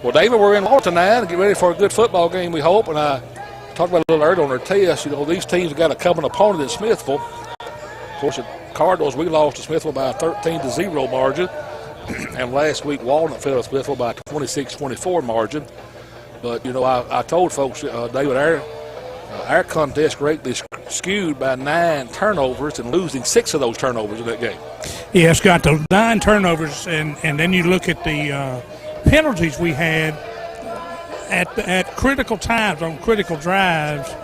Well, David, we're in Walnut tonight to get ready for a good football game, we hope. And I talked about it a little earlier on our test. You know, these teams have got a coming opponent in Smithville. Of course, the Cardinals, we lost to Smithville by a 13-0 margin. And last week, Walnut fell to Smithville by a 26-24 margin. But, you know, I told folks, David, our contest greatly skewed by 9 turnovers and losing 6 of those turnovers in that game. Yeah, it's got the 9 turnovers, and then you look at the penalties we had at critical times on critical drives.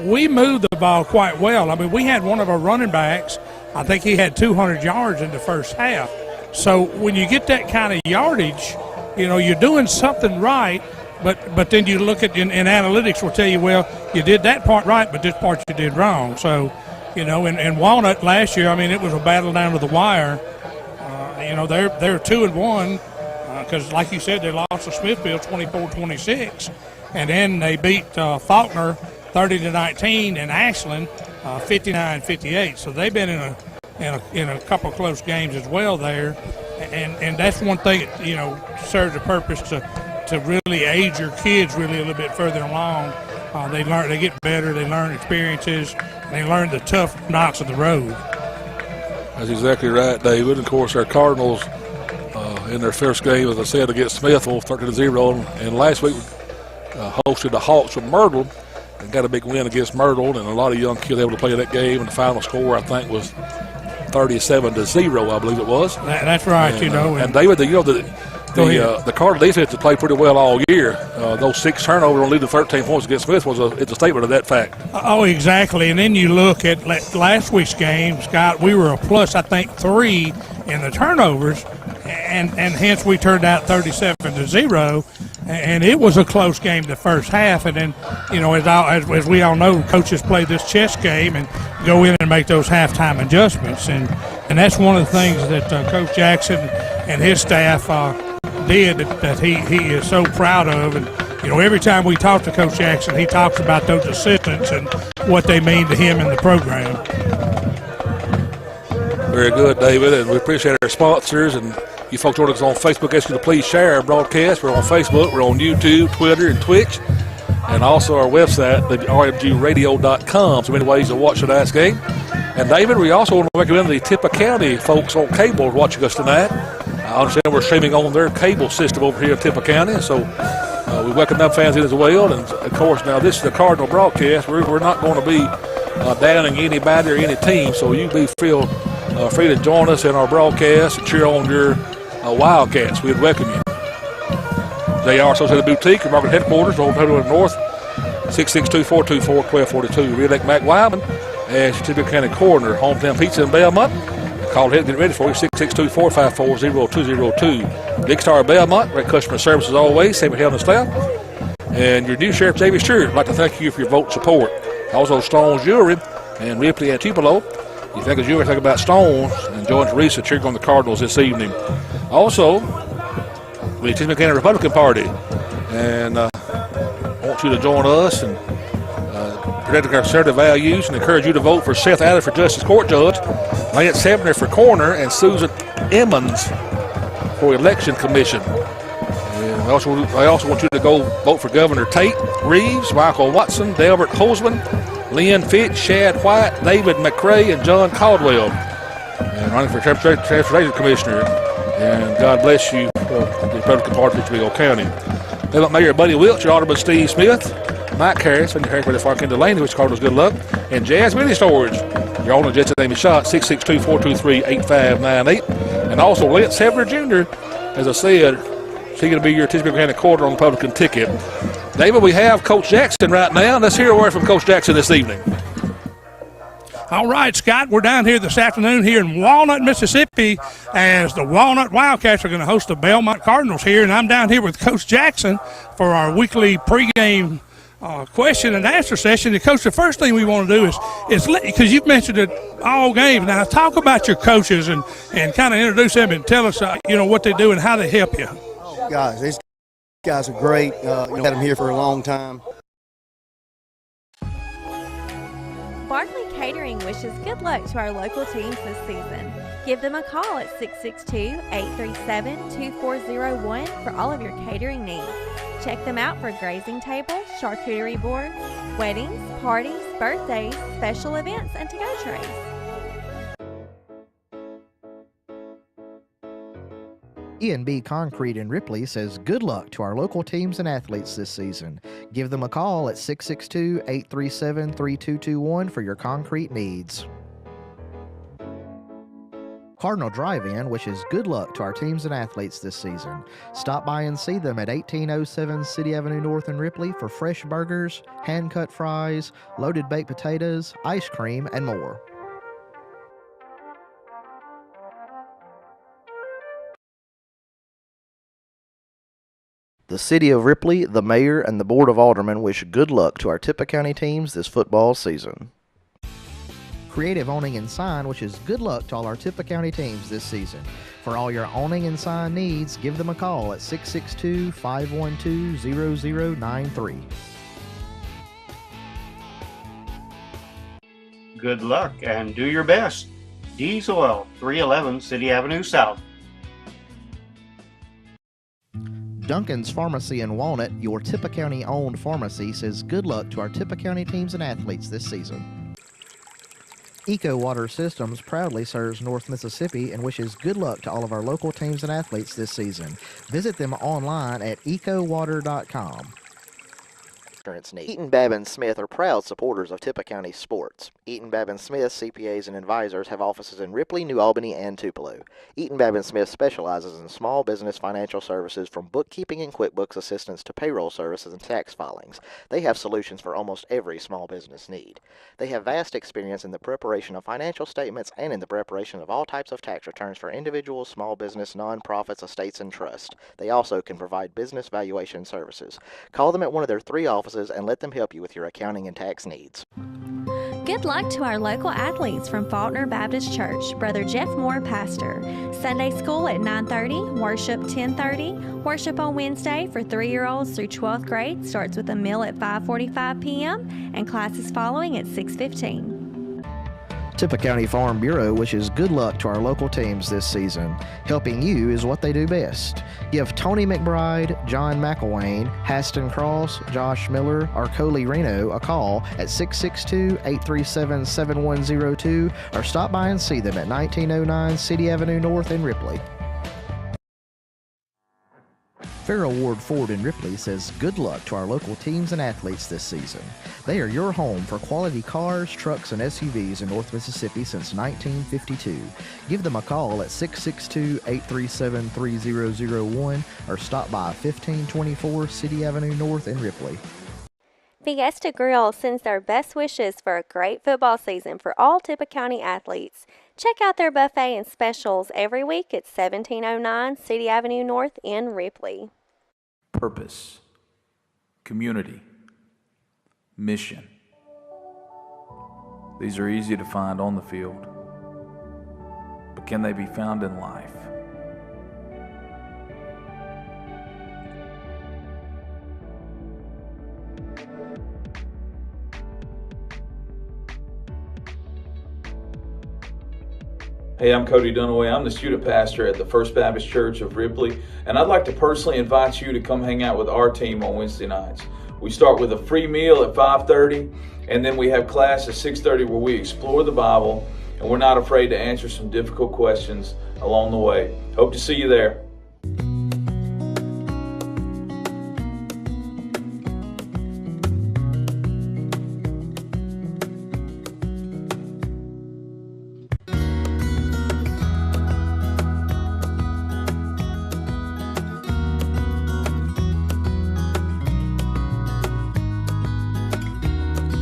We moved the ball quite well. I mean, we had one of our running backs, I think he had 200 yards in the first half. So when you get that kind of yardage, you know, you're doing something right, but then you look at, in analytics will tell you, well, you did that part right, but this part you did wrong. So, you know, in Walnut last year, I mean, it was a battle down to the wire. You know, they're 2-1 because, like you said, they lost to Smithfield 24-26, and then they beat Faulkner 30-19 and Ashland 59-58. So they've been in a couple of close games as well there, and that's one thing that, you know, serves a purpose to really age your kids really a little bit further along. They get better, they learn experiences, and they learn the tough knocks of the road. That's exactly right, David. Of course, our Cardinals in their first game, as I said, against Smithville, 13-0, and last week hosted the Hawks from Myrtle and got a big win against Myrtle, and a lot of young kids able to play that game, and the final score, I think, was 37-0, I believe it was. That's right, and, you know. And David, you know, the Cardinal defense has played pretty well all year. Those 6 turnovers on leading 13 points against Smith it's a statement of that fact. Oh, exactly. And then you look at last week's game, Scott, we were a plus, I think, 3 in the turnovers, and hence we turned out 37-0. And it was a close game the first half. And then, you know, as we all know, coaches play this chess game and go in and make those halftime adjustments. And that's one of the things that Coach Jackson and his staff did that he is so proud of. And, you know, every time we talk to Coach Jackson, he talks about those assistants and what they mean to him in the program. Very good, David, and we appreciate our sponsors. And you folks joining us on Facebook, ask you to please share our broadcast. We're on Facebook, we're on YouTube, Twitter, and Twitch, and also our website, rmgradio.com. So many ways to watch tonight's game. And David, we also want to recommend the Tippah County folks on cable watching us tonight. I understand we're streaming on their cable system over here in Tippah County, so we welcome them fans in as well. And of course, now this is the Cardinal broadcast. We're not going to be downing anybody or any team, so you feel free to join us in our broadcast and cheer on your Wildcats. We'd welcome you. JR Associated Boutique, your market headquarters, on Hollywood North, 662-424-1242. Re-elect Mac Wyman as your Tippah County Coroner. Hometown Pizza in Belmont. Call ahead and get ready for you, 662-454-0202. Big Star Belmont, great customer service as always, same with Helen and staff. And your new Sheriff J.B. Stewart, I'd like to thank you for your vote support. Also, Stone's Jewelry and Ripley and Tupelo. If you think of jewelry, think about Stone's, and join Teresa cheering on the Cardinals this evening. Also, the Tippah County Republican Party, and I want you to join us and protect our conservative values and encourage you to vote for Seth Adler for Justice Court Judge, Lance Sebner for Coroner, and Susan Emmons for Election Commission. And I also want you to go vote for Governor Tate Reeves, Michael Watson, Delbert Holzman, Lynn Fitch, Shad White, David McRae, and John Caldwell. And running for Transportation Commissioner. And God bless you, the Republican Party of Topeka County. Belmont Mayor Buddy Wiltz, your Alderman Steve Smith, Mike Harris, and your Harris Farm Ken Delaney, which Cardinals good luck. And Jazz Mini Storage, your owner Jetson name is shot, 662-423-8598. And also Lance Hebner Jr., as I said, he's going to be your Tippah County Quarter on the Republican ticket. David, we have Coach Jackson right now. Let's hear a word from Coach Jackson this evening. All right, Scott, we're down here this afternoon here in Walnut, Mississippi, as the Walnut Wildcats are going to host the Belmont Cardinals here, and I'm down here with Coach Jackson for our weekly pregame question and answer session. And Coach, the first thing we want to do is because you've mentioned it all game. Now, talk about your coaches and kind of introduce them and tell us, what they do and how they help you. Guys, these guys are great. We've had them here for a long time. Barkley Catering wishes good luck to our local teams this season. Give them a call at 662-837-2401 for all of your catering needs. Check them out for grazing tables, charcuterie boards, weddings, parties, birthdays, special events, and to-go trays. E&B Concrete in Ripley says good luck to our local teams and athletes this season. Give them a call at 662-837-3221 for your concrete needs. Cardinal Drive-In wishes good luck to our teams and athletes this season. Stop by and see them at 1807 City Avenue North in Ripley for fresh burgers, hand-cut fries, loaded baked potatoes, ice cream, and more. The City of Ripley, the Mayor, and the Board of Aldermen wish good luck to our Tippah County teams this football season. Creative Awning and Sign wishes good luck to all our Tippah County teams this season. For all your awning and sign needs, give them a call at 662-512-0093. Good luck and do your best. Diesel 311 City Avenue South. Duncan's Pharmacy in Walnut, your Tippah County owned pharmacy, says good luck to our Tippah County teams and athletes this season. Eco Water Systems proudly serves North Mississippi and wishes good luck to all of our local teams and athletes this season. Visit them online at ecowater.com. Eaton Babin Smith are proud supporters of Tippah County sports. Eaton Babin Smith CPAs and advisors have offices in Ripley, New Albany, and Tupelo. Eaton Babin Smith specializes in small business financial services from bookkeeping and QuickBooks assistance to payroll services and tax filings. They have solutions for almost every small business need. They have vast experience in the preparation of financial statements and in the preparation of all types of tax returns for individuals, small business, nonprofits, estates, and trusts. They also can provide business valuation services. Call them at one of their 3 offices and let them help you with your accounting and tax needs. Good luck to our local athletes from Faulkner Baptist Church. Brother Jeff Moore, pastor. Sunday school at 9:30, worship 10:30. Worship on Wednesday for 3-year-olds through 12th grade starts with a meal at 5:45 p.m. and classes following at 6:15. Tippah County Farm Bureau wishes good luck to our local teams this season. Helping you is what they do best. Give Tony McBride, John McElwain, Haston Cross, Josh Miller, or Coley Reno a call at 662-837-7102 or stop by and see them at 1909 City Avenue North in Ripley. Farrell Ward Ford in Ripley says good luck to our local teams and athletes this season. They are your home for quality cars, trucks, and SUVs in North Mississippi since 1952. Give them a call at 662-837-3001 or stop by 1524 City Avenue North in Ripley. Fiesta Grill sends their best wishes for a great football season for all Tippah County athletes. Check out their buffet and specials every week at 1709 City Avenue North in Ripley. Purpose, community, mission. These are easy to find on the field, but can they be found in life? Hey, I'm Cody Dunaway. I'm the student pastor at the First Baptist Church of Ripley, and I'd like to personally invite you to come hang out with our team on Wednesday nights. We start with a free meal at 5:30, and then we have class at 6:30 where we explore the Bible, and we're not afraid to answer some difficult questions along the way. Hope to see you there.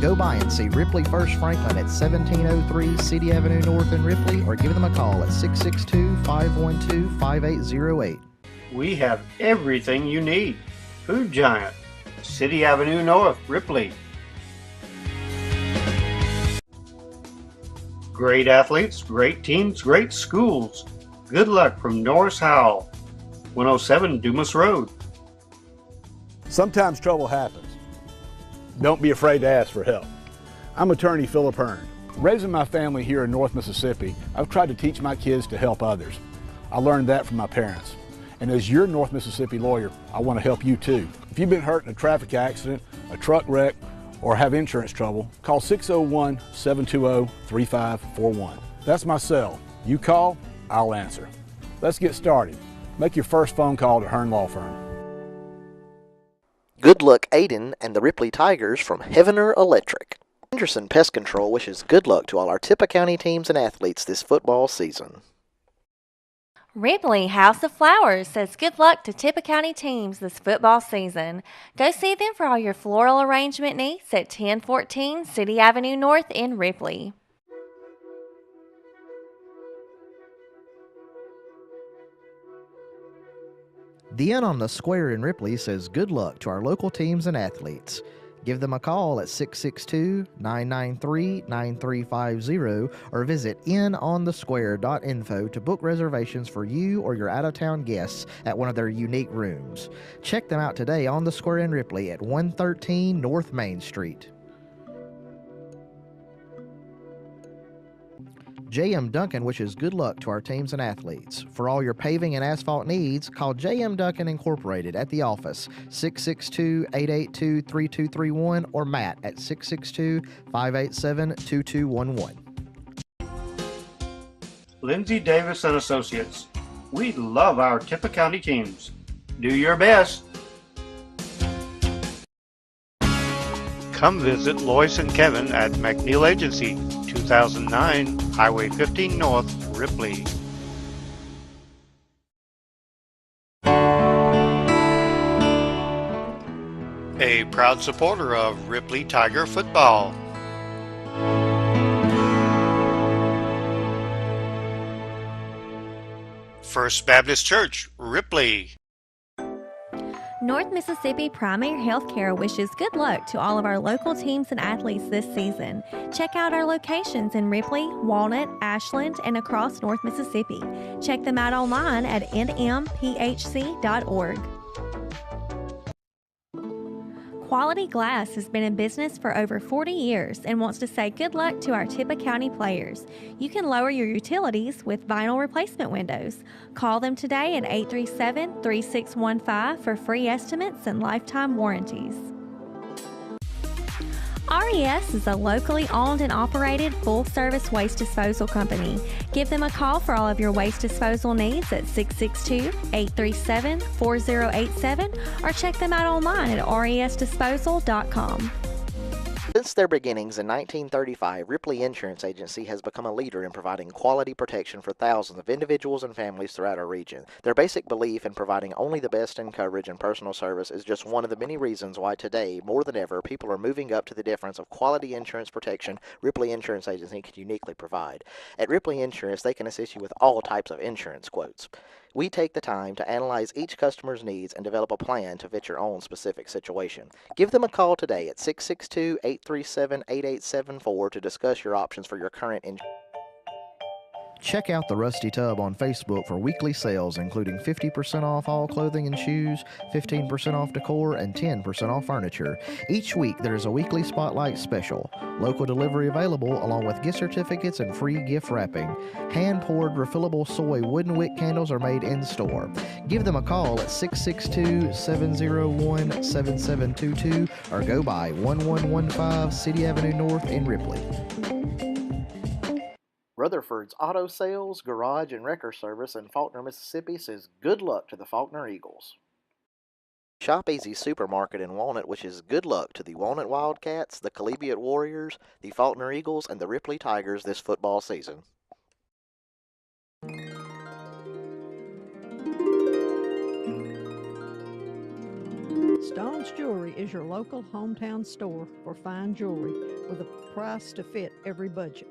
Go by and see Ripley First Franklin at 1703 City Avenue North in Ripley or give them a call at 662-512-5808. We have everything you need. Food Giant, City Avenue North, Ripley. Great athletes, great teams, great schools. Good luck from Norris Howell, 107 Dumas Road. Sometimes trouble happens. Don't be afraid to ask for help. I'm attorney Philip Hearn. Raising my family here in North Mississippi, I've tried to teach my kids to help others. I learned that from my parents. And as your North Mississippi lawyer, I want to help you too. If you've been hurt in a traffic accident, a truck wreck, or have insurance trouble, call 601-720-3541. That's my cell. You call, I'll answer. Let's get started. Make your first phone call to Hearn Law Firm. Good luck, Aiden and the Ripley Tigers from Heavener Electric. Henderson Pest Control wishes good luck to all our Tippah County teams and athletes this football season. Ripley House of Flowers says good luck to Tippah County teams this football season. Go see them for all your floral arrangement needs at 1014 City Avenue North in Ripley. The Inn on the Square in Ripley says good luck to our local teams and athletes. Give them a call at 662-993-9350 or visit inonthesquare.info to book reservations for you or your out-of-town guests at one of their unique rooms. Check them out today on the Square in Ripley at 113 North Main Street. J.M. Duncan wishes good luck to our teams and athletes. For all your paving and asphalt needs, call J.M. Duncan Incorporated at the office, 662-882-3231, or Matt at 662-587-2211. Lindsay Davis and Associates. We love our Tippah County teams. Do your best. Come visit Lois and Kevin at McNeil Agency, 2009 Highway 15 North, Ripley. A proud supporter of Ripley Tiger football. First Baptist Church, Ripley. North Mississippi Primary Healthcare wishes good luck to all of our local teams and athletes this season. Check out our locations in Ripley, Walnut, Ashland, and across North Mississippi. Check them out online at nmphc.org. Quality Glass has been in business for over 40 years and wants to say good luck to our Tippah County players. You can lower your utilities with vinyl replacement windows. Call them today at 837-3615 for free estimates and lifetime warranties. RES is a locally owned and operated full-service waste disposal company. Give them a call for all of your waste disposal needs at 662-837-4087 or check them out online at resdisposal.com. Since their beginnings in 1935, Ripley Insurance Agency has become a leader in providing quality protection for thousands of individuals and families throughout our region. Their basic belief in providing only the best in coverage and personal service is just one of the many reasons why today, more than ever, people are moving up to the difference of quality insurance protection Ripley Insurance Agency can uniquely provide. At Ripley Insurance, they can assist you with all types of insurance quotes. We take the time to analyze each customer's needs and develop a plan to fit your own specific situation. Give them a call today at 662-837-8874 to discuss your options for your current insurance. Check out the Rusty Tub on Facebook for weekly sales, including 50% off all clothing and shoes, 15% off decor, and 10% off furniture. Each week, there is a weekly spotlight special. Local delivery available, along with gift certificates and free gift wrapping. Hand-poured refillable soy wooden wick candles are made in-store. Give them a call at 662-701-7722 or go by 1115 City Avenue North in Ripley. Rutherford's Auto Sales, Garage, and Wrecker Service in Faulkner, Mississippi says good luck to the Faulkner Eagles. Shop Easy Supermarket in Walnut wishes good luck to the Walnut Wildcats, the Collegiate Warriors, the Faulkner Eagles, and the Ripley Tigers this football season. Stone's Jewelry is your local hometown store for fine jewelry with a price to fit every budget.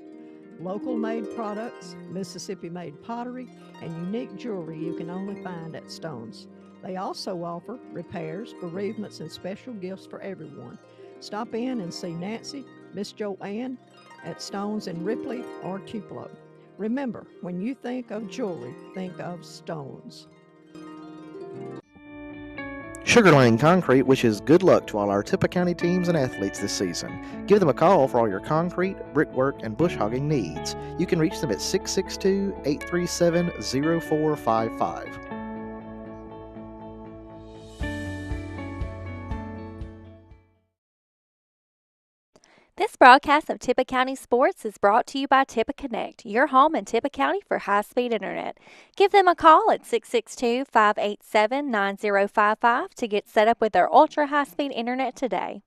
Local-made products, Mississippi-made pottery, and unique jewelry you can only find at Stone's. They also offer repairs, bereavements, and special gifts for everyone. Stop in and see Nancy, Miss Joanne at Stone's in Ripley or Tupelo. Remember, when you think of jewelry, think of Stone's. Sugar Lane Concrete wishes good luck to all our Tippah County teams and athletes this season. Give them a call for all your concrete, brickwork, and bush hogging needs. You can reach them at 662-837-0455. This broadcast of Tippah County Sports is brought to you by Tippah Connect, your home in Tippah County for high-speed internet. Give them a call at 662-587-9055 to get set up with their ultra-high-speed internet today.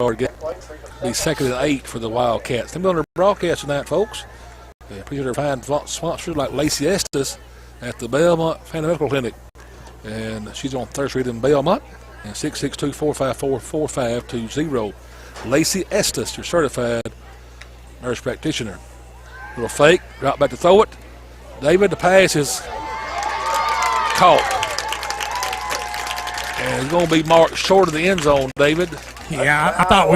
yard gain. Be 2nd and 8 for the Wildcats. They'll be on their broadcast tonight, folks. They appreciate their fine sponsors like Lacey Estes at the Belmont Family Medical Clinic. And she's on Third Street in Belmont. And 662-454-4520. Lacey Estes, your certified nurse practitioner. Little fake, drop back to throw it. David, the pass is caught. And it's going to be marked short of the end zone, David. Yeah, I thought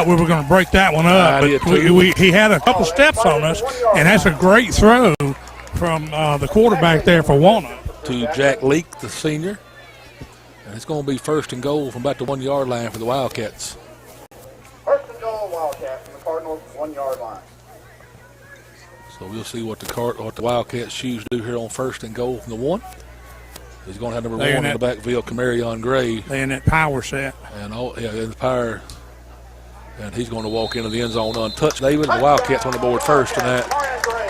we were going to break that one up, but he had a couple steps on us, and that's a great throw from the quarterback there for Walnut. To Jack Leak, the senior. And it's going to be 1st and goal from about the 1 yard line for the Wildcats. 1st and goal, Wildcats from the Cardinals 1 yard line. So we'll see what the Wildcats choose to do here on 1st and goal from the 1. He's going to have number 1 in the backfield, Camarion Gray. They in that power set. And in the power. And he's going to walk into the end zone untouched. David, the Wildcats on the board first tonight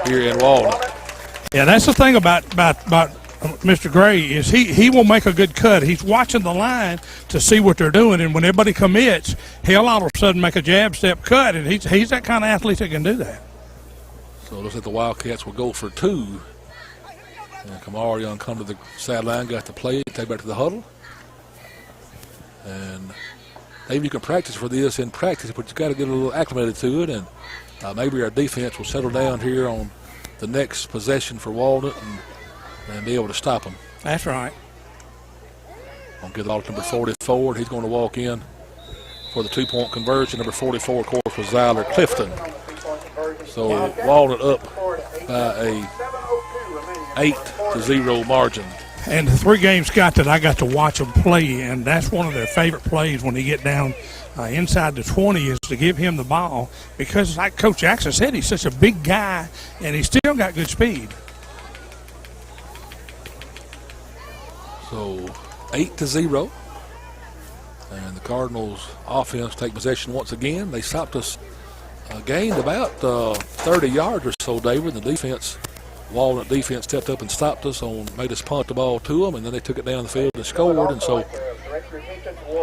here in Walnut. Yeah, that's the thing about Mr. Gray is he will make a good cut. He's watching the line to see what they're doing, and when everybody commits, he'll all of a sudden make a jab step cut, and he's that kind of athlete that can do that. So it looks like the Wildcats will go for 2. And Camarion come to the sideline, got the play, take back to the huddle. And maybe you can practice for this in practice, but you got to get a little acclimated to it, and maybe our defense will settle down here on the next possession for Walnut and be able to stop them. That's right. I'll get all to number 44. He's going to walk in for the 2-point conversion. Number 44, of course, was Zyler Clifton. So Walnut up by a 8-0 margin. And the 3 games, Scott, that I got to watch them play, and that's one of their favorite plays when they get down inside the 20 is to give him the ball because, like Coach Jackson said, he's such a big guy, and he's still got good speed. So 8-0. And the Cardinals offense take possession once again. They stopped us, gained about 30 yards or so, David. The defense, Walnut defense, stepped up and stopped us, made us punt the ball to them, and then they took it down the field and scored. And so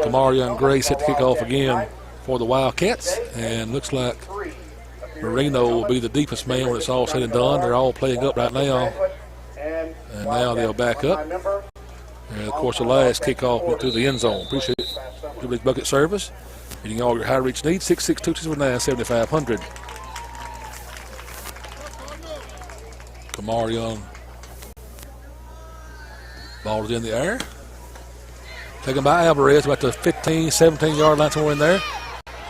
Camarion Gray set the kickoff again for the Wildcats, and looks like Marino will be the deepest man when it's all said and done. They're all playing up right now, and now they'll back up. And, of course, the last kickoff went through the end zone. Appreciate it. Dribbling bucket service. Meeting all your high-reach needs, 662-279-7500. Camarion. Ball is in the air. Taken by Alvarez, about the 15, 17-yard line, somewhere in there.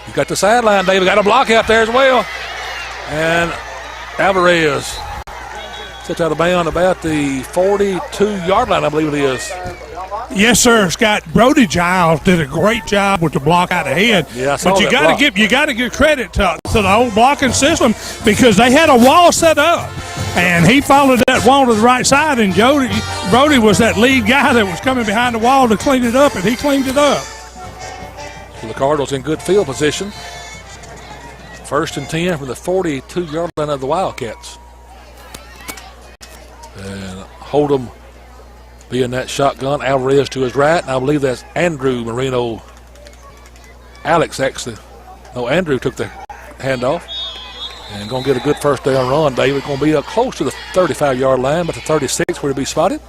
You got the sideline, David. Got a block out there as well. And Alvarez sits out of bounds about the 42-yard line, I believe it is. Yes, sir, Scott. Brody Giles did a great job with the block out ahead. Yeah, I saw but you that got to give credit to the old blocking system because they had a wall set up, and he followed that wall to the right side. And Brody was that lead guy that was coming behind the wall to clean it up, and he cleaned it up. So the Cardinals in good field position. 1st and 10 from the 42-yard line of the Wildcats. And Hold'em being that shotgun, Alvarez to his right, and I believe that's Andrew Marino. Alex actually. No, Andrew took the handoff. And going to get a good first down run, David. Going to be close to the 35-yard line, but the 36 where to be spotted.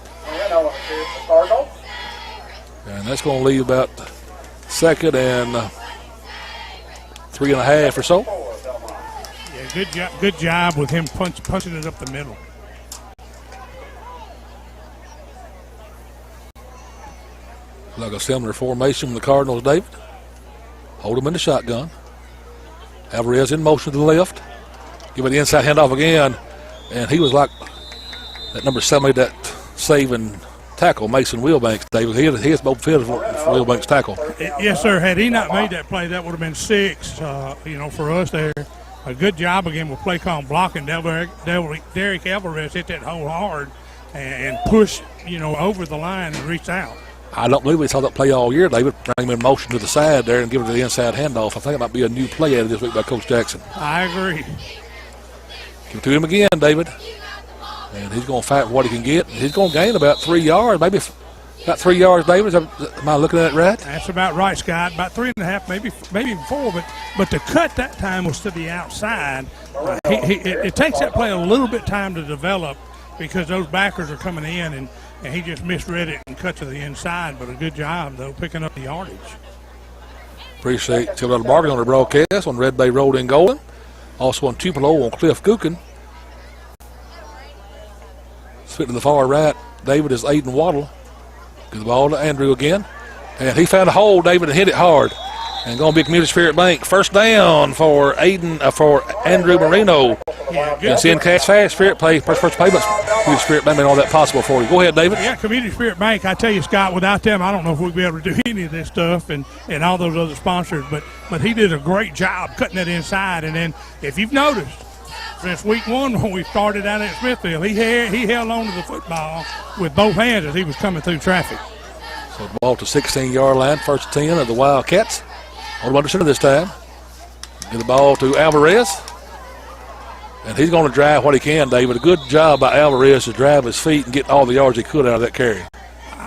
And that's going to leave about 2nd and 3.5 or so. Yeah, good job with him punching it up the middle. Like a similar formation from the Cardinals, David. Hold him in the shotgun. Alvarez in motion to the left. Give it the inside handoff again. And he was like that number 7 made that saving tackle, Mason Wheelbanks, David. He has both fields for Wheelbanks' tackle. Yes, sir. Had he not made that play, that would have been 6, for us there. A good job again with play call blocking. Derek Alvarez hit that hole hard and pushed, over the line and reached out. I don't believe we saw that play all year, David. Bring him in motion to the side there and give it to the inside handoff. I think it might be a new play added this week by Coach Jackson. I agree. Give it to him again, David. And he's going to fight for what he can get. He's going to gain about 3 yards, maybe About 3 yards, David. Am I looking at it right? That's about right, Scott. About 3.5, maybe even 4. But the cut that time was to the outside. It takes that play a little bit time to develop because those backers are coming in, and he just misread it and cut to the inside. But a good job, though, picking up the yardage. Appreciate Till Bargain on the broadcast on Red Bay Road in Golden. Also on Tupelo on Cliff Gookin. Split to the far right, David, is Aiden Waddle. Give the ball to Andrew again. And he found a hole, David, and hit it hard. And going to be Community Spirit Bank. First down for Andrew Marino. Yeah, Send cash fast, Spirit Pay, first payments. Community Spirit Bank made all that possible for you. Go ahead, David. Yeah, Community Spirit Bank, I tell you, Scott, without them, I don't know if we'd be able to do any of this stuff and all those other sponsors. But he did a great job cutting it inside. And then, if you've noticed, since week 1 when we started out at Smithfield, he held on to the football with both hands as he was coming through traffic. So the ball to 16-yard line, first 10 of the Wildcats. On the center this time. Get the ball to Alvarez. And he's going to drive what he can, David. A good job by Alvarez to drive his feet and get all the yards he could out of that carry.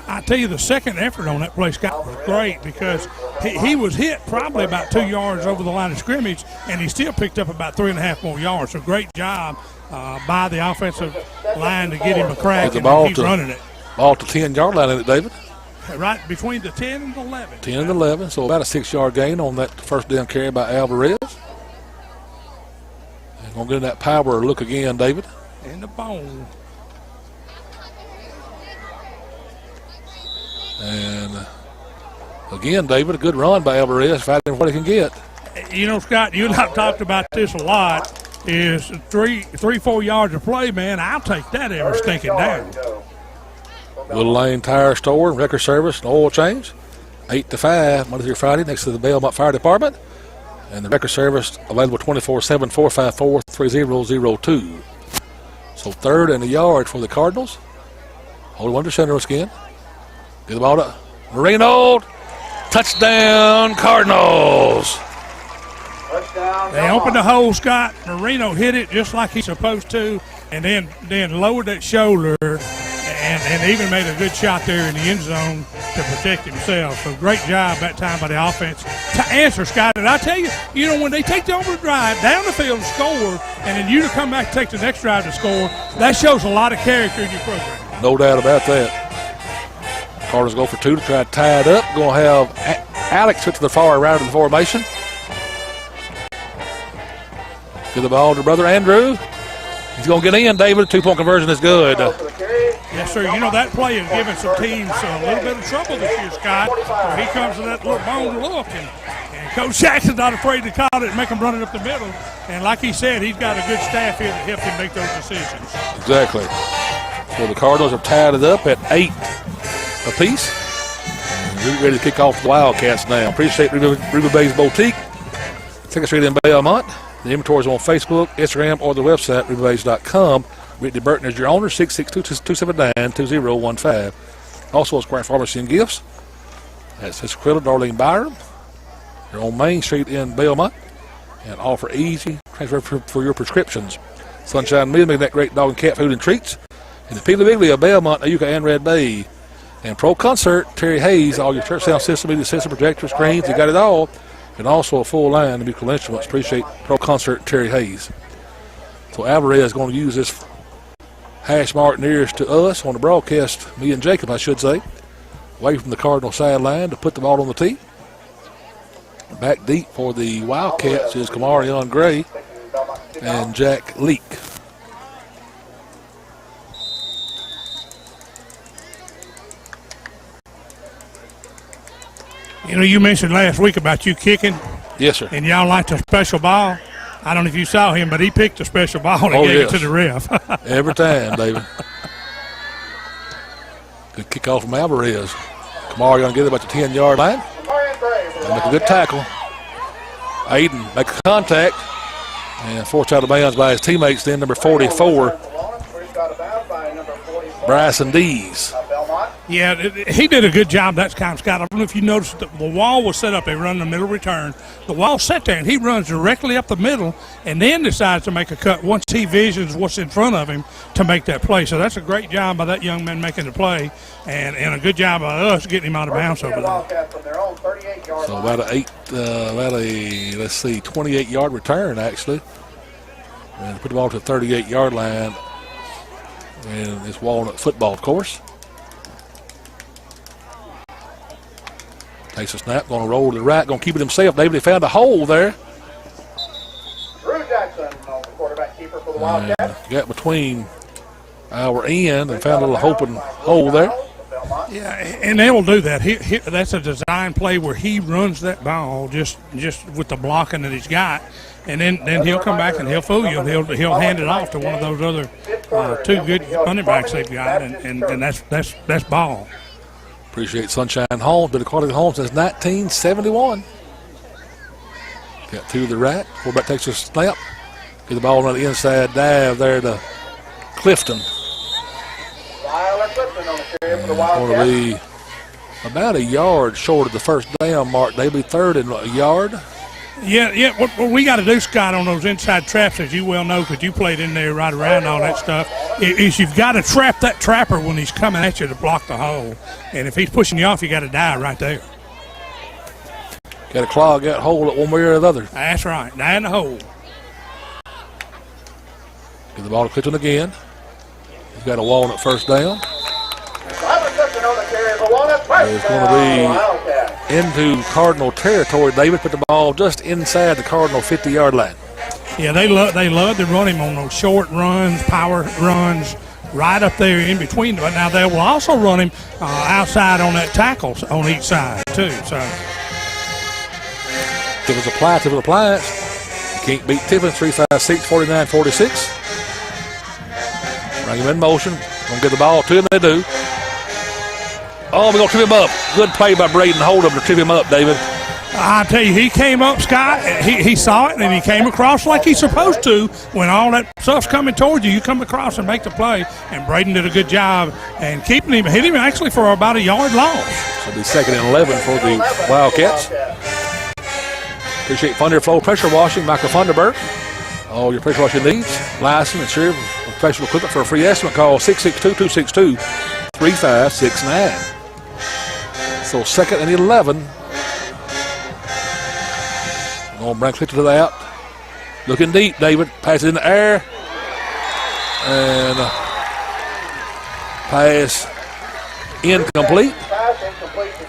I tell you, the second effort on that play, Scott, was great because he was hit probably about 2 yards over the line of scrimmage, and he still picked up about 3.5 more yards. So great job by the offensive line to get him a crack, and he's running it. Ball to 10-yard line, isn't it, David? Right between the 10 and 11. 10 and 11, so about a 6-yard gain on that first down carry by Alvarez. And going to get that power look again, David. In the bone. And again, David, a good run by Alvarez, fighting what he can get. You know, Scott, you and I have talked about this a lot, is 3-4 yards of play, man. I'll take that every stinking down. Little Lane Tire Store, record service, and oil change. 8 to 5, Monday through Friday, next to the Belmont Fire Department. And the record service available 24/7, 454-3002. So 3rd and a yard for the Cardinals. Hold on to center again. Get the ball to Marino. Touchdown, Cardinals. They opened the hole, Scott. Marino hit it just like he's supposed to, and then lowered that shoulder and even made a good shot there in the end zone to protect himself. So great job that time by the offense to answer, Scott. And I tell you, when they take the over drive down the field and score, and then you to come back and take the next drive to score, that shows a lot of character in your program. No doubt about that. Cardinals go for 2 to try to tie it up. Going to have Alex switch to the far right of the formation. Give the ball to brother Andrew. He's going to get in, David. 2-point conversion is good. Yes, sir. That play has given some teams a little bit of trouble this year, Scott. He comes to that little bone look, and Coach Jackson's not afraid to call it and make him run it up the middle. And like he said, he's got a good staff here that helps him make those decisions. Exactly. So the Cardinals have tied it up at 8 apiece. We're ready to kick off the Wildcats now. Appreciate Ruby Bay's Boutique. Take us straight in Belmont. The inventory is on Facebook, Instagram, or the website, rubybays.com. Whitney Burton is your owner, 662-279-2015. Also, a Square Pharmacy and Gifts. That's Sister Quilla, Darlene Byram. You're on Main Street in Belmont. And offer easy transfer for your prescriptions. Sunshine Meal, making that great dog and cat food and treats. And the Pila Biglia of Belmont, Ayuka, and Red Bay. And Pro Concert, Terry Hayes, all your church sound system, media system, projectors, screens, you got it all. And also a full line of musical instruments. Appreciate Pro Concert, Terry Hayes. So Alvarez is going to use this hash mark nearest to us on the broadcast, me and Jacob, I should say, away from the Cardinal sideline to put the ball on the tee. Back deep for the Wildcats is Kamarion Gray and Jack Leak. You mentioned last week about you kicking. Yes, sir. And y'all liked a special ball. I don't know if you saw him, but he picked a special ball and gave it to the ref. Every time, David. Good kickoff from Alvarez. Kamari going to get it about the 10-yard line. And make a good tackle. Aiden make a contact. And forced out of bounds by his teammates then, number 44, Bryson Dees. Yeah, he did a good job that time, Scott. I don't know if you noticed that the wall was set up. They run the middle return. The wall set there, and he runs directly up the middle and then decides to make a cut once he visions what's in front of him to make that play. So that's a great job by that young man making the play, and a good job by us getting him out of bounds over there. So about a 28-yard return, actually. And put the ball to the 38-yard line. And it's Walnut football, of course. Takes a snap, going to roll to the right, going to keep it himself. David, he found a hole there. Drew Jackson, the quarterback keeper for the Wildcats. Got between our end and found a little open hole there. Yeah, and they will do that. That's a design play where he runs that ball just with the blocking that he's got, and then he'll come back and he'll fool you. He'll hand it off to one of those other two good running backs they've got, and that's ball. Appreciate Sunshine Holmes. Been a quality home since 1971. Got two to the right. Quarterback takes a snap. Get the ball on the inside dive there to Clifton. Going to be about a yard short of the first down mark. They'll be third and a yard. Yeah. What we got to do, Scott, on those inside traps, as you well know, because you played in there right around all that stuff, is you've got to trap that trapper when he's coming at you to block the hole. And if he's pushing you off, you got to die right there. Got to clog that hole at one way or the other. That's right. Die in the hole. Get the ball to Clifton again. He's got a Walnut first down. It's going to be into Cardinal territory. David put the ball just inside the Cardinal 50-yard line. Yeah, they love to run him on those short runs, power runs, right up there in between. But now they will also run him outside on that tackles on each side too. So Tippins appliance. You can't beat Tippins. 356-49-46. Bring him in motion. Gonna get the ball to him. They do. Oh, we're going to trip him up. Good play by Braden. Hold him to trip him up, David. I tell you, he came up, Scott. He saw it, and he came across like he's supposed to. When all that stuff's coming towards you, you come across and make the play. And Braden did a good job and keeping him, hit him actually for about a yard loss. So it'll be 2nd and 11 for the Wildcats. Appreciate Thunder Flow Pressure Washing, Michael Funderburg. All your pressure washing needs, license, insured, professional equipment for a free estimate. Call 662-262-3569. So 2nd and 11. Going to bring Clifton to the out. Looking deep, David. Pass it in the air. And pass incomplete.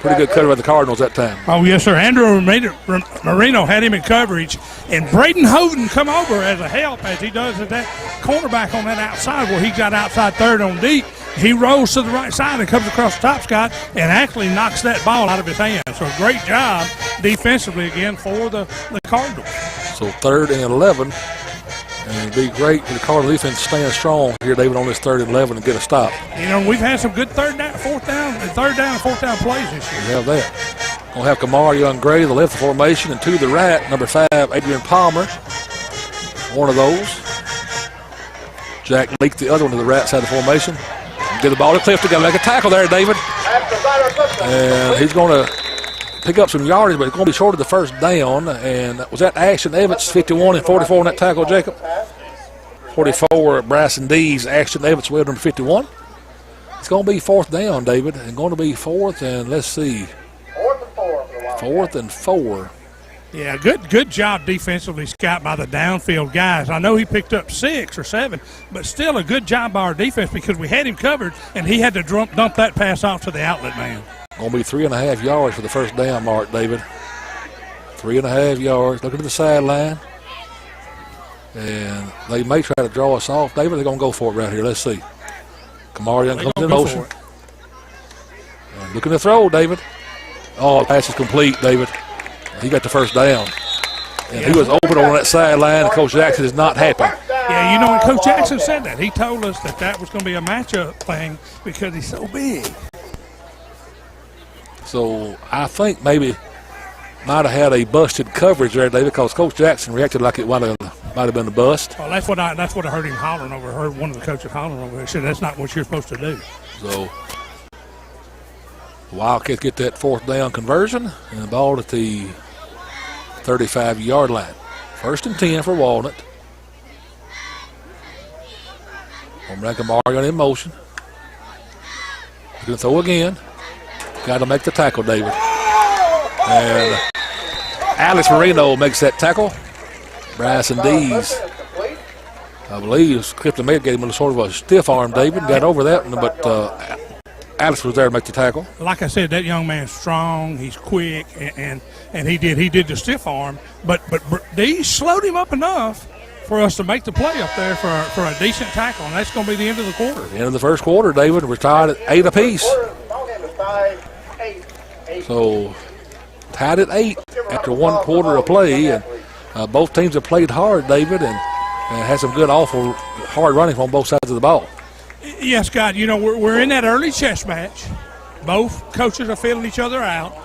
Pretty good cover by the Cardinals that time. Oh, yes, sir. Andrew Marino had him in coverage. And Braden Houghton come over as a help, as he does at that cornerback on that outside where he got outside third on deep. He rolls to the right side and comes across the top, Scott, and actually knocks that ball out of his hand. So great job defensively again for the Cardinals. So 3rd and 11. And it'd be great for the Cardinal defense to stand strong here, David, on this 3rd and 11 and get a stop. You know, we've had some good third down and fourth down plays this year. We have that. We'll have Kamar Young Gray, the left formation, and to the right, number 5, Adrian Palmer. One of those. Jack leaked the other one to the right side of the formation. Get the ball to Clifton. Got to make a tackle there, David. And he's going to pick up some yardage, but it's going to be short of the first down. And was that Ashton Evans, 51 and 44 on that tackle, Jacob? 44, Bryson Dees, Ashton Evans, with number 51. It's going to be 4th down, David, and going to be 4th and, let's see, 4th and 4. Yeah, good job defensively, Scott, by the downfield guys. I know he picked up 6 or 7, but still a good job by our defense because we had him covered, and he had to dump that pass off to the outlet man. Going to be 3.5 yards for the first down mark, David. 3.5 yards. Looking to the sideline. And they may try to draw us off. David, they're going to go for it right here. Let's see. Kamar Young comes in motion. Looking to throw, David. Oh, the pass is complete, David. He got the first down. And he was open on that sideline, and Coach Jackson is not happy. Yeah, you know, when Coach Jackson said that, he told us that was going to be a matchup thing because he's so big. So I think maybe might have had a busted coverage there, David, because Coach Jackson reacted like it might have been a bust. Well, that's what I heard him hollering over. I heard one of the coaches hollering over. He said, that's not what you're supposed to do. So Wildcats get that 4th down conversion and the ball at the 35-yard line. 1st and 10 for Walnut. Mario in motion. He's going to throw again. Got to make the tackle, David. And Alex Marino makes that tackle. Bryson Dees, I believe, Clifton Mayer gave him a sort of a stiff arm, David. Got over that, but Alex was there to make the tackle. Like I said, that young man's strong. He's quick, and he did the stiff arm. But Dees slowed him up enough for us to make the play up there for a decent tackle, and that's going to be the end of the quarter. The end of the first quarter, David. We're tied at 8 apiece. So tied at 8 after 1 quarter of play, and both teams have played hard, David, and had some good, awful, hard running on both sides of the ball. Yes, Scott. You know, we're in that early chess match. Both coaches are feeling each other out.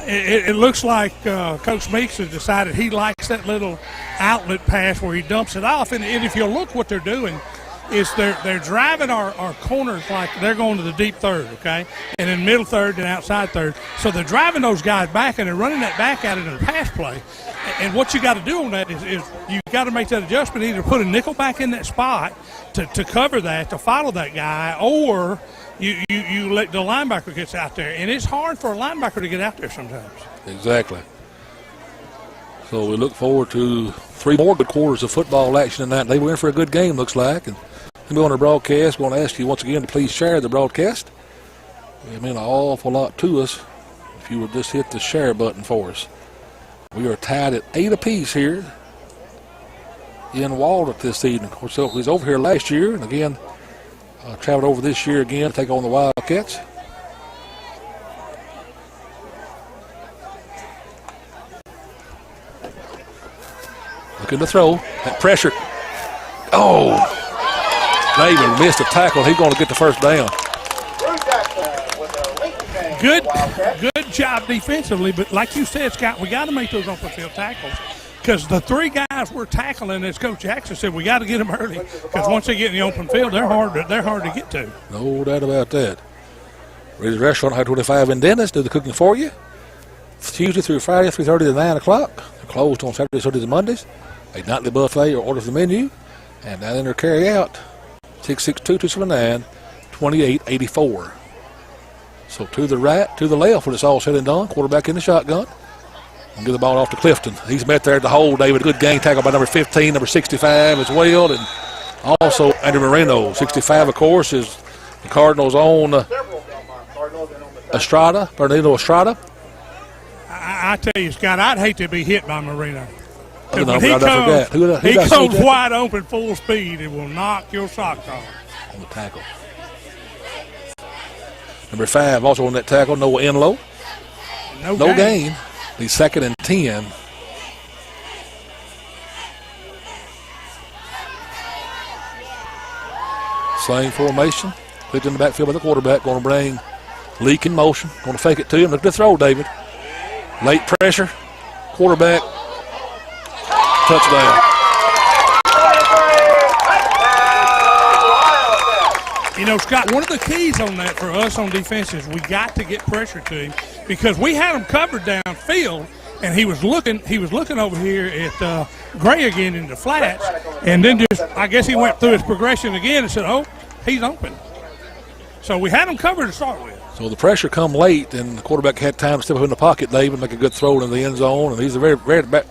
It looks like Coach Meeks has decided he likes that little outlet pass where he dumps it off. And if you look, what they're doing is they're driving our corners like they're going to the deep third, okay, and then middle third and outside third. So they're driving those guys back, and they're running that back out into the pass play. And what you got to do on that is you got to make that adjustment, either put a nickel back in that spot to cover that, to follow that guy, or you let the linebacker gets out there. And it's hard for a linebacker to get out there sometimes. Exactly. So we look forward to 3 more good quarters of football action tonight. They were in for a good game, looks like. And we're on the broadcast. We're going to ask you once again to please share the broadcast. It means an awful lot to us if you would just hit the share button for us. We are tied at 8 apiece here in Walnut this evening. Of course, he was over here last year, and again, traveled over this year again to take on the Wildcats. Looking to throw. That pressure. Oh! David missed a tackle. He's going to get the first down. Good job defensively, but like you said, Scott, we got to make those open field tackles, because the 3 guys we're tackling, as Coach Jackson said, we got to get them early, because once they get in the open field, they're hard to get to. No doubt about that. Reader's Restaurant, I-25 in Dennis, do the cooking for you. Tuesday through Friday, 3:30 to 9 o'clock. They're closed on Saturdays, Sundays, and Mondays. A nightly buffet or order from the menu. And down in their carry out, 662-279-2884. So to the right, to the left when it's all said and done. Quarterback in the shotgun. And get the ball off to Clifton. He's met there at the hole, David. Good game tackle by number 15, number 65 as well. And also Andrew Marino. 65, of course, is the Cardinals' own Bernardo Estrada. I tell you, Scott, I'd hate to be hit by Marino. He comes wide open, full speed, it will knock your socks off. On the tackle. Number 5 also on that tackle, Noah Enlow. No gain. The 2nd and 10. Same formation. Picked in the backfield by the quarterback. Going to bring Leak in motion. Going to fake it to him. Look at the throw, David. Late pressure. Quarterback. Touchdown. You know, Scott, one of the keys on that for us on defense is we got to get pressure to him, because we had him covered downfield, and he was looking over here at Gray again in the flats, and then I guess he went through his progression again and said, oh, he's open. So we had him covered to start with. So the pressure come late, and the quarterback had time to step up in the pocket, Dave, and make a good throw in the end zone, and he's a very back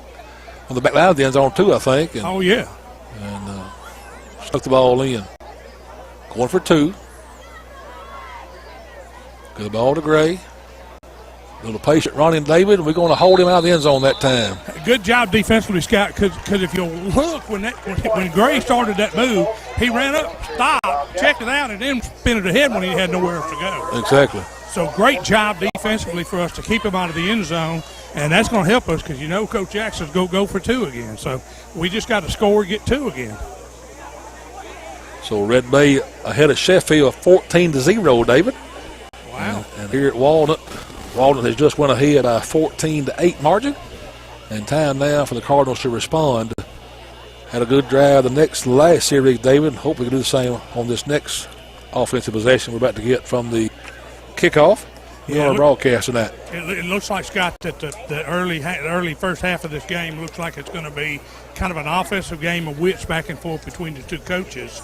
on the back line of the end zone too, I think. And, oh, yeah. And stuck the ball in. Going for 2. Good ball to Gray. A little patient running, David, and we're going to hold him out of the end zone that time. Good job defensively, Scott, because if you look, when Gray started that move, he ran up, stopped, checked it out, and then spin it ahead when he had nowhere else to go. Exactly. So great job defensively for us to keep him out of the end zone, and that's going to help us, because you know Coach Jackson's going to go for 2 again. So we just got to score, get 2 again. So Red Bay ahead of Sheffield 14-0, David. Wow. And here at Walnut has just went ahead by 14-8 margin. And time now for the Cardinals to respond. Had a good drive the last series, David. Hope we can do the same on this next offensive possession we're about to get from the kickoff. We are broadcasting that. It looks like, Scott, that the early first half of this game looks like it's going to be kind of an offensive game of wits back and forth between the two coaches,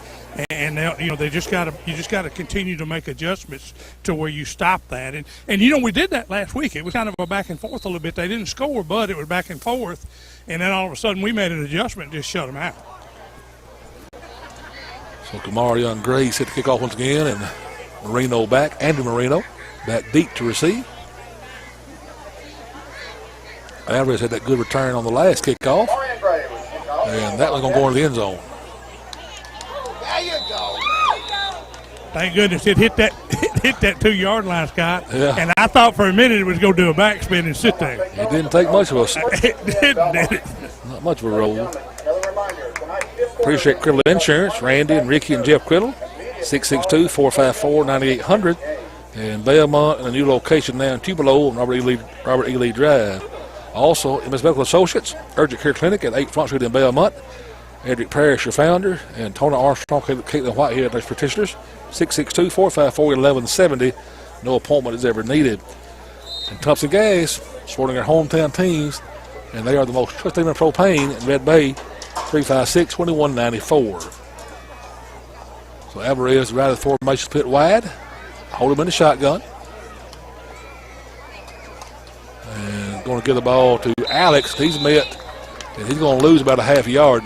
and you just got to continue to make adjustments to where you stop that, and we did that last week. It was kind of a back and forth a little bit. They didn't score, but it was back and forth, and then all of a sudden we made an adjustment and just shut them out. So Kamara Young Grace hit the kickoff once again, and Marino back. Andrew Marino back deep to receive. Alvarez had that good return on the last kickoff, and that was going to go into the end zone. There you go. Thank goodness it hit that 2-yard line, Scott. Yeah. And I thought for a minute it was going to do a backspin and sit there. It didn't take much of us. It didn't, did it? Not much of a roll. Appreciate Criddle Insurance, Randy and Ricky and Jeff Criddle, 662-454-9800. And Belmont and a new location now in Tupelo on Robert E. Lee Drive. Also, MS Medical Associates, Urgent Care Clinic at 8 Front Street in Belmont. Edric Parrish, your founder, and Tony Armstrong, Caitlin Whitehead, those petitioners. 662-454-1170. No appointment is ever needed. And Thompson Gas, supporting our hometown teams, and they are the most trusted in propane in Red Bay, 356-2194. So Alvarez right of the formation split wide. Hold him in the shotgun. And going to give the ball to Alex. He's met, and he's going to lose about a half yard.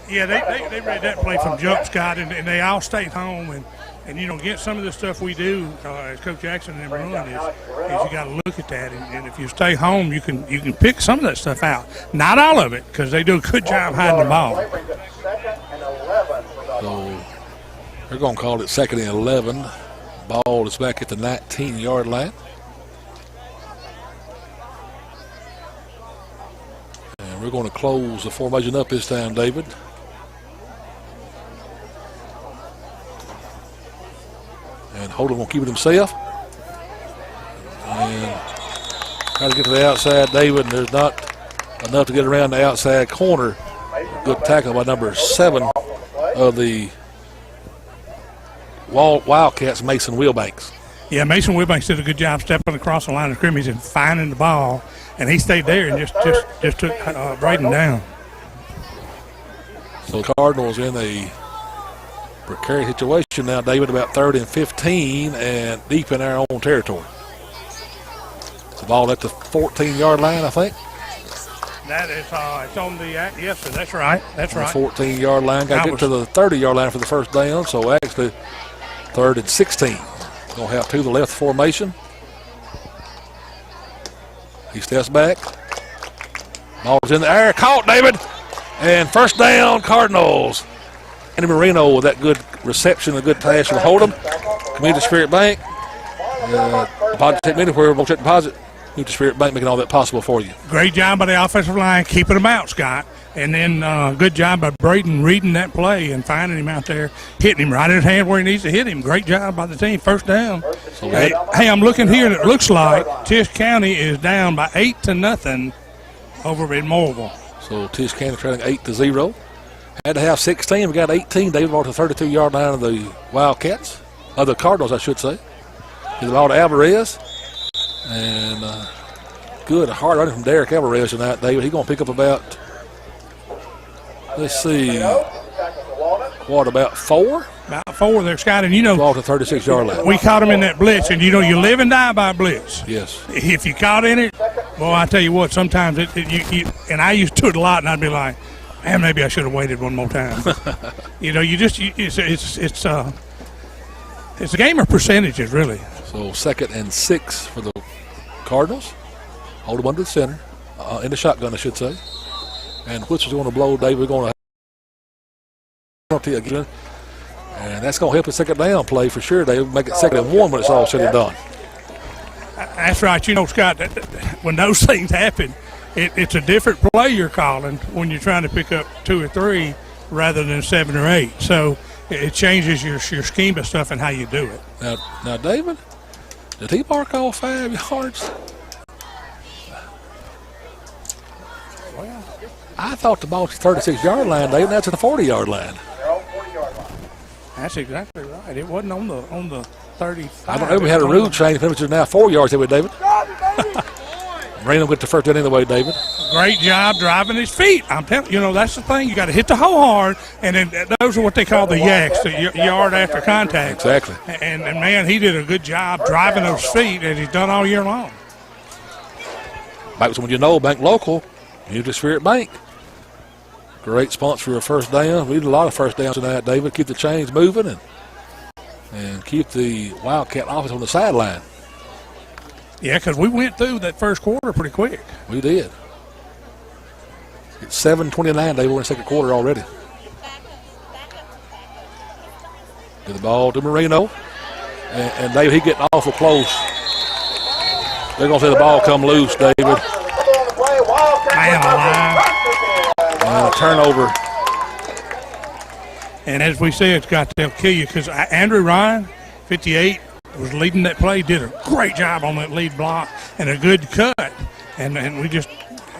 Yeah, they read that play from jump, Scott, and they all stayed home. And get some of the stuff we do, as Coach Jackson and them run is you got to look at that. And if you stay home, you can pick some of that stuff out. Not all of it, because they do a good job hiding the ball. So they're going to call it 2nd and 11. Ball is back at the 19-yard line. And we're going to close the formation up this time, David. And Holden will keep it himself. And try to get to the outside, David, and there's not enough to get around the outside corner. Good tackle by number 7 of the Wildcats, Mason Wilbanks. Yeah, Mason Wilbanks did a good job stepping across the line of scrimmage and finding the ball, and he stayed there and just took Braden down. So the Cardinals in a precarious situation now, David, about 3rd and 15 and deep in our own territory. The ball at the 14-yard line, I think. That is, it's on the, yes, sir, that's right. That's right. 14-yard line. Got to get to the 30-yard line for the first down, so actually 3rd and 16. Going to have to the left formation. He steps back. Ball's in the air. Caught, David. And first down, Cardinals. Andy Marino with that good reception, a good pass from Hold'em. Community Spirit Bank. Deposit take anywhere, we'll check deposit. Community Spirit Bank making all that possible for you. Great job by the offensive line keeping them out, Scott. And then good job by Braden reading that play and finding him out there, hitting him right in his hand where he needs to hit him. Great job by the team. First down. Hey, I'm looking here, and it looks like Tisch County is down by 8-0 over in Moorville. So Tisch County trailing 8-0. Had to have 16. We got 18. David ball to the 32-yard line of the Wildcats. Of the Cardinals, I should say. He's the ball to Alvarez. And good hard running from Derek Alvarez tonight, David. He's going to pick up about, let's see, what, about 4? About 4 there, Scott. And ball to 36-yard line. We caught him in that blitz, and you live and die by blitz. Yes. If you caught in it, well, I tell you what, sometimes you and I used to do it a lot, and I'd be like, man, maybe I should have waited one more time. It's a game of percentages, really. So 2nd and 6 for the Cardinals. Hold them under the center, in the shotgun, I should say. And whistle's going to blow. David going to again, and that's going to help the 2nd down play for sure. They make it 2nd and 1 when it's all said and done. That's right. Scott, when those things happen, it's a different play you're calling when you're trying to pick up 2 or 3 rather than 7 or 8. So it changes your scheme of stuff and how you do it. Now, David, did he mark all 5 yards? Well, I thought the ball was 36-yard line, David. That's at the 40-yard line. That's exactly right. It wasn't on the 35. I don't know if we had a rule change. It was now 4 yards there with David. Marino get the first down anyway, David. Great job driving his feet. I'm telling you, that's the thing. You got to hit the hole hard, and then those are what they call the yaks, the yard after contact. Exactly. And man, he did a good job driving those feet, as he's done all year long. Back to when you know Bank Local, you just Spirit Bank. Great sponsor for a first down. We did a lot of first downs tonight, David. Keep the chains moving and keep the Wildcat offense on the sideline. Yeah, because we went through that first quarter pretty quick. We did. It's 7:29, David. We're in the second quarter already. Get the ball to Marino. And David, he getting awful close. They're going to say the ball come loose, David. Man alive. And a turnover. And as we said, they'll kill you because Andrew Ryan, 58, was leading that play, did a great job on that lead block and a good cut. And we just,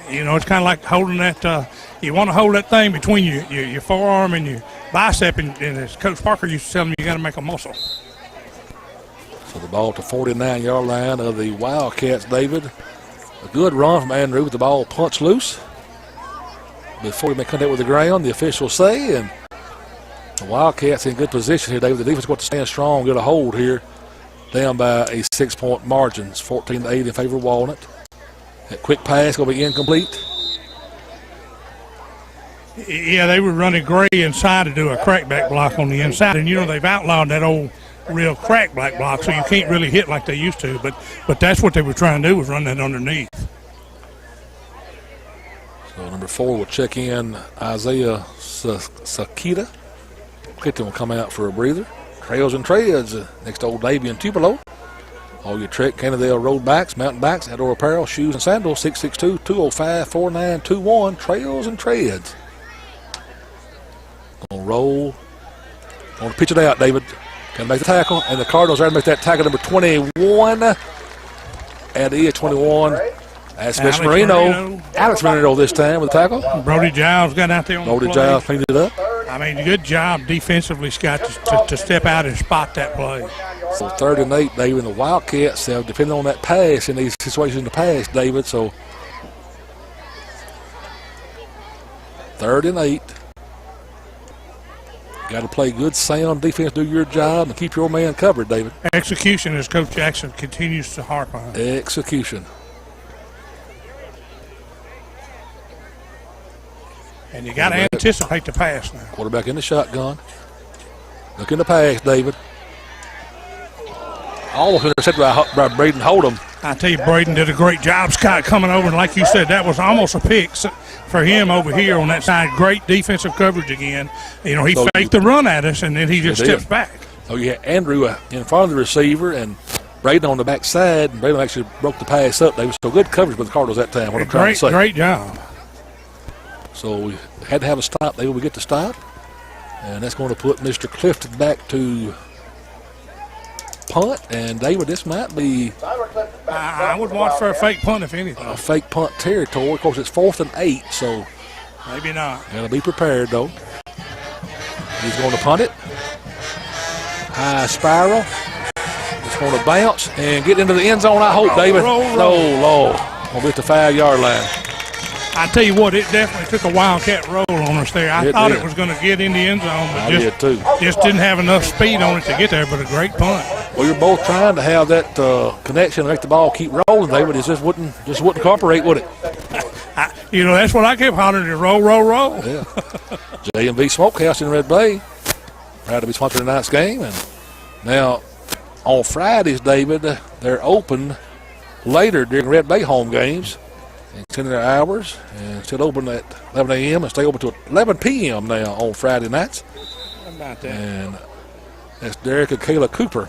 it's kind of like holding that, you want to hold that thing between your forearm and your bicep. And as Coach Parker used to tell me, you got to make a muscle. So the ball to 49-yard line of the Wildcats, David. A good run from Andrew with the ball punched loose. Before he may contact with the ground, the officials say, and the Wildcats in good position here, David. The defense got to stand strong, get a hold here, down by a 6-point margin. It's 14-8 in favor of Walnut. That quick pass going to be incomplete. Yeah, they were running Gray inside to do a crackback block on the inside, and they've outlawed that old real crackback block, so you can't really hit like they used to. But that's what they were trying to do, was run that underneath. So number 4 will check in Isaiah Sakita. Clifton will come out for a breather. Trails and Treads next to Old Navy and Tupelo. All your Trek, Cannondale road bikes, mountain bikes, outdoor apparel, shoes and sandals, 662-205-4921. Trails and Treads. Gonna roll. Gonna pitch it out, David. Can make the tackle, and the Cardinals are going to make that tackle, number 21. And he is 21. That's Alex Marino. Alex Marino this time with the tackle. Brody Giles got out there on Brody the play. Giles cleaned it up. I mean, good job defensively, Scott, to step out and spot that play. So 3rd and 8, David, and the Wildcats have depended on that pass in these situations in the past, David. So 3rd and 8. Got to play good, sound defense, do your job, and keep your man covered, David. Execution, as Coach Jackson continues to harp on. Execution. And you got to anticipate the pass now. Quarterback in the shotgun. Look in the pass, David. Almost intercepted by Braden Hold'em. I tell you, Braden did a great job, Scott, coming over. And like you said, that was almost a pick for him over here on that side. Great defensive coverage again. He faked the run at us, and then he just steps back. Oh, you had Andrew in front of the receiver and Braden on the back side, and Braden actually broke the pass up. They were so good coverage by the Cardinals that time. What I'm trying to say. Great job. So we had to have a stop. They will get the stop, and that's going to put Mr. Clifton back to punt. And David, this might be. I would watch for a fake punt, if anything. A fake punt territory. Of course, it's 4th and 8, so maybe not. Got to be prepared though. He's going to punt it. High spiral. It's going to bounce and get into the end zone. I hope, David. Roll. No, Lord. Going to be at the 5-yard line. I tell you what, it definitely took a Wildcat roll on us there. I thought it was going to get in the end zone, but just didn't have enough speed on it to get there, but a great punt. Well, you're both trying to have that connection and make the ball keep rolling, David. It just wouldn't cooperate, would it? That's what I kept hollering, roll, roll, roll. Yeah. J&B Smokehouse in Red Bay. Proud to be sponsoring tonight's game. And now, on Fridays, David, they're open later during Red Bay home games. Extending their hours and still open at 11 a.m. and stay open till 11 p.m. now on Friday nights. How about that? And that's Derek and Kayla Cooper.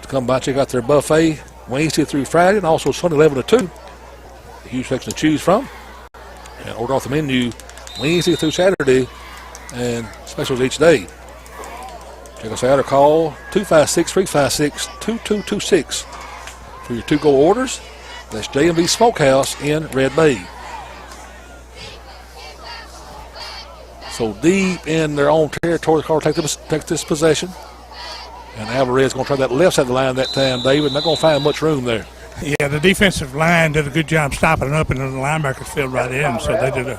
To come by, check out their buffet Wednesday through Friday and also Sunday 11 to 2. A huge section to choose from. And order off the menu Wednesday through Saturday and specials each day. Check us out or call 256-356-2226 for your to-go orders. That's J&B Smokehouse in Red Bay. So deep in their own territory, the Cardinals take this possession. And Alvarez is going to try that left side of the line that time, David. Not going to find much room there. Yeah, the defensive line did a good job stopping it up, and then the linebackers filled right in. So they did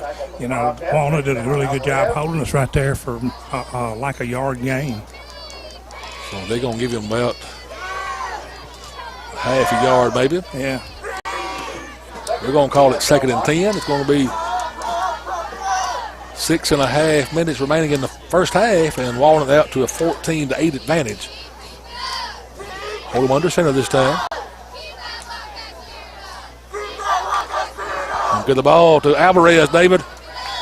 Walnut did a really good job holding us right there for like a yard gain. So they're going to give him about half a yard, maybe. Yeah. We're going to call it 2nd and 10. It's going to be 6.5 minutes remaining in the first half, and Walnut out to a 14-8 advantage. Hold him under center this time. And get the ball to Alvarez, David.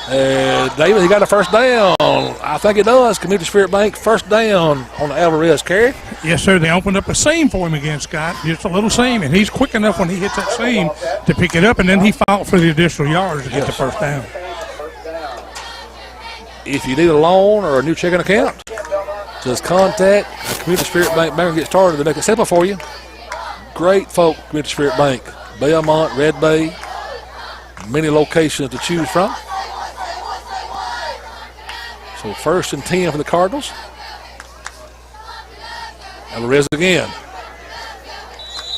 David, he got a first down. I think it does. Community Spirit Bank first down on the Alvarez carry. Yes, sir. They opened up a seam for him again, Scott. Just a little seam, and he's quick enough when he hits that seam to pick it up, and then he fought for the additional yards to get the first down. If you need a loan or a new checking account, just contact Community Spirit Bank Bank and get started to make it simple for you. Great folk, Community Spirit Bank. Belmont, Red Bay, many locations to choose from. So 1st and 10 for the Cardinals. Alvarez again.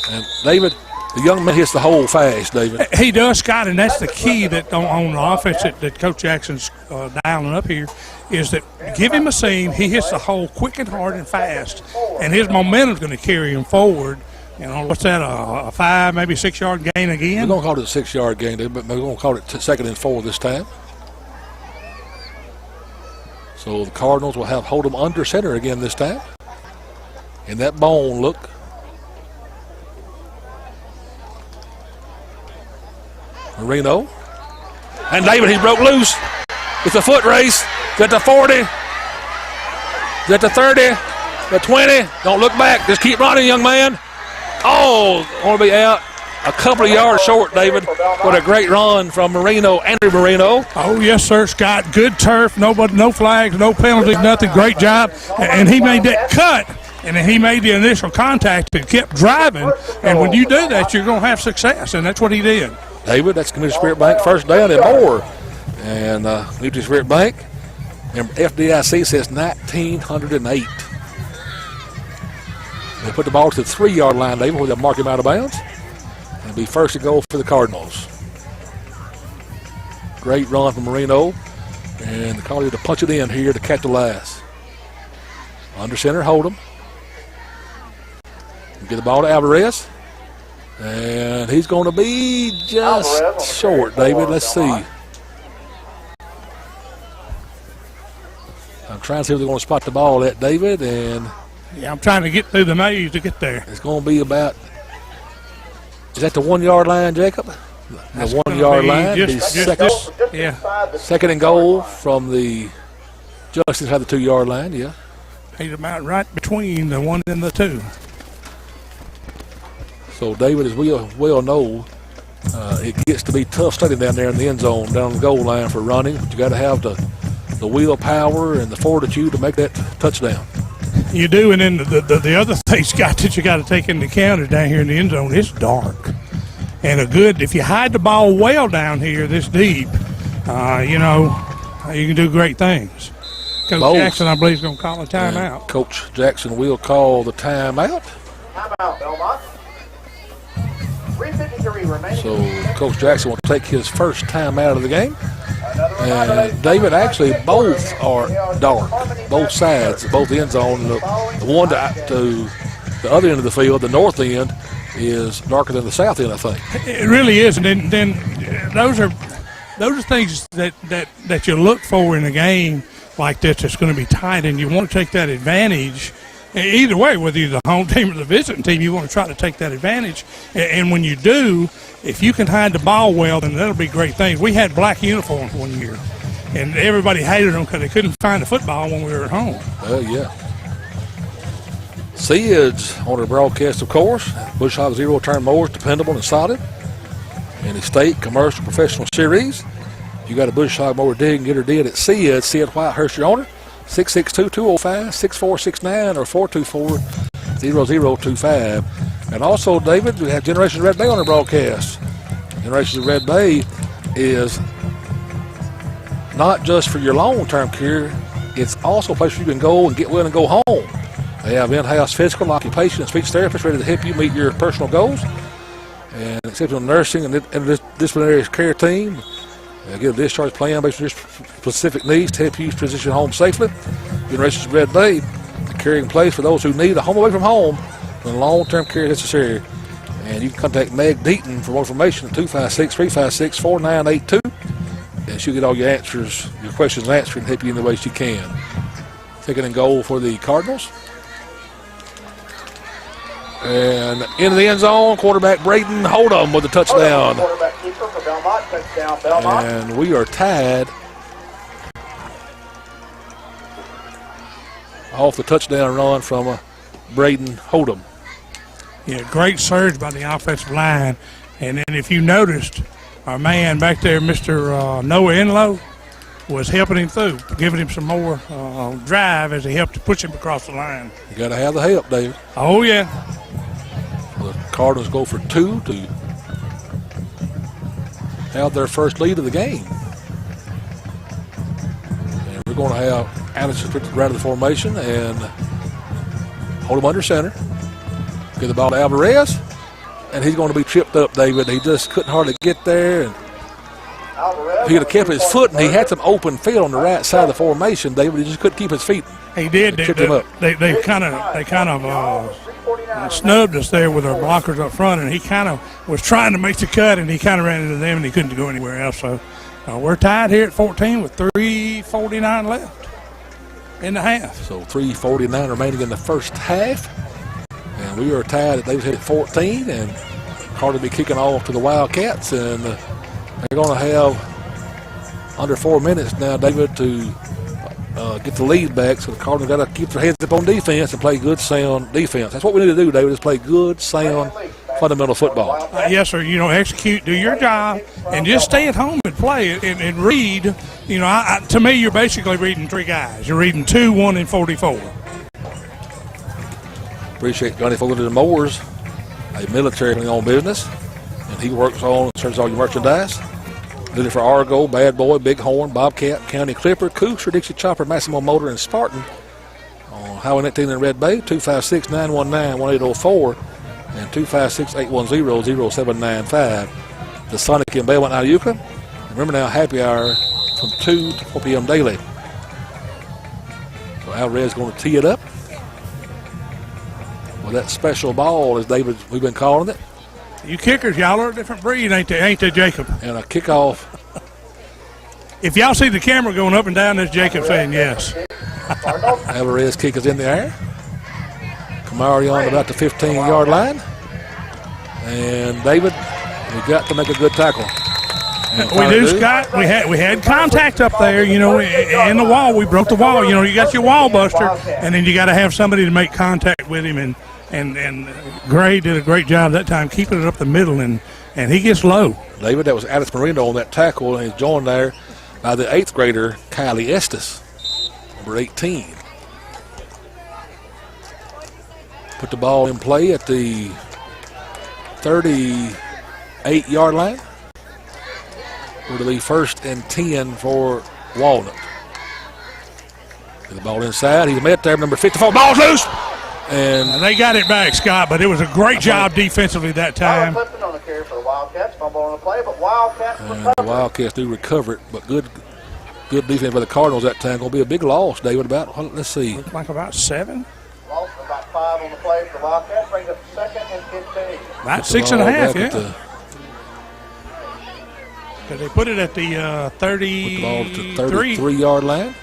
And David, the young man hits the hole fast, David. He does, Scott, and that's the key that on the offense that Coach Jackson's dialing up here is that give him a seam, he hits the hole quick and hard and fast, and his momentum's going to carry him forward. You know, what's that, a 5, maybe 6 yard gain again? We're going to call it a 6 yard gain, but we're going to call it 2nd and 4 this time. So the Cardinals will have hold them under center again this time. In that bone look. Marino. And David, he broke loose. It's a foot race. Is that the 40? Is that the 30? The 20? Don't look back. Just keep running, young man. Oh, going to be out a couple of yards short, David. What a great run from Marino, Andrew Marino. Oh, yes, sir, Scott. Good turf. No flags, no penalties, nothing. Great job. And he made that cut. And then he made the initial contact and kept driving. And when you do that, you're going to have success. And that's what he did. David, that's Community Spirit Bank first down and more. And Community Spirit Bank, remember, FDIC says 1908. They put the ball to the 3 yard line, David, where they'll mark him out of bounds. It'll be 1st and goal for the Cardinals. Great run from Marino. And the Collier to punch it in here to catch the last. Under center, hold him. Get the ball to Alvarez. And he's going to be just short, David. Let's see. I'm trying to see if they're going to spot the ball at David. And yeah, I'm trying to get through the maze to get there. It's going to be about, is that the 1 yard line, Jacob? That's the 1 yard line. Second, 2nd and goal from the just inside the 2 yard line, yeah. He's about right between the 1 and the 2. So, David, as we well know, it gets to be tough studying down there in the end zone, down the goal line for running. But you got to have the willpower and the fortitude to make that touchdown. You do, and then the other thing, Scott, that you got to take into account is down here in the end zone, it's dark. And if you hide the ball well down here this deep, you can do great things. Coach Jackson, I believe, is going to call a timeout. Coach Jackson will call the timeout. Timeout, Belmont. 3:53 remaining. So Coach Jackson will take his first timeout of the game. And David, actually, both are dark. Both sides, both end zone. The one to the other end of the field, the north end, is darker than the south end, I think. It really is. And then those are things that you look for in a game like this that's going to be tight, and you want to take that advantage. Either way, whether you're the home team or the visiting team, you want to try to take that advantage. And when you do, if you can hide the ball well, then that'll be great things. We had black uniforms one year, and everybody hated them because they couldn't find the football when we were at home. Oh, yeah. Seeds on the broadcast, of course. Bush Hog zero-turn mowers, dependable and solid. In the state commercial professional series. If you got a Bush Hog mower dig and get her did at Seeds, Whitehurst, your owner. 662-205-6469 or 424-0025. And also, David, we have Generations Red Bay on the broadcast. Generations Red Bay is not just for your long-term care. It's also a place where you can go and get well and go home. They have in-house physical, occupation, and speech therapists ready to help you meet your personal goals. And exceptional nursing and disciplinary care team. They get a discharge plan based on your specific needs to help you transition home safely. Generations of Red Bay, a caring place for those who need a home away from home when long-term care is necessary. And you can contact Meg Deaton for more information at 256-356-4982. And she'll get all your answers, your questions answered, and help you in the way she can. Second and goal for the Cardinals. And in the end zone, quarterback Braden Hold'em with a touchdown. Quarterback keeper for Belmont, touchdown Belmont. And we are tied off the touchdown run from Braden Hold'em. Yeah, great surge by the offensive line. And then if you noticed, our man back there, Mr. Noah Enlow, was helping him through, giving him some more drive as he helped to push him across the line. You got to have the help, David. Oh, yeah. The Cardinals go for 2 to have their first lead of the game. And we're going to have Alex right of the formation and hold him under center. Get the ball to Alvarez, and he's going to be tripped up, David. He just couldn't hardly get there. And if he could have kept his foot, and he had some open field on the right side of the formation, David. He just couldn't keep his feet. He did. Tripped him up. They kind of snubbed us there with our blockers up front, and he kind of was trying to make the cut, and he kind of ran into them, and he couldn't go anywhere else. So we're tied here at 14 with 3:49 left in the half. So 3:49 remaining in the first half. And we are tied at Davis hit at 14, and Carter will be kicking off to the Wildcats, and they're going to have under 4 minutes now, David, to get the lead back. So the Cardinals got to keep their heads up on defense and play good, sound defense. That's what we need to do, David, is play good, sound, fundamental football. Yes, sir. Execute, do your job, and just stay at home and play and read. To me, you're basically reading 3 guys. You're reading 2, 1, and 44. Appreciate Johnny Fullerton Mowers, a military-owned business, and he works on and serves all your merchandise. Did it for Argo, Bad Boy, Bighorn, Bobcat, County Clipper, Cooster, Dixie Chopper, Massimo Motor, and Spartan on Highway 19 in Red Bay, 256-919-1804 and 256-810-0795. The Sonic in Belmont, Iuka. Remember now, happy hour from 2 to 4 p.m. daily. So Alvarez is going to tee it up. Well, that special ball, as David, we've been calling it. You kickers, y'all are a different breed, ain't they, Jacob? And a kickoff. If y'all see the camera going up and down, that's Jacob saying yes. Alvarez kick is in the air. Kamari on about the 15-yard line. And David, we got to make a good tackle. We do, Scott. We had contact up there, in the wall. We broke the wall. You got your wall buster, and then you got to have somebody to make contact with him. And Gray did a great job that time keeping it up the middle, and he gets low. David, that was Alex Marino on that tackle, and he's joined there by the 8th grader, Kylie Estes, number 18. Put the ball in play at the 38-yard line. It'll be 1st and 10 for Walnut. Get the ball inside. He's met there, number 54. Ball's loose. And they got it back, Scott, but it was a great job defensively that time. Clifton on the carry for the Wildcats. Fumble on the play, but Wildcats recover. The Wildcats do recover it, but good defense by the Cardinals that time. Going to be a big loss, David. Let's see. Looks like about 7. Loss of about 5 on the play for the Wildcats. Brings up 2nd and 15. About 6.5, yeah. Because they put it at the 33. Put the ball to the 33-yard line.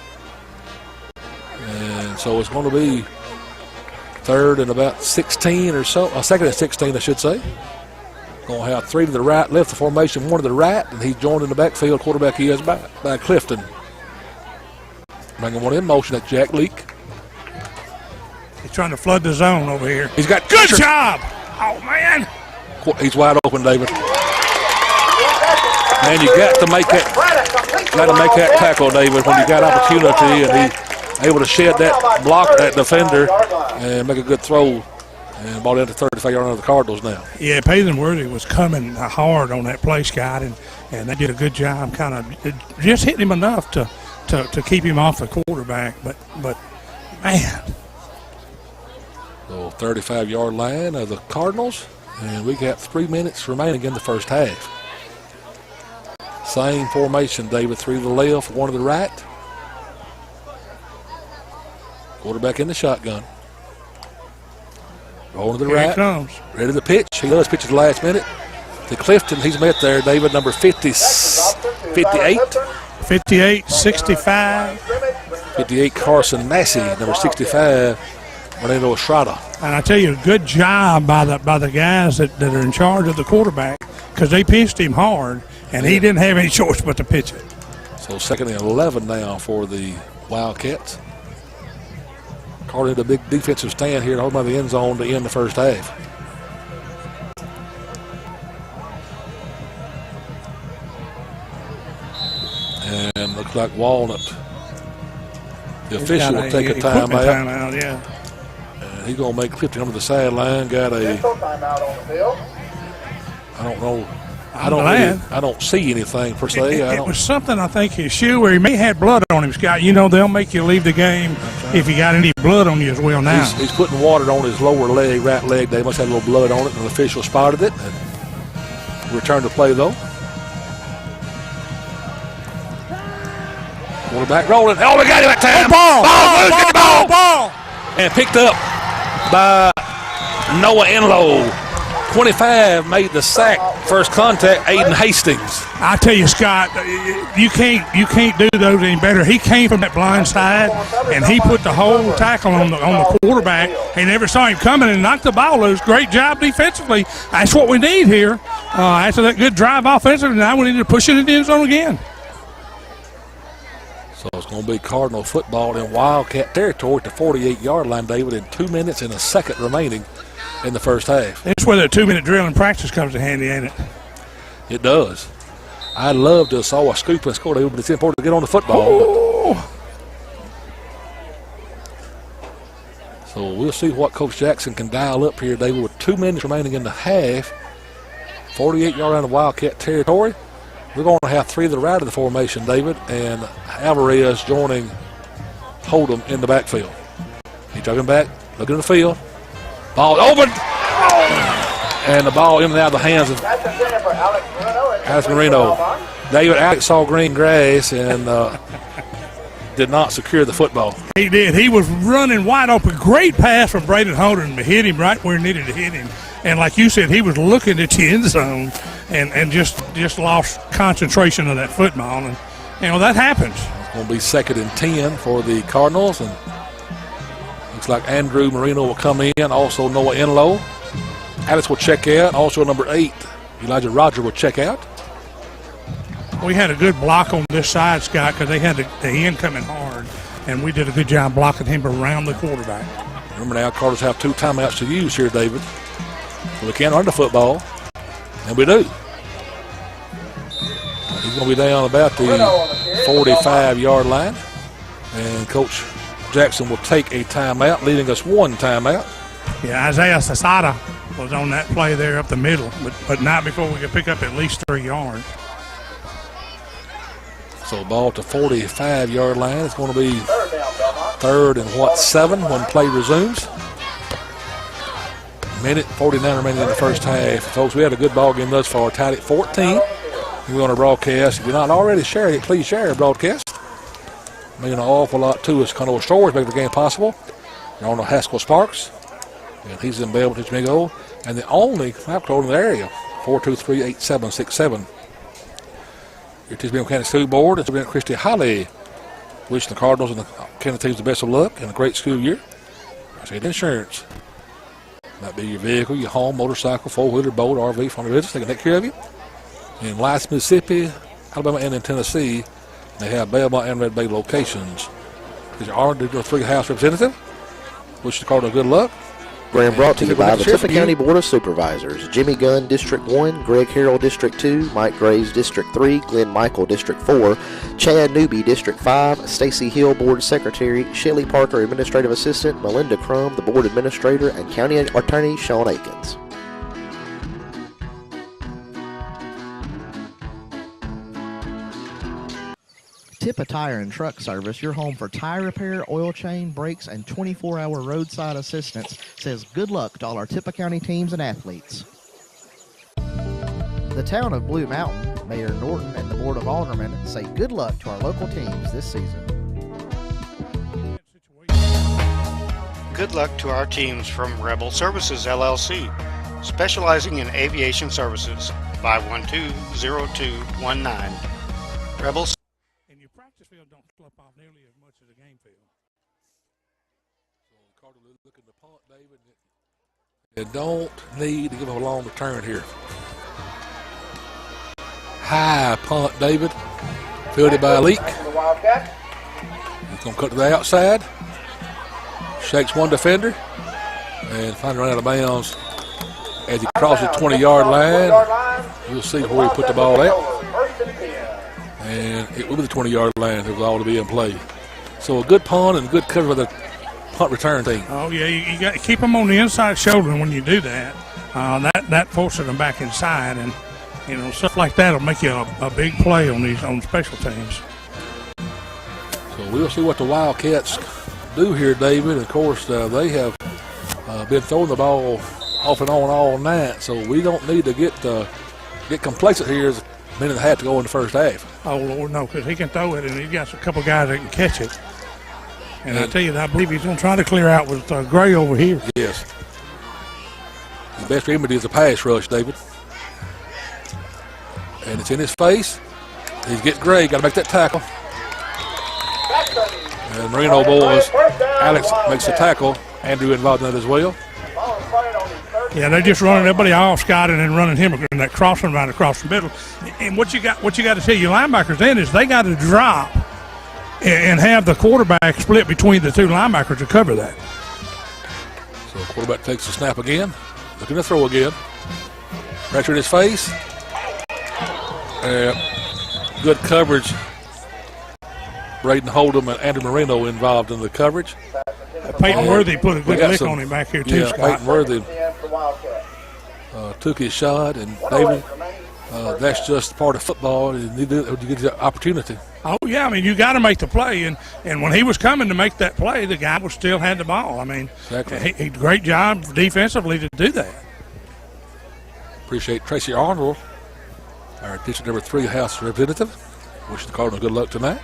And so it's going to be 3rd and about 16 or so. 2nd and 16, I should say. Going to have 3 to the right, left the formation, 1 to the right, and he's joined in the backfield. Quarterback he is by Clifton. Bringing one in motion at Jack Leak. He's trying to flood the zone over here. He's got good job. Oh, man. He's wide open, David. Man, you got to make that tackle, David, when you got opportunity, and he's able to shed that block, that defender, and make a good throw. And ball into 35-yard line of the Cardinals now. Yeah, Payton Worthy was coming hard on that play, Scott, and they did a good job kind of just hitting him enough to keep him off the quarterback. But man, So 35-yard line of the Cardinals, and we got 3 minutes remaining in the first half. Same formation, David, 3 to the left, 1 to the right. Quarterback in the shotgun. Rolling to the Here right. he comes. Ready to pitch. He does pitch at the last minute. To Clifton, he's met there, David, number 58. 58, 65. 58, Carson Massey, number 65, Moreno Estrada. And I tell you, good job by the guys that are in charge of the quarterback, because they pitched him hard, and he didn't have any choice but to pitch it. So 2nd and 11 now for the Wildcats. Cardinals had a big defensive stand here to hold by the end zone to end the first half. And looks like Walnut. The official will take a timeout. Yeah. And he's going to make Clifton over the sideline. Got a. I don't know. I don't see anything per se. It was something, I think, his shoe where he may have had blood on him, Scott. You know, they'll make you leave the game if you got any blood on you as well now. He's putting water on his lower leg, right leg. They must have a little blood on it, and the official spotted it. And return to play, though. Quarterback rolling. Oh, we got him that time. Ball. And picked up by Noah Enlow. 25 made the sack. First contact, Aiden Hastings. I tell you, Scott, you can't do those any better. He came from that blind side, and he put the whole tackle on the quarterback. He never saw him coming and knocked the ball loose. Great job defensively. That's what we need here. After that good drive offensively, now we need to push it in the end zone again. So it's going to be Cardinal football in Wildcat territory at the 48-yard line, David, in 2 minutes and a second remaining in the first half. That's where the 2-minute drill in practice comes in handy, ain't it? It does. I'd love to have saw a scoop and score, David, but it's important to get on the football. So we'll see what Coach Jackson can dial up here, David, with 2 minutes remaining in the half. 48-yard line of Wildcat territory. We're going to have 3 to the right of the formation, David, and Alvarez joining Hold'em in the backfield. He's jumping back, looking at the field. Ball open. And the ball in and out of the hands of Alex Marino. David, Alex saw green grass and did not secure the football. He did. He was running wide open. Great pass from Braden Holden to hit him right where he needed to hit him. And like you said, he was looking at the end zone and just lost concentration of that football. And, that happens. It's going to be 2nd and 10 for the Cardinals. And looks like Andrew Marino will come in. Also Noah Enlow. Alex will check out. Also number 8, Elijah Roger will check out. We had a good block on this side, Scott, because they had the end coming hard. And we did a good job blocking him around the quarterback. Remember now, Cardinals have 2 timeouts to use here, David. So we can't run the football. And we do. He's going to be down about the 45-yard line. And Coach Jackson will take a timeout, leaving us 1 timeout. Yeah, Isaiah Sasada was on that play there up the middle, but not before we could pick up at least 3 yards. So ball at the 45-yard line. It's going to be 3rd and 7 when play resumes. Minute 49 remaining in the first half. Folks, we had a good ball game thus far, tied at 14. We're on our broadcast. If you're not already sharing it, please share our broadcast. Mean an awful lot to us. Condor Stores make the game possible. You're on Haskell Sparks. And he's in Belmont, Hitchmigo. And the only map code in the area, 423-8767. Your Tisbane County School Board and Superintendent Christy Holly wishing the Cardinals and the County teams the best of luck and a great school year. I said insurance. Might be your vehicle, your home, motorcycle, four-wheeler, boat, RV, family business. They can take care of you. In Lice, Mississippi, Alabama, and in Tennessee, they have Belmont and Red Bay locations. Is your R3 House representative? Wish the Cardinals good luck. Program brought to you by the Tippah County Board of Supervisors. Jimmy Gunn, District 1, Greg Harrell, District 2, Mike Graves, District 3, Glenn Michael, District 4, Chad Newby, District 5, Stacy Hill, Board Secretary, Shelley Parker, Administrative Assistant, Melinda Crum, the Board Administrator, and County Attorney Sean Akins. Tippah Napa Tire and Truck Service, your home for tire repair, oil change, brakes, and 24-hour roadside assistance, says good luck to all our Tippah County teams and athletes. The town of Blue Mountain, Mayor Norton and the Board of Aldermen say good luck to our local teams this season. Good luck to our teams from Rebel Services, LLC, specializing in aviation services. 512-0219. Rebels. And your practice field don't slip off nearly as much as a game field. So Carter looking to punt, David. They don't need to give him a long return here. High punt, David. Fielded by Leak. He's going to cut to the outside. Shakes one defender. And finally run out of bounds as he crosses the 20-yard line. We'll see where he put the ball at. And it was the 20-yard line. It was all to be in play. So a good punt and good cover by the punt return team. Oh, yeah, you got to keep them on the inside shoulder when you do that. That forces them back inside. And, you know, stuff like that will make you a big play on special teams. So we'll see what the Wildcats do here, David. Of course, they have been throwing the ball off and on all night, so we don't need to get complacent here. There's a minute and a half to go in the first half. Oh, Lord, no, because he can throw it, and he's got a couple guys that can catch it. And I tell you, I believe he's going to try to clear out with Gray over here. Yes. The best remedy is a pass rush, David. And it's in his face. He gets Gray, got to make that tackle. And Marino boys, Alex makes the tackle. Andrew involved in that as well. Yeah, they're just running everybody off, Scott, and then running him and that crossing right across the middle. And what you got to tell your linebackers then is they got to drop and have the quarterback split between the two linebackers to cover that. So quarterback takes the snap again, looking to throw again. Pressure in his face. Good coverage. Braden Hold'em and Andrew Marino involved in the coverage. Peyton Worthy put a good lick on him back here too, Scott. Peyton Worthy took his shot, and David, that's just part of football. You get the opportunity. Oh, yeah, I mean, you got to make the play, and when he was coming to make that play, the guy still had the ball. I mean, exactly. He great job defensively to do that. Appreciate Tracy Arnold, our district number 3 House representative. Wishing the Cardinals good luck tonight.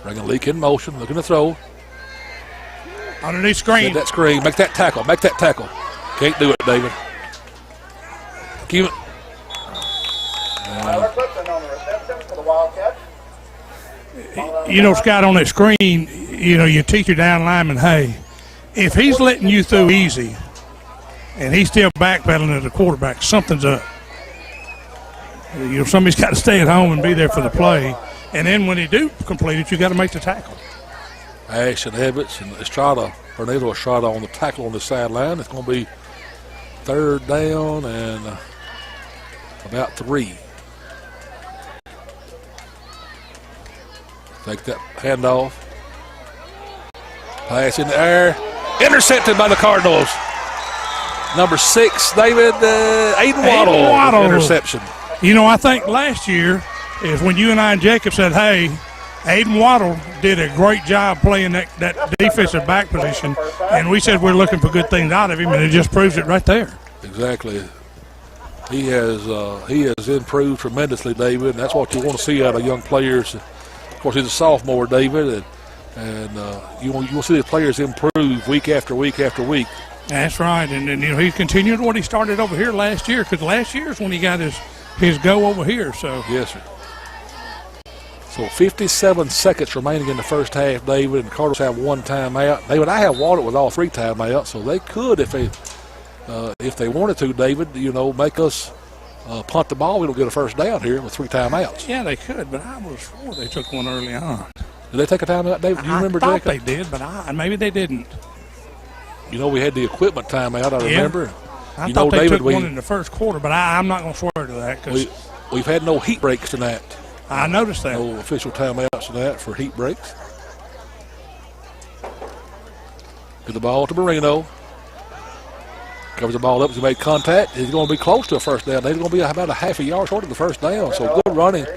Bringing Leak in motion, looking to throw. Underneath screen. Set that screen. Make that tackle. Make that tackle. Can't do it, David. Keep it. You know, Scott, on that screen, you know, you teach your down lineman, hey, if he's letting you through easy and he's still backpedaling as a quarterback, something's up. You know, somebody's got to stay at home and be there for the play. And then when you do complete it, you got to make the tackle. Ashton Evans and Estrada on the tackle on the sideline. It's going to be 3rd down and about 3. Take that handoff. Pass in the air. Intercepted by the Cardinals. Number 6, David, Aiden Waddle. Interception. You know, I think last year is when you and I and Jacob said, hey, Aiden Waddle did a great job playing that defensive back position, and we said we're looking for good things out of him, and it just proves it right there. Exactly. He has improved tremendously, David, and that's what you want to see out of young players. Of course, he's a sophomore, David, and you want to see the players improve week after week after week. That's right, and you know, he's continued what he started over here last year, because last year is when he got his go over here. So yes, sir. So 57 seconds remaining in the first half, David, and Cardinals have 1 timeout. David, I have Walnut with all 3 timeouts, so they could, if they wanted to, David, you know, make us punt the ball. We don't get a first down here with 3 timeouts. Yeah, they could, but I was sure they took one early on. Did they take a timeout, David? Do you remember, Jacob? Jacob? They did, but maybe they didn't. You know, we had the equipment timeout, I remember. I thought they took one in the first quarter, but I'm not going to swear to that. Cause we've had no heat breaks tonight. I noticed that. No official timeouts tonight for heat breaks. Give the ball to Marino. Covers the ball up as he made contact. He's going to be close to a first down. They're going to be about a half a yard short of the first down. So good running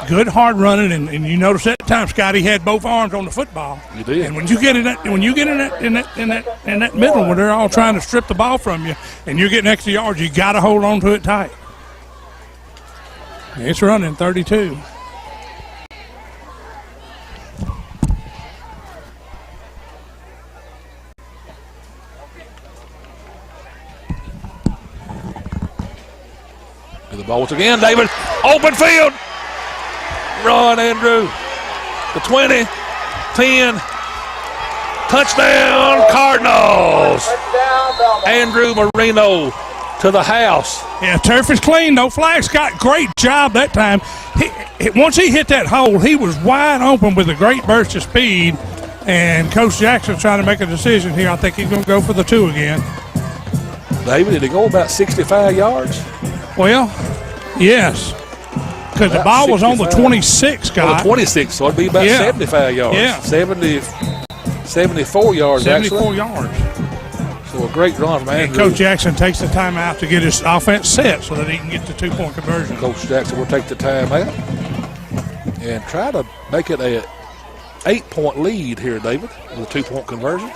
good hard running, and you notice that time, Scott, he had both arms on the football. You did. And when you get in that middle where they're all trying to strip the ball from you, and you're getting extra yards, you got to hold on to it tight. It's running 32. The ball once again, David. Open field. Run, Andrew. The 20, 10. Touchdown, Cardinals. Andrew Marino to the house. Yeah, turf is clean. No flag. Scott, great job that time. Once he hit that hole, he was wide open with a great burst of speed. And Coach Jackson's trying to make a decision here. I think he's going to go for the 2 again. David, did he go about 65 yards? Well, yes. Because the ball was on the 26, Scott. Well, the 26, so it'd be about 75 yards. Yeah. 74 yards, 74 yards. So a great run from Andrew. And Coach Jackson takes the timeout to get his offense set so that he can get the 2-point conversion. Coach Jackson will take the timeout and try to make it a 8-point lead here, David, with a 2-point conversion.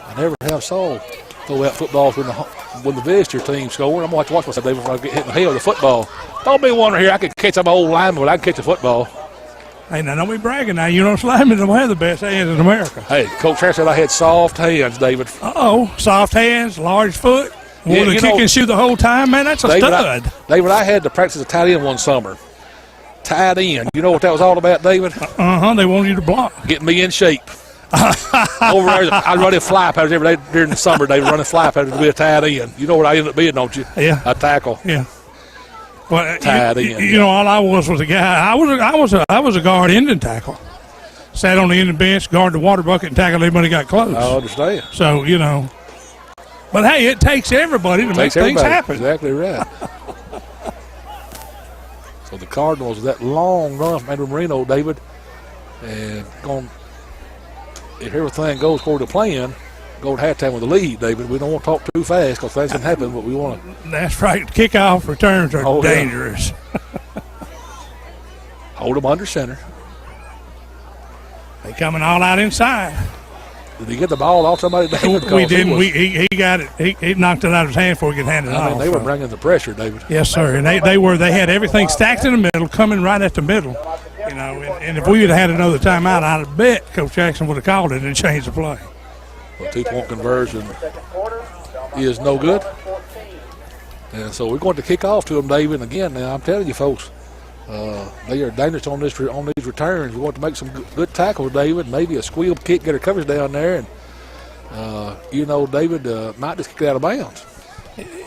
I never have saw throw out footballs when the visitor team scored. I'm going to watch myself, David, before I get hit in the head with the football. Don't be wondering here, I could catch an old lineman, but I can catch a football. Hey, now don't be bragging now. You know, linemen don't have the best hands in America. Hey, Coach Harris said I had soft hands, David. Uh-oh, soft hands, large foot. Want to kick and shoot the whole time, man, that's a stud. David, I had to practice a tight end one summer. Tight end. You know what that was all about, David? They wanted you to block. Getting me in shape. Over there, I run in fly patterns every day during the summer. They were running fly patterns to be a tight end. You know what I ended up being, don't you? Yeah. A tackle. Yeah. Well, tight end. You know, all I was a guy. I was a guard end and tackle. Sat on the end of the bench, guard the water bucket, and tackle everybody got close. I understand. So, you know. But, hey, it takes everybody to make things happen. Exactly right. So the Cardinals, that long run from Andrew Marino, David, and if everything goes according to plan, go to halftime with the lead, David. We don't want to talk too fast because things can happen, but we want to. That's right. Kickoff returns are dangerous. Hold them under center. They coming all out inside. Did he get the ball off somebody, David? We didn't. He got it. He knocked it out of his hand before he could hand it off. They were bringing the pressure, David. Yes, sir. And they had everything stacked in the middle, coming right at the middle. You know, and if we would have had another timeout, I'd bet Coach Jackson would have called it and changed the play. A 2-point conversion is no good. And so we're going to kick off to them, David. And again, now I'm telling you, folks, they are dangerous on these returns. We want to make some good tackles, David. Maybe a squeal kick, get her coverage down there, and David might just kick it out of bounds.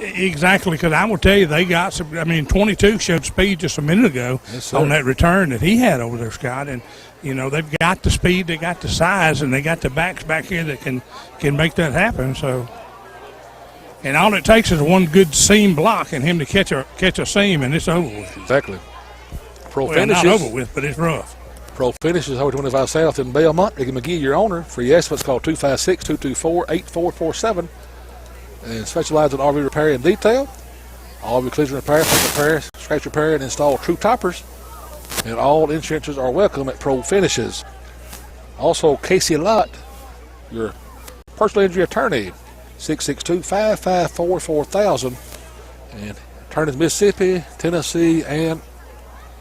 Exactly, because I will tell you, they got some. I mean, 22 showed speed just a minute ago on that return that he had over there, Scott. And they've got the speed, they got the size, and they got the backs back here that can make that happen. So. And all it takes is one good seam block and him to catch a seam, and it's over with. Exactly. Not over with, but it's rough. Pro Finishes, Highway 25 South in Belmont. Ricky McGee, your owner. Free estimates, call 256-224-8447. And specialize in RV repair and detail. All of your collision repair, scratch repair, and install true toppers. And all insurances are welcome at Pro Finishes. Also, Casey Lott, your personal injury attorney. 662-554-4000. And attorneys Mississippi, Tennessee, and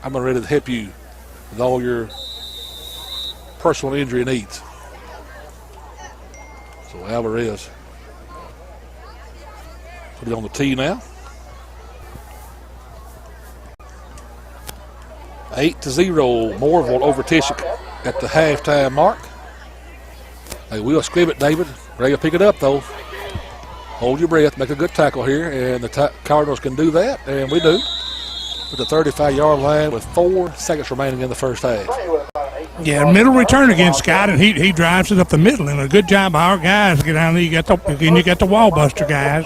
I'm ready to help you with all your personal injury needs. So Alvarez put it on the tee now. 8-0, Moorville over Tishik at the halftime mark. They will scrib it, David. Ready to pick it up, though. Hold your breath, make a good tackle here, and the Cardinals can do that, and we do. With the 35-yard line with 4 seconds remaining in the first half. Yeah, middle return against Scott, and he drives it up the middle. And a good job by our guys to get down there. You got the wall buster guys,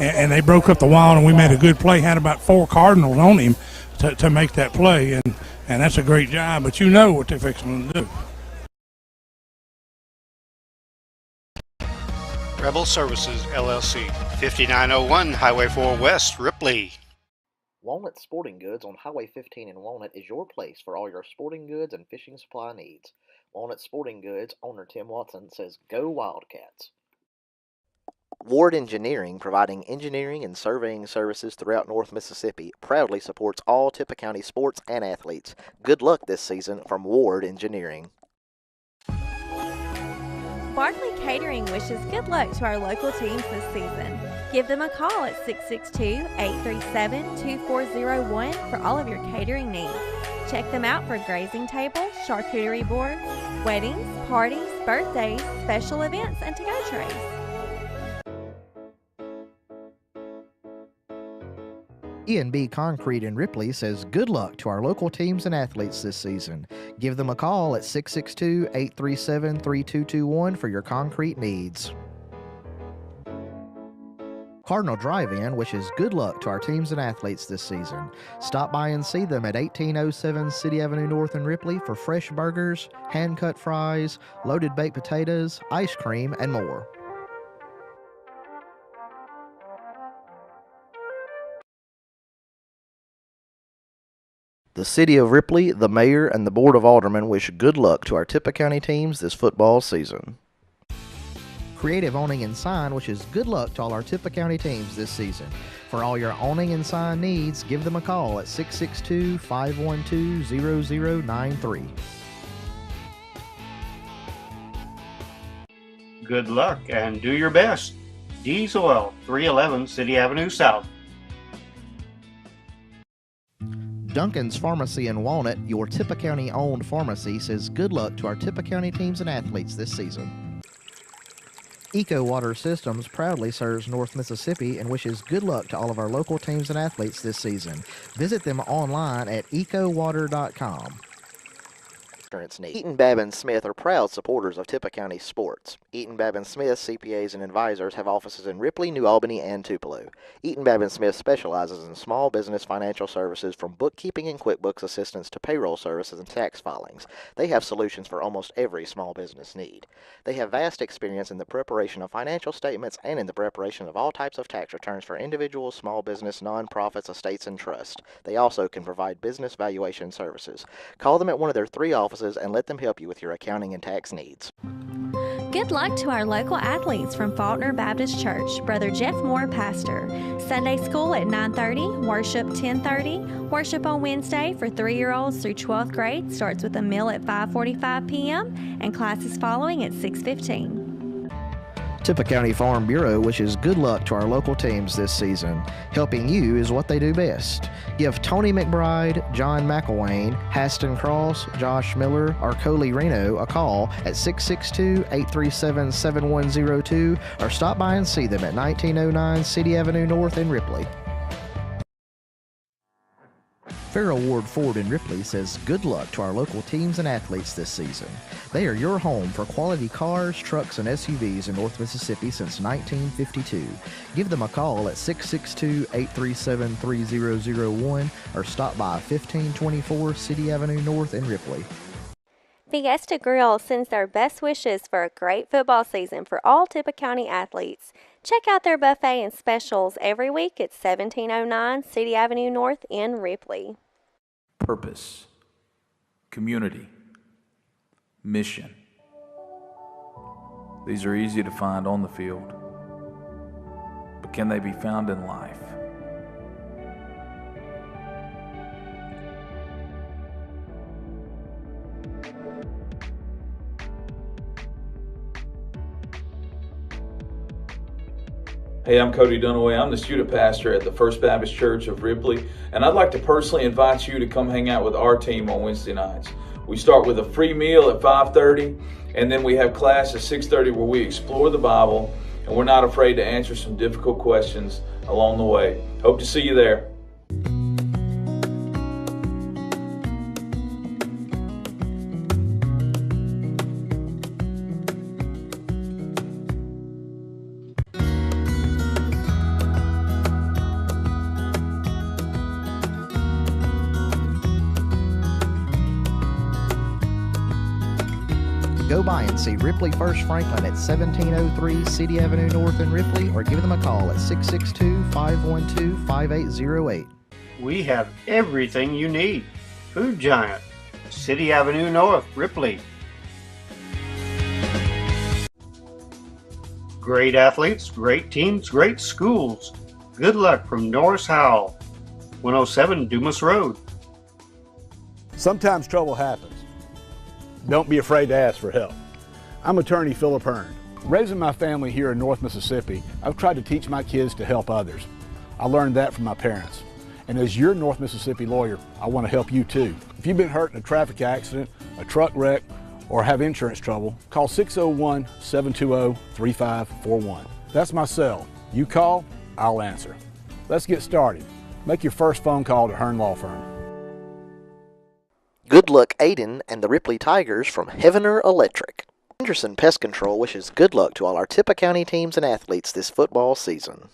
and they broke up the wall, and we made a good play. Had about 4 Cardinals on him to make that play, and that's a great job. But you know what they're fixing to do. Rebel Services, LLC, 5901 Highway 4 West, Ripley. Walnut Sporting Goods on Highway 15 in Walnut is your place for all your sporting goods and fishing supply needs. Walnut Sporting Goods owner Tim Watson says, "Go Wildcats." Ward Engineering, providing engineering and surveying services throughout North Mississippi, proudly supports all Tippah County sports and athletes. Good luck this season from Ward Engineering. Barkley Catering wishes good luck to our local teams this season. Give them a call at 662-837-2401 for all of your catering needs. Check them out for grazing tables, charcuterie boards, weddings, parties, birthdays, special events, and to-go trays. E&B Concrete in Ripley says good luck to our local teams and athletes this season. Give them a call at 662-837-3221 for your concrete needs. Cardinal Drive-In wishes good luck to our teams and athletes this season. Stop by and see them at 1807 City Avenue North in Ripley for fresh burgers, hand-cut fries, loaded baked potatoes, ice cream, and more. The City of Ripley, the Mayor, and the Board of Aldermen wish good luck to our Tippah County teams this football season. Creative Awning and Sign wishes good luck to all our Tippah County teams this season. For all your awning and sign needs, give them a call at 662-512-0093. Good luck and do your best. Diesel, 311 City Avenue South. Duncan's Pharmacy in Walnut, your Tippah County owned pharmacy, says good luck to our Tippah County teams and athletes this season. Eco Water Systems proudly serves North Mississippi and wishes good luck to all of our local teams and athletes this season. Visit them online at ecowater.com. Eaton, Babb & Smith are proud supporters of Tippah County sports. Eaton, Babb & Smith CPAs and advisors have offices in Ripley, New Albany, and Tupelo. Eaton, Babb & Smith specializes in small business financial services from bookkeeping and QuickBooks assistance to payroll services and tax filings. They have solutions for almost every small business need. They have vast experience in the preparation of financial statements and in the preparation of all types of tax returns for individuals, small business, nonprofits, estates, and trusts. They also can provide business valuation services. Call them at one of their 3 offices and let them help you with your accounting and tax needs. Good luck to our local athletes from Faulkner Baptist Church. Brother Jeff Moore, pastor. Sunday school at 9:30, worship 10:30. Worship on Wednesday for 3-year-olds through 12th grade starts with a meal at 5:45 p.m. and classes following at 6:15. Tippah County Farm Bureau wishes good luck to our local teams this season. Helping you is what they do best. Give Tony McBride, John McElwain, Haston Cross, Josh Miller, or Coley Reno a call at 662-837-7102 or stop by and see them at 1909 City Avenue North in Ripley. Farrell Ward Ford in Ripley says good luck to our local teams and athletes this season. They are your home for quality cars, trucks, and SUVs in North Mississippi since 1952. Give them a call at 662-837-3001 or stop by 1524 City Avenue North in Ripley. Fiesta Grill sends their best wishes for a great football season for all Tippah County athletes. Check out their buffet and specials every week at 1709 City Avenue North in Ripley. Purpose, community, mission. These are easy to find on the field, but can they be found in life? Hey, I'm Cody Dunaway. I'm the student pastor at the First Baptist Church of Ripley, and I'd like to personally invite you to come hang out with our team on Wednesday nights. We start with a free meal at 5:30, and then we have class at 6:30 where we explore the Bible, and we're not afraid to answer some difficult questions along the way. Hope to see you there. Go by and see Ripley First Franklin at 1703 City Avenue North in Ripley or give them a call at 662-512-5808. We have everything you need. Food Giant, City Avenue North, Ripley. Great athletes, great teams, great schools. Good luck from Norris Howell, 107 Dumas Road. Sometimes trouble happens. Don't be afraid to ask for help. I'm attorney Philip Hearn. Raising my family here in North Mississippi, I've tried to teach my kids to help others. I learned that from my parents. And as your North Mississippi lawyer, I want to help you too. If you've been hurt in a traffic accident, a truck wreck, or have insurance trouble, call 601-720-3541. That's my cell. You call, I'll answer. Let's get started. Make your first phone call to Hearn Law Firm. Good luck, Aiden and the Ripley Tigers from Heavener Electric. Henderson Pest Control wishes good luck to all our Tippah County teams and athletes this football season.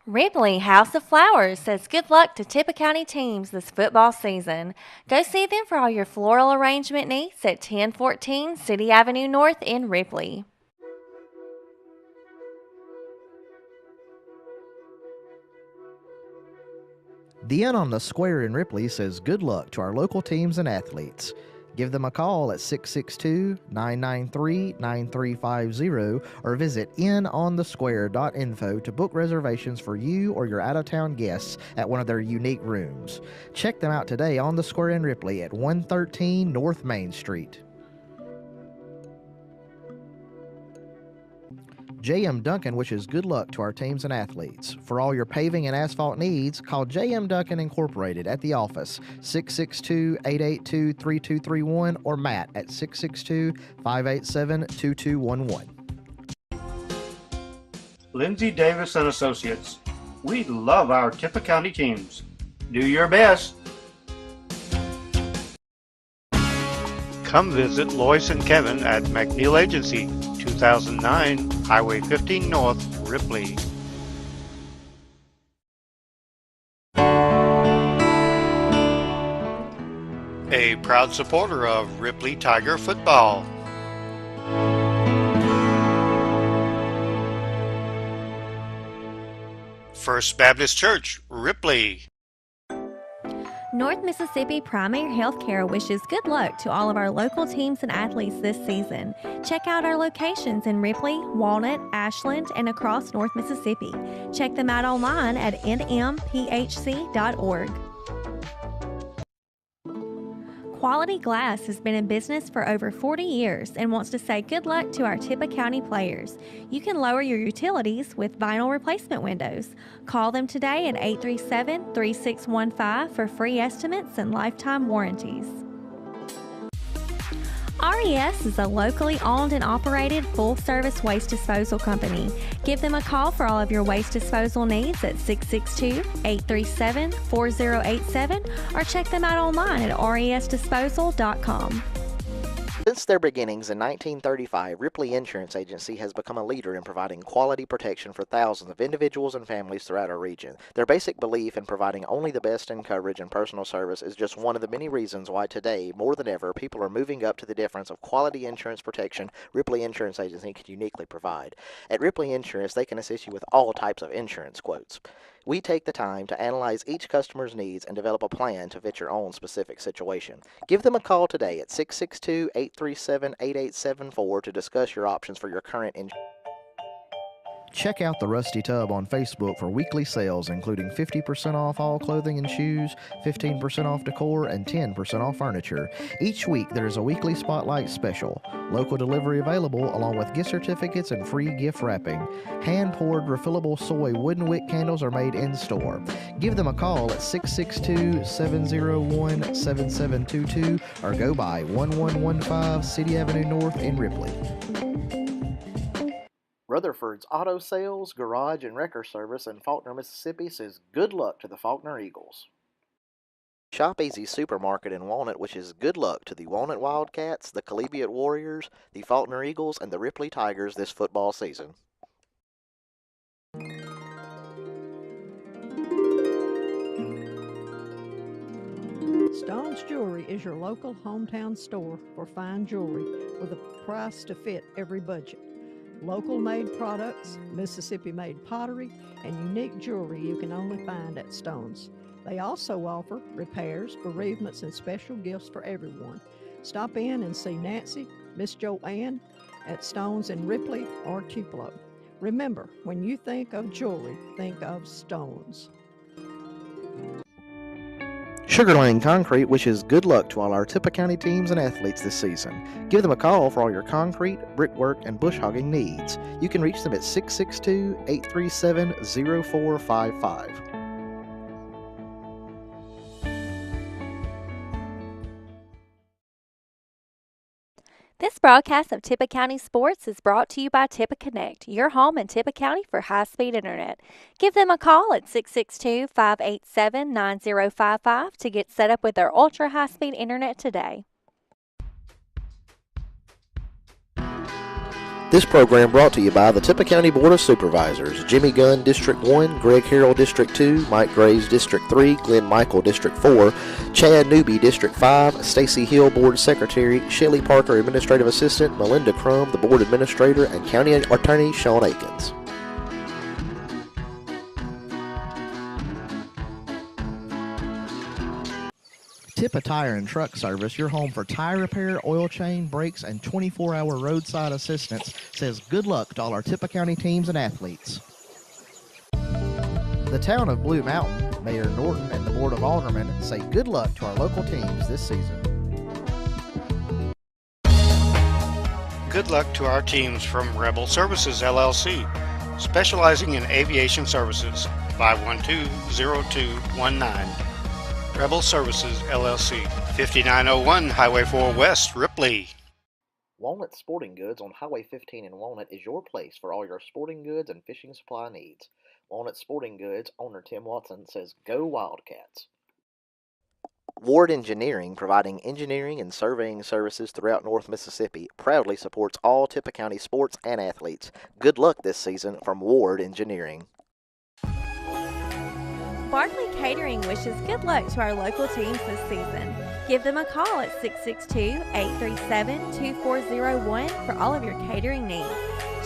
Ripley House of Flowers says good luck to Tippah County teams this football season. Go see them for all your floral arrangement needs at 1014 City Avenue North in Ripley. The Inn on the Square in Ripley says good luck to our local teams and athletes. Give them a call at 662-993-9350 or visit inonthesquare.info to book reservations for you or your out-of-town guests at one of their unique rooms. Check them out today on the Square in Ripley at 113 North Main Street. J.M. Duncan wishes good luck to our teams and athletes. For all your paving and asphalt needs, call J.M. Duncan Incorporated at the office, 662-882-3231, or Matt at 662-587-2211. Lindsay Davis and Associates. We love our Tippah County teams. Do your best. Come visit Lois and Kevin at McNeil Agency, 2009 Highway 15 North, Ripley. A proud supporter of Ripley Tiger football. First Baptist Church, Ripley. North Mississippi Primary Healthcare wishes good luck to all of our local teams and athletes this season. Check out our locations in Ripley, Walnut, Ashland, and across North Mississippi. Check them out online at nmphc.org. Quality Glass has been in business for over 40 years and wants to say good luck to our Tippah County players. You can lower your utilities with vinyl replacement windows. Call them today at 837-3615 for free estimates and lifetime warranties. RES is a locally owned and operated full-service waste disposal company. Give them a call for all of your waste disposal needs at 662-837-4087 or check them out online at resdisposal.com. Since their beginnings in 1935, Ripley Insurance Agency has become a leader in providing quality protection for thousands of individuals and families throughout our region. Their basic belief in providing only the best in coverage and personal service is just one of the many reasons why today, more than ever, people are moving up to the difference of quality insurance protection Ripley Insurance Agency can uniquely provide. At Ripley Insurance, they can assist you with all types of insurance quotes. We take the time to analyze each customer's needs and develop a plan to fit your own specific situation. Give them a call today at 662-837-8874 to discuss your options for your current insurance. Check out the Rusty Tub on Facebook for weekly sales, including 50% off all clothing and shoes, 15% off decor, and 10% off furniture. Each week there is a weekly spotlight special. Local delivery available, along with gift certificates and free gift wrapping. Hand-poured refillable soy wooden wick candles are made in-store. Give them a call at 662-701-7722 or go by 1115 City Avenue North in Ripley. Rutherford's Auto Sales, Garage, and Wrecker Service in Faulkner, Mississippi says good luck to the Faulkner Eagles. Shop Easy Supermarket in Walnut wishes good luck to the Walnut Wildcats, the Collegiate Warriors, the Faulkner Eagles, and the Ripley Tigers this football season. Stone's Jewelry is your local hometown store for fine jewelry with a price to fit every budget. local made products, Mississippi made pottery, and unique jewelry you can only find at Stone's. They also offer repairs, bereavements, and special gifts for everyone. Stop in and see Nancy, Miss Joanne at Stone's in Ripley or Tupelo. Remember, when you think of jewelry, think of Stone's. Sugar Lane Concrete wishes good luck to all our Tippah County teams and athletes this season. Give them a call for all your concrete, brickwork, and bush hogging needs. You can reach them at 662-837-0455. This broadcast of Tippah County Sports is brought to you by Tippah Connect, your home in Tippah County for high-speed internet. Give them a call at 662-587-9055 to get set up with their ultra-high-speed internet today. This program brought to you by the Tippah County Board of Supervisors, Jimmy Gunn, District 1, Greg Harrell, District 2, Mike Graves, District 3, Glenn Michael, District 4, Chad Newby, District 5, Stacy Hill, Board Secretary, Shelley Parker, Administrative Assistant, Melinda Crum, the Board Administrator, and County Attorney Sean Akins. Tippah Tire and Truck Service, your home for tire repair, oil change, brakes, and 24-hour roadside assistance, says good luck to all our Tippah County teams and athletes. The town of Blue Mountain, Mayor Norton, and the Board of Aldermen say good luck to our local teams this season. Good luck to our teams from Rebel Services, LLC, specializing in aviation services, 512-0219. Rebel Services, LLC, 5901 Highway 4 West, Ripley. Walnut Sporting Goods on Highway 15 in Walnut is your place for all your sporting goods and fishing supply needs. Walnut Sporting Goods owner Tim Watson says, "Go Wildcats." Ward Engineering, providing engineering and surveying services throughout North Mississippi, proudly supports all Tippah County sports and athletes. Good luck this season from Ward Engineering. Barkley Catering wishes good luck to our local teams this season. Give them a call at 662-837-2401 for all of your catering needs.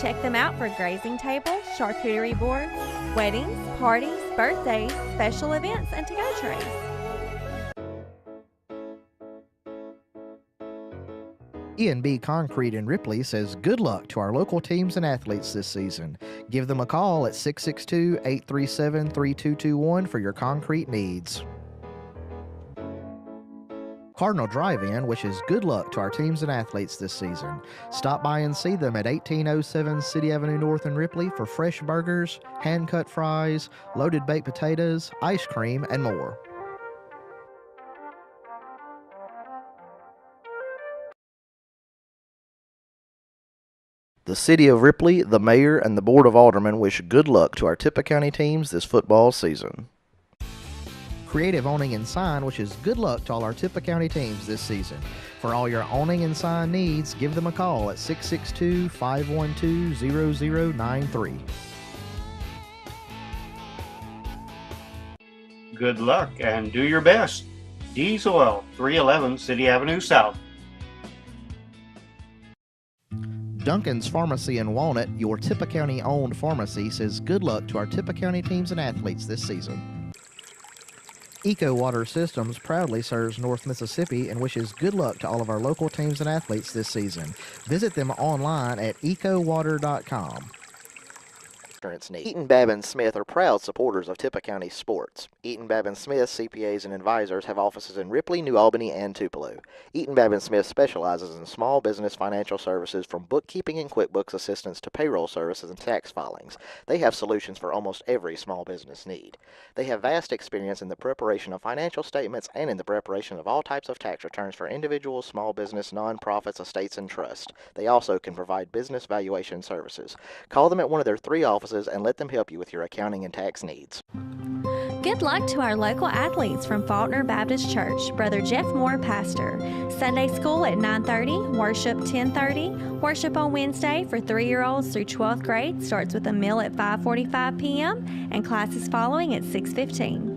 Check them out for grazing tables, charcuterie boards, weddings, parties, birthdays, special events, and to-go trays. E&B Concrete in Ripley says good luck to our local teams and athletes this season. Give them a call at 662-837-3221 for your concrete needs. Cardinal Drive-In wishes good luck to our teams and athletes this season. Stop by and see them at 1807 City Avenue North in Ripley for fresh burgers, hand-cut fries, loaded baked potatoes, ice cream, and more. The City of Ripley, the Mayor, and the Board of Aldermen wish good luck to our Tippah County teams this football season. Creative Awning and Sign wishes good luck to all our Tippah County teams this season. For all your awning and sign needs, give them a call at 662-512-0093. Good luck and do your best. D's Oil, 311 City Avenue South. Duncan's Pharmacy in Walnut, your Tippah County-owned pharmacy, says good luck to our Tippah County teams and athletes this season. Eco Water Systems proudly serves North Mississippi and wishes good luck to all of our local teams and athletes this season. Visit them online at ecowater.com. Eaton, Babb & Smith are proud supporters of Tippah County sports. Eaton, Babb & Smith CPAs and advisors have offices in Ripley, New Albany, and Tupelo. Eaton, Babb & Smith specializes in small business financial services from bookkeeping and QuickBooks assistance to payroll services and tax filings. They have solutions for almost every small business need. They have vast experience in the preparation of financial statements and in the preparation of all types of tax returns for individuals, small business, nonprofits, estates, and trusts. They also can provide business valuation services. Call them at one of their 3 offices and let them help you with your accounting and tax needs. Good luck to our local athletes from Faulkner Baptist Church. Brother Jeff Moore, pastor. Sunday school at 9:30, worship 10:30. Worship on Wednesday for 3-year-olds through 12th grade starts with a meal at 5:45 p.m. and classes following at 6:15.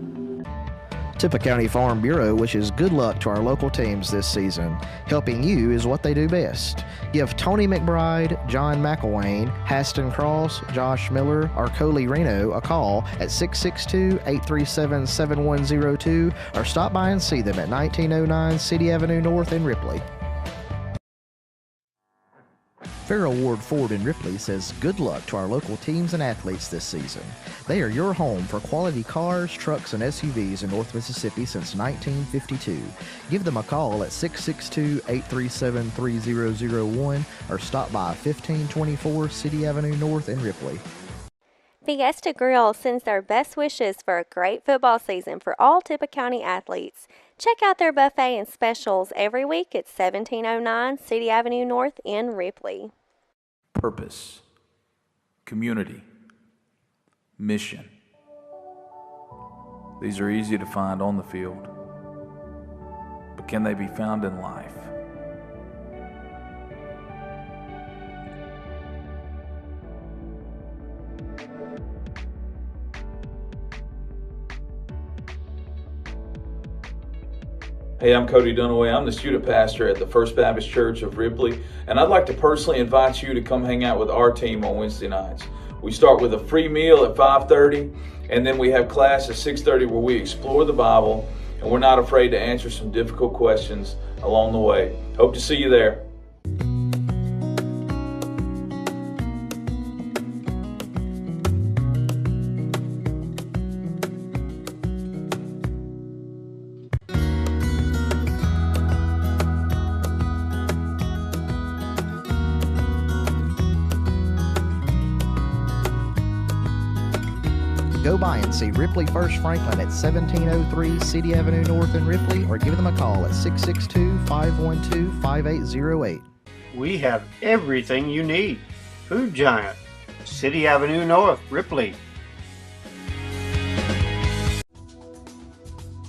Tippah County Farm Bureau wishes good luck to our local teams this season. Helping you is what they do best. Give Tony McBride, John McElwain, Haston Cross, Josh Miller, or Coley Reno a call at 662-837-7102 or stop by and see them at 1909 City Avenue North in Ripley. Farrell Ward Ford in Ripley says good luck to our local teams and athletes this season. They are your home for quality cars, trucks, and SUVs in North Mississippi since 1952. Give them a call at 662-837-3001 or stop by 1524 City Avenue North in Ripley. Fiesta Grill sends their best wishes for a great football season for all Tippah County athletes. Check out their buffet and specials every week at 1709 City Avenue North in Ripley. Purpose, community, mission. These are easy to find on the field, but can they be found in life? Hey, I'm Cody Dunaway. I'm the student pastor at the First Baptist Church of Ripley, and I'd like to personally invite you to come hang out with our team on Wednesday nights. We start with a free meal at 5:30, and then we have class at 6:30 where we explore the Bible, and we're not afraid to answer some difficult questions along the way. Hope to see you there. Go by and see Ripley First Franklin at 1703 City Avenue North in Ripley or give them a call at 662-512-5808. We have everything you need. Food Giant, City Avenue North, Ripley.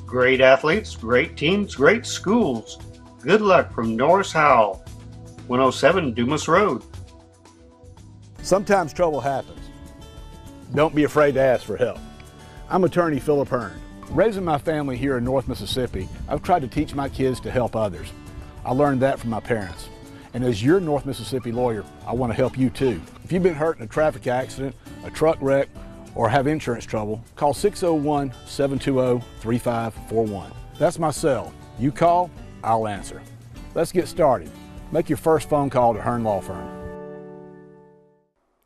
Great athletes, great teams, great schools. Good luck from Norris Howell, 107 Dumas Road. Sometimes trouble happens. Don't be afraid to ask for help. I'm attorney Philip Hearn. Raising my family here in North Mississippi, I've tried to teach my kids to help others. I learned that from my parents. And as your North Mississippi lawyer, I want to help you too. If you've been hurt in a traffic accident, a truck wreck, or have insurance trouble, call 601-720-3541. That's my cell. You call, I'll answer. Let's get started. Make your first phone call to Hearn Law Firm.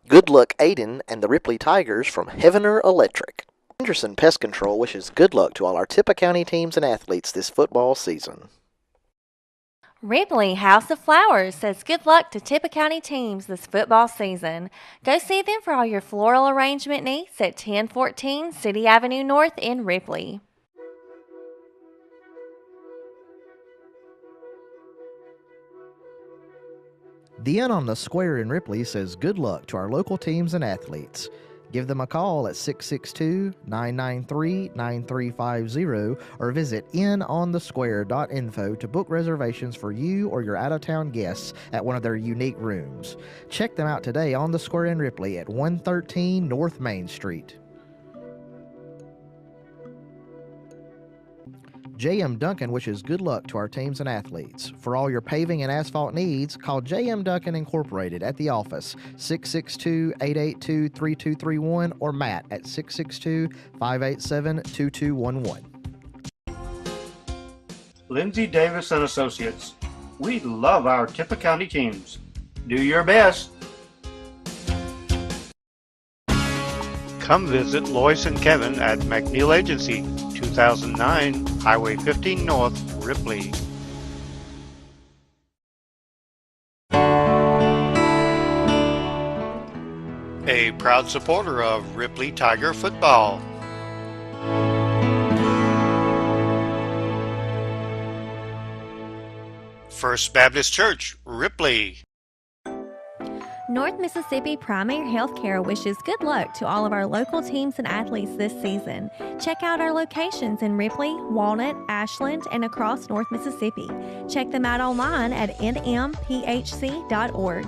Good luck Aiden and the Ripley Tigers from Heavener Electric. Henderson Pest Control wishes good luck to all our Tippah County teams and athletes this football season. Ripley House of Flowers says good luck to Tippah County teams this football season. Go see them for all your floral arrangement needs at 1014 City Avenue North in Ripley. The Inn on the Square in Ripley says good luck to our local teams and athletes. Give them a call at 662-993-9350 or visit inonthesquare.info to book reservations for you or your out-of-town guests at one of their unique rooms. Check them out today on the Square in Ripley at 113 North Main Street. J.M. Duncan wishes good luck to our teams and athletes. For all your paving and asphalt needs, call J.M. Duncan Incorporated at the office, 662-882-3231, or Matt at 662-587-2211. Lindsay Davis and Associates. We love our Tippah County teams. Do your best. Come visit Lois and Kevin at McNeil Agency, 2009 Highway 15 North, Ripley. A proud supporter of Ripley Tiger football. First Baptist Church, Ripley. North Mississippi Primary Healthcare wishes good luck to all of our local teams and athletes this season. Check out our locations in Ripley, Walnut, Ashland, and across North Mississippi. Check them out online at nmphc.org.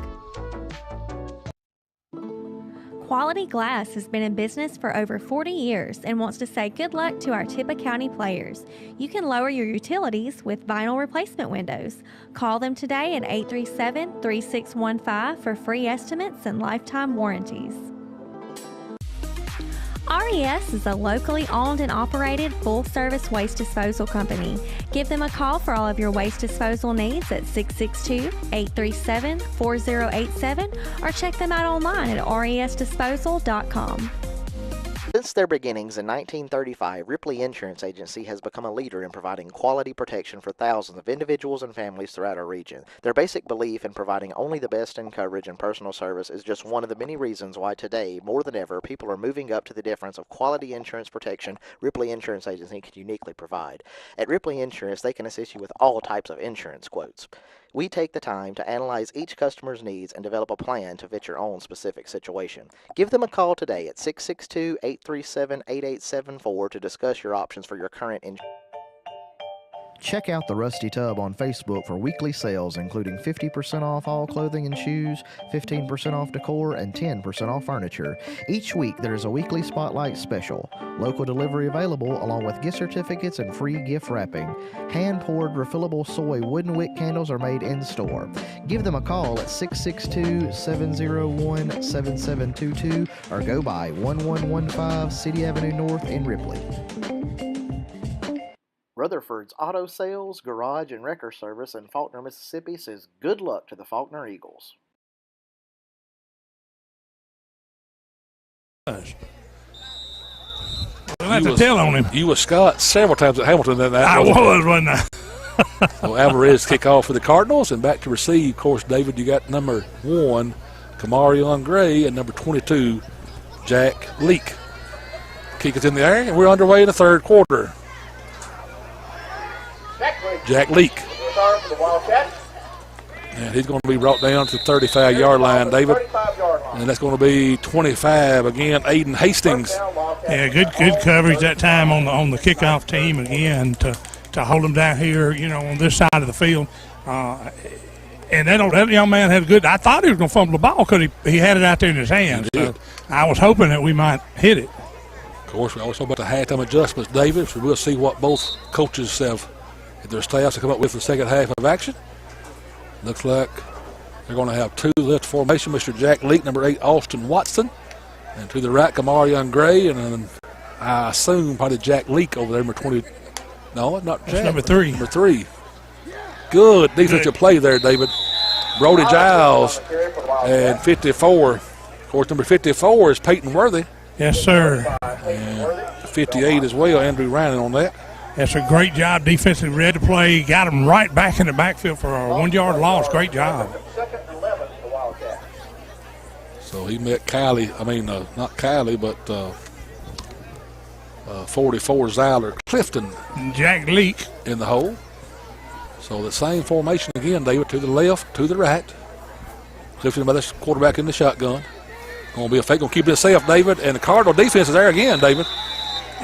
Quality Glass has been in business for over 40 years and wants to say good luck to our Tippah County players. You can lower your utilities with vinyl replacement windows. Call them today at 837-3615 for free estimates and lifetime warranties. RES is a locally owned and operated full-service waste disposal company. Give them a call for all of your waste disposal needs at 662-837-4087 or check them out online at resdisposal.com. Since their beginnings in 1935, Ripley Insurance Agency has become a leader in providing quality protection for thousands of individuals and families throughout our region. Their basic belief in providing only the best in coverage and personal service is just one of the many reasons why today, more than ever, people are moving up to the difference of quality insurance protection Ripley Insurance Agency can uniquely provide. At Ripley Insurance, they can assist you with all types of insurance quotes. We take the time to analyze each customer's needs and develop a plan to fit your own specific situation. Give them a call today at 662-837-8874 to discuss your options for your current insurance. Check out the Rusty Tub on Facebook for weekly sales, including 50% off all clothing and shoes, 15% off decor, and 10% off furniture. Each week, there is a weekly spotlight special. Local delivery available, along with gift certificates and free gift wrapping. Hand-poured refillable soy wooden wick candles are made in-store. Give them a call at 662-701-7722 or go by 1115 City Avenue North in Ripley. Rutherford's Auto Sales, Garage, and Wrecker Service in Faulkner, Mississippi says good luck to the Faulkner Eagles. We'll have to tell on him. You were Scott several times at Hamilton that night. I was, wasn't I? So Alvarez kick off for the Cardinals, and back to receive. Of course, David, you got number 1, Kamarion Gray, and number 22, Jack Leak. Kick is in the air, and we're underway in the third quarter. Jack Leak. And he's going to be brought down to the 35-yard line, David. And that's going to be 25 again, Aiden Hastings. Yeah, good coverage that time on the kickoff team again to hold them down here, on this side of the field. And that young man had a good. I thought he was going to fumble the ball because he had it out there in his hands. So I was hoping that we might hit it. Of course, we always talk about the halftime adjustments, David. So we'll see what both coaches have their staffs to come up with the second half of action. Looks like they're going to have 2 left formation. Mr. Jack Leak, number 8, Austin Watson. And to the right, Kamarion Gray. And then I assume probably Jack Leak over there, number 20. No, not Jack. That's number 3. Number 3. Good defensive play there, David. Brody Giles and 54. Of course, number 54 is Peyton Worthy. Yes, sir. And 58 as well, Andrew Ryan on that. That's a great job defensively. Read the play, got him right back in the backfield for a 1-yard loss. Great job. So he met not Kylie, but 44 Zyler Clifton. Jack Leak in the hole. So the same formation again, David, to the left, to the right. Clifton by this quarterback in the shotgun. Going to be a fake, going to keep it safe, David. And the Cardinal defense is there again, David.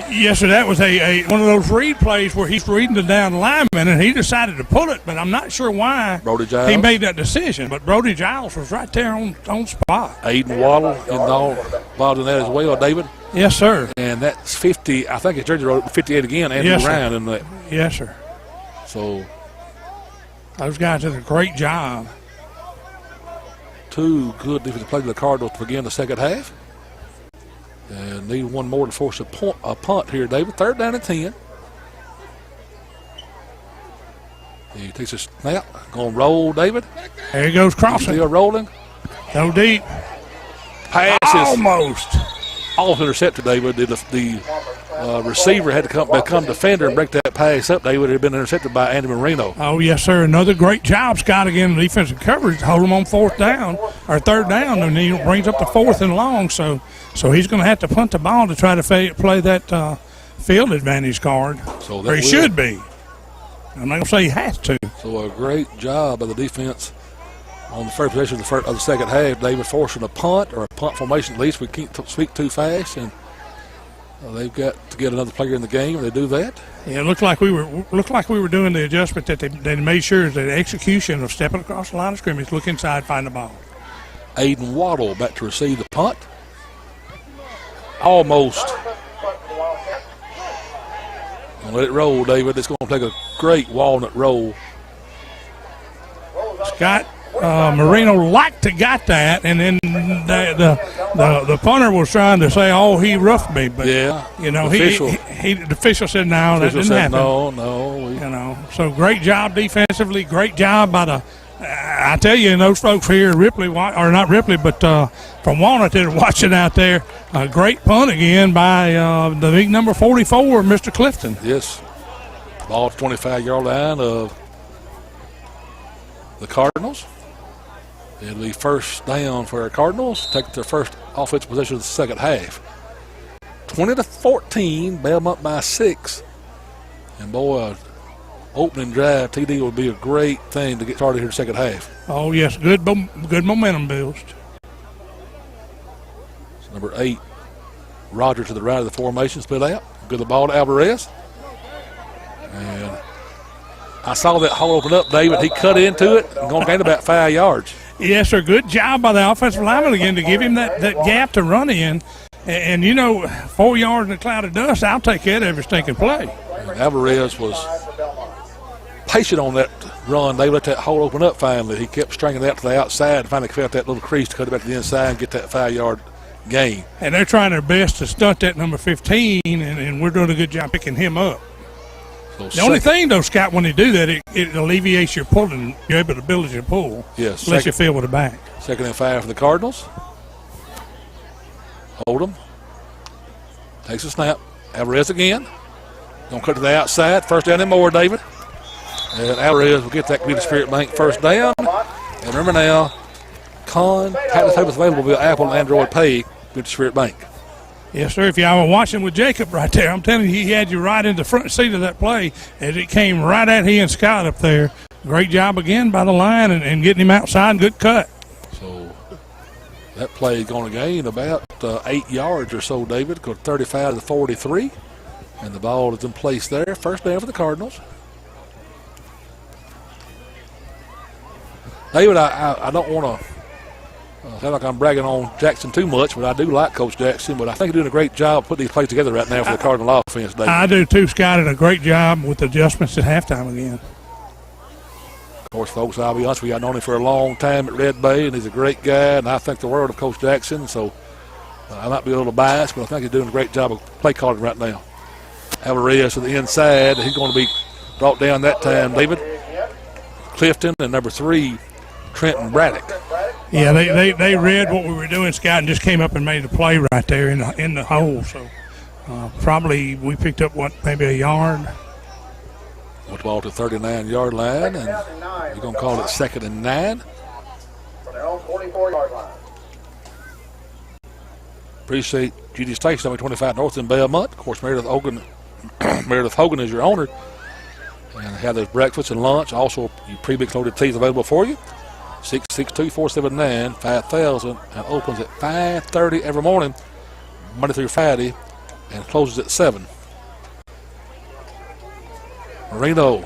Yes, sir. That was one of those read plays where he's reading the down lineman, and he decided to pull it, but I'm not sure why he made that decision. But Brody Giles was right there on spot. Aiden Waddle involved in that as well, David. Yes, sir. And that's 50. I think it's jersey wrote 58 again. Andrew Ryan in that. Yes, sir. So those guys did a great job. 2 good defensive plays to the Cardinals to begin the second half. And need one more to force a punt here, David. 3rd down and 10. He takes a snap. Going to roll, David. There he goes crossing. Still rolling. Go deep. Passes. Almost intercepted, David. The receiver had to become defender and break that pass up, David. It had been intercepted by Andy Marino. Oh, yes, sir. Another great job, Scott, again, in defensive coverage to hold him on 4th down or 3rd down, and he brings up the 4th and long. So he's going to have to punt the ball to try to play that field advantage card. Or he should be. I'm not going to say he has to. So a great job by the defense on the first possession of the second half, David, forcing a punt or a punt formation at least. We can't speak too fast, and they've got to get another player in the game. They do that. Yeah, it looked like we were doing the adjustment that they made sure that the execution of stepping across the line of scrimmage, look inside, find the ball. Aiden Waddle back to receive the punt. almost. Gonna let it roll, David. It's going to take a great Walnut roll. Scott Marino liked to got that, and then the punter was trying to say, "Oh, he roughed me," but yeah, you know, the official said no, that didn't happen. No. You know, so great job defensively, great job by the. I tell you, and those folks here at Ripley, or not Ripley, but from Walnut that are watching out there, a great punt again by the big number 44, Mr. Clifton. Yes, ball at the 25-yard line of the Cardinals. It'll be first down for our Cardinals. Take their first offensive possession of the second half. 20-14, Belmont by 6. And boy, opening drive, TD would be a great thing to get started here in the second half. Oh, yes, good momentum boost. So number 8, Roger to the right of the formation, split out. Good the ball to Alvarez. And I saw that hole open up, David. He cut into it and going to gain about 5 yards. Yes, sir. Good job by the offensive lineman again to give him that gap to run in. And, you know, 4 yards in a cloud of dust, I'll take that every stinking play. And Alvarez was patient on that run. They let that hole open up finally. He kept stringing it out to the outside and finally felt that little crease to cut it back to the inside and get that 5-yard gain. And they're trying their best to stunt that number 15, and we're doing a good job picking him up. So the only thing, though, Scott, when they do that, it alleviates your pulling, your ability to pull. Yes. Unless you feel with the back. 2nd and 5 for the Cardinals. Hold him. Takes a snap. Alvarez again. Going to cut to the outside. First down and more, David. And Alvarez will get that Community Spirit Bank first down. And remember now, Tablet tables available via Apple and Android Pay, Community Spirit Bank. Yes, sir. If y'all were watching with Jacob right there, I'm telling you, he had you right in the front seat of that play as it came right at he and Scott up there. Great job again by the line and getting him outside. Good cut. So that play is going to gain about 8 yards or so, David. Go 35 to 43. And the ball is in place there. First down for the Cardinals. David, I don't want to sound like I'm bragging on Jackson too much, but I do like Coach Jackson. But I think he's doing a great job putting these plays together right now for the Cardinal offense, David. I do too, Scott, and a great job with adjustments at halftime again. Of course, folks, I'll be honest with you, I've known him for a long time at Red Bay, and he's a great guy, and I think the world of Coach Jackson. So I might be a little biased, but I think he's doing a great job of play calling right now. Alvarez to the inside. He's going to be brought down that time, David. Clifton and number 3, Trenton Braddock. Yeah, they read what we were doing, Scott, and just came up and made the play right there in the hole. So probably we picked up, maybe a yard. With the ball to the 39-yard line, and we're going to call it 2nd and 9. For their own 44-yard line. Appreciate GD Station, number 25 North in Belmont. Of course, Meredith Hogan is your owner. And have those breakfast and lunch. Also, your pre-mix loaded teas available for you. 662-479-5000 and opens at 5:30 every morning, Monday through Friday, and closes at 7. Marino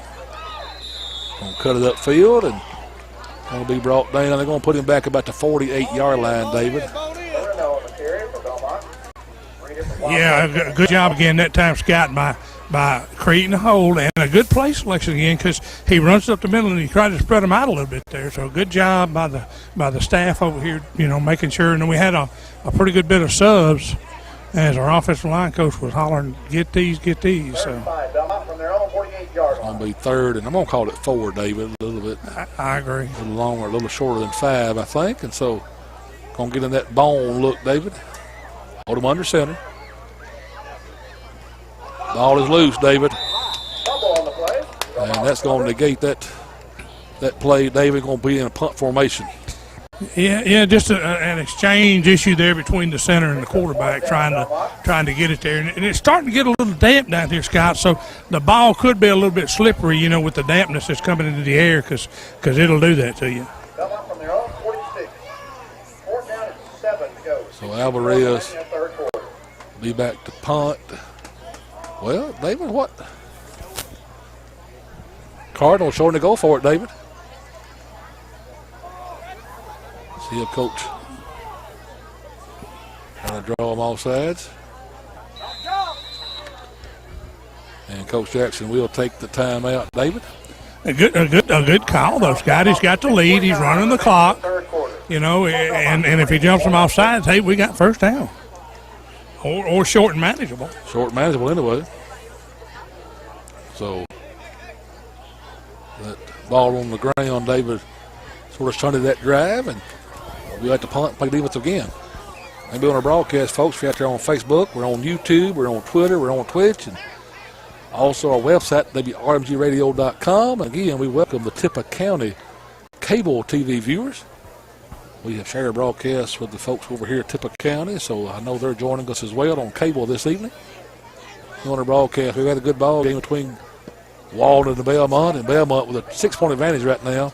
going to cut it upfield and going to be brought down. They're going to put him back about the 48-yard line, David. Yeah, good job again that time, Scott, by creating a hole and a good play selection again, because he runs up the middle and he tried to spread them out a little bit there. So good job by the staff over here, making sure. And then we had a pretty good bit of subs as our offensive line coach was hollering, get these. So it's going to be 3rd, and I'm going to call it 4, David, a little bit. I agree. A little longer, a little shorter than 5, I think. And so going to get in that bone look, David. Hold him under center. Ball is loose, David. And that's going to negate that play. David going to be in a punt formation. Yeah, just an exchange issue there between the center and the quarterback trying to get it there. And it's starting to get a little damp down here, Scott, so the ball could be a little bit slippery, with the dampness that's coming into the air because it'll do that to you. From their own 46. 4th down and 7 to go. So Alvarez be back to punt. Well, David, what? Cardinals showing to go for it, David. See if Coach trying to draw them off sides. And Coach Jackson will take the timeout, David. A good call, though, Scott. He's got the lead. He's running the clock. You know, and if he jumps them off sides, hey, we got first down. Or short and manageable. Short and manageable anyway. So that ball on the ground, David sort of started that drive, and we like to punt, play defense again. Maybe on our broadcast, folks, if you're out there on Facebook, we're on YouTube, we're on Twitter, we're on Twitch, and also our website, WRMGradio.com. And again, we welcome the Tippah County cable TV viewers. We have shared our broadcast with the folks over here at Tippah County, so I know they're joining us as well on cable this evening. On our broadcast, we've had a good ball game between Walnut and Belmont with a 6-point advantage right now.